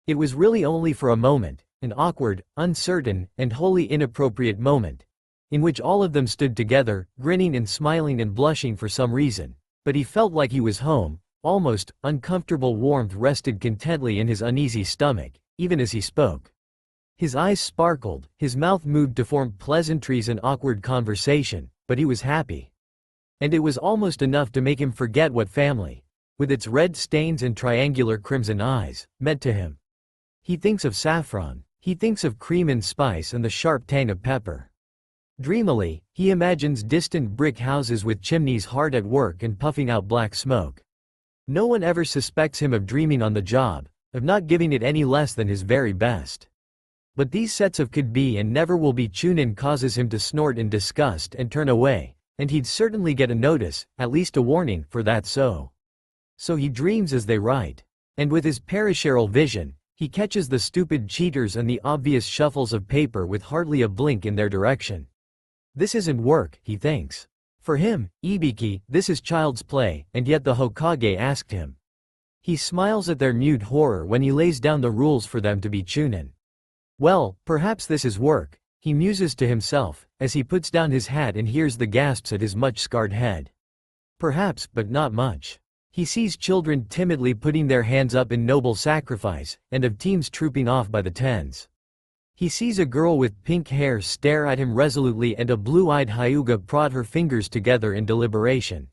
[SPEAKER 1] It was really only for a moment, an awkward, uncertain, and wholly inappropriate moment, in which all of them stood together, grinning and smiling and blushing for some reason, but he felt like he was home. Almost uncomfortable warmth rested contently in his uneasy stomach, even as he spoke. His eyes sparkled, his mouth moved to form pleasantries and awkward conversation, but he was happy. And it was almost enough to make him forget what family, with its red stains and triangular crimson eyes, meant to him. He thinks of saffron, he thinks of cream and spice and the sharp tang of pepper. Dreamily, he imagines distant brick houses with chimneys hard at work and puffing out black smoke. No one ever suspects him of dreaming on the job, of not giving it any less than his very best. But these sets of could be and never will be chunin causes him to snort in disgust and turn away, and he'd certainly get a notice, at least a warning, for that. So he dreams as they write. And with his peripheral vision, he catches the stupid cheaters and the obvious shuffles of paper with hardly a blink in their direction. This isn't work, he thinks. For him, Ibiki, this is child's play, and yet the Hokage asked him. He smiles at their mute horror when he lays down the rules for them to be chunin. Well, perhaps this is work, he muses to himself, as he puts down his hat and hears the gasps at his much-scarred head. Perhaps, but not much. He sees children timidly putting their hands up in noble sacrifice, and of teams trooping off by the tens. He sees a girl with pink hair stare at him resolutely and a blue-eyed Hyuga prod her fingers together in deliberation.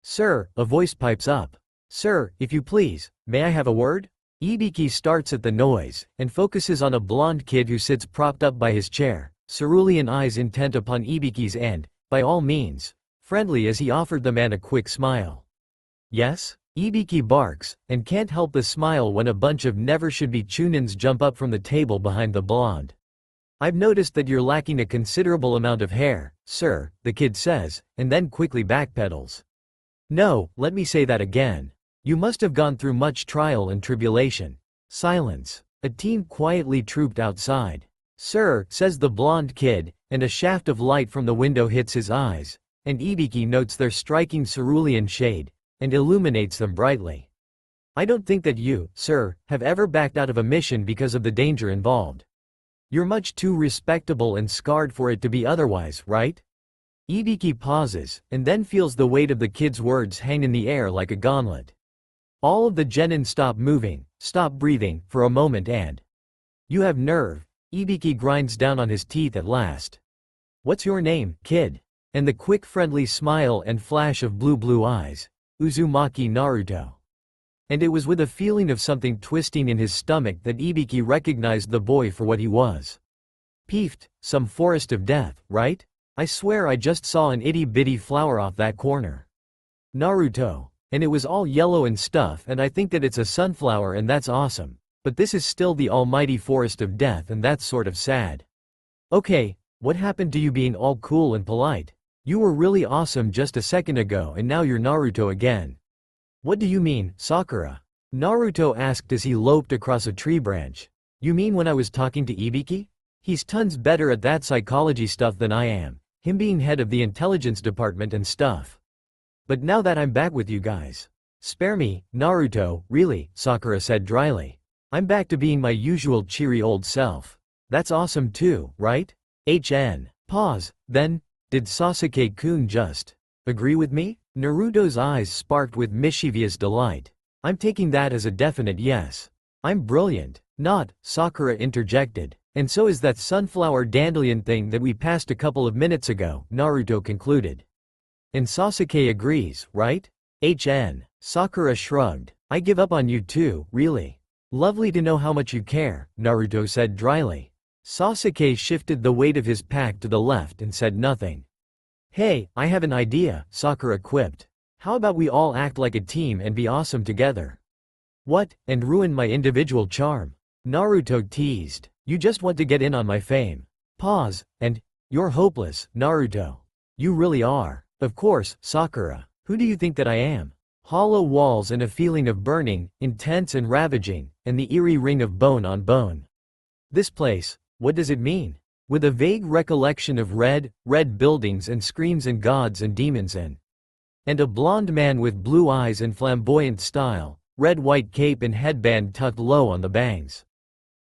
[SPEAKER 1] "Sir," a voice pipes up. "Sir, if you please, may I have a word?" Ibiki starts at the noise, and focuses on a blonde kid who sits propped up by his chair, cerulean eyes intent upon Ibiki's and, by all means, friendly as he offered the man a quick smile. "Yes?" Ibiki barks, and can't help the smile when a bunch of never-should-be chunins jump up from the table behind the blonde. "I've noticed that you're lacking a considerable amount of hair, sir," the kid says, and then quickly backpedals. "No, let me say that again. You must have gone through much trial and tribulation." Silence. A team quietly trooped outside. "Sir," says the blonde kid, and a shaft of light from the window hits his eyes, and Ibiki notes their striking cerulean shade, and illuminates them brightly. "I don't think that you, sir, have ever backed out of a mission because of the danger involved. You're much too respectable and scarred for it to be otherwise, right?" Ibiki pauses, and then feels the weight of the kid's words hang in the air like a gauntlet. All of the genin stop moving, stop breathing, for a moment and… "You have nerve." Ibiki grinds down on his teeth at last. "What's your name, kid?" And the quick friendly smile and flash of blue eyes. "Uzumaki Naruto." And it was with a feeling of something twisting in his stomach that Ibiki recognized the boy for what he was. Peeved, some forest of death, right? I swear I just saw an itty-bitty flower off that corner. Naruto. And it was all yellow and stuff, and I think that it's a sunflower, and that's awesome. But this is still the almighty forest of death, and that's sort of sad. Okay, what happened to you being all cool and polite? You were really awesome just a second ago, and now you're Naruto again. What do you mean, Sakura? Naruto asked as he loped across a tree branch. You mean when I was talking to Ibiki? He's tons better at that psychology stuff than I am, him being head of the intelligence department and stuff. But now that I'm back with you guys. Spare me, Naruto, really, Sakura said dryly. I'm back to being my usual cheery old self. That's awesome too, right? Pause, then, did Sasuke-kun just agree with me? Naruto's eyes sparked with mischievous delight. I'm taking that as a definite yes. I'm brilliant. Not, Sakura interjected. And so is that sunflower dandelion thing that we passed a couple of minutes ago, Naruto concluded. And Sasuke agrees, right? Sakura shrugged. I give up on you too, really. Lovely to know how much you care, Naruto said dryly. Sasuke shifted the weight of his pack to the left and said nothing. Hey, I have an idea, Sakura quipped. How about we all act like a team and be awesome together? What, and ruin my individual charm? Naruto teased. You just want to get in on my fame. Pause, and, you're hopeless, Naruto. You really are. Of course, Sakura. Who do you think that I am? Hollow walls and a feeling of burning, intense and ravaging, and the eerie ring of bone on bone. This place, what does it mean? With a vague recollection of red buildings and screams and gods and demons and a blonde man with blue eyes and flamboyant style, red-white cape and headband tucked low on the bangs.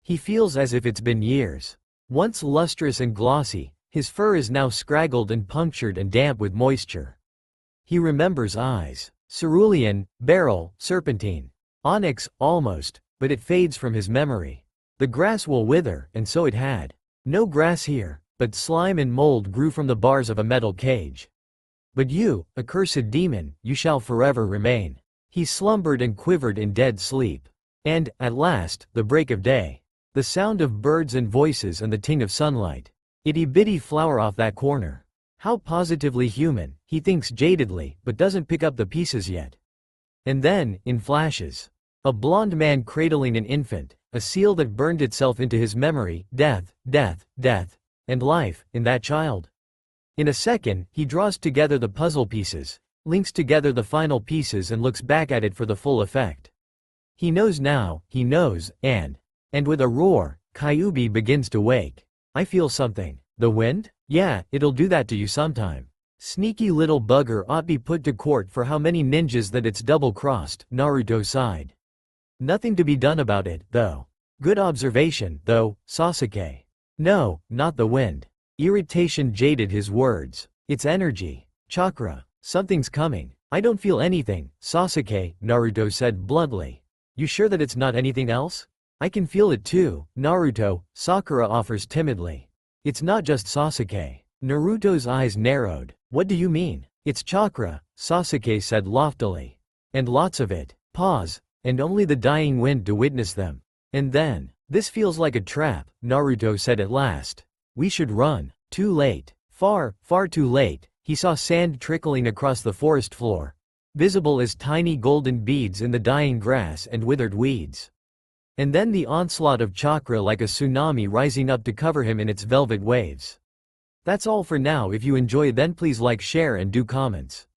[SPEAKER 1] He feels as if it's been years. Once lustrous and glossy, his fur is now scraggled and punctured and damp with moisture. He remembers eyes. Cerulean, beryl, serpentine. Onyx, almost, but it fades from his memory. The grass will wither, and so it had. No grass here, but slime and mold grew from the bars of a metal cage. But you, accursed demon, you shall forever remain. He slumbered and quivered in dead sleep. And, at last, the break of day. The sound of birds and voices and the ting of sunlight. Itty-bitty flower off that corner. How positively human, he thinks jadedly, but doesn't pick up the pieces yet. And then, in flashes. A blond man cradling an infant, a seal that burned itself into his memory, death, and life, in that child. In a second, he draws together the puzzle pieces, links together the final pieces and looks back at it for the full effect. He knows now, he knows, and with a roar, Kyuubi begins to wake. I feel something. The wind? Yeah, it'll do that to you sometime. Sneaky little bugger ought be put to court for how many ninjas that it's double-crossed, Naruto sighed. Nothing to be done about it, though. Good observation, though, Sasuke. No, not the wind. Irritation jaded his words. It's energy. Chakra. Something's coming. I don't feel anything, Sasuke, Naruto said bluntly. You sure that it's not anything else? I can feel it too, Naruto, Sakura offers timidly. It's not just Sasuke. Naruto's eyes narrowed. What do you mean? It's chakra, Sasuke said loftily. And lots of it. Pause, and only the dying wind to witness them. And then, this feels like a trap, Naruto said at last. We should run. Too late. Far too late. He saw sand trickling across the forest floor, visible as tiny golden beads in the dying grass and withered weeds. And then the onslaught of chakra like a tsunami rising up to cover him in its velvet waves. That's all for now. If you enjoy, then please like, share and do comments.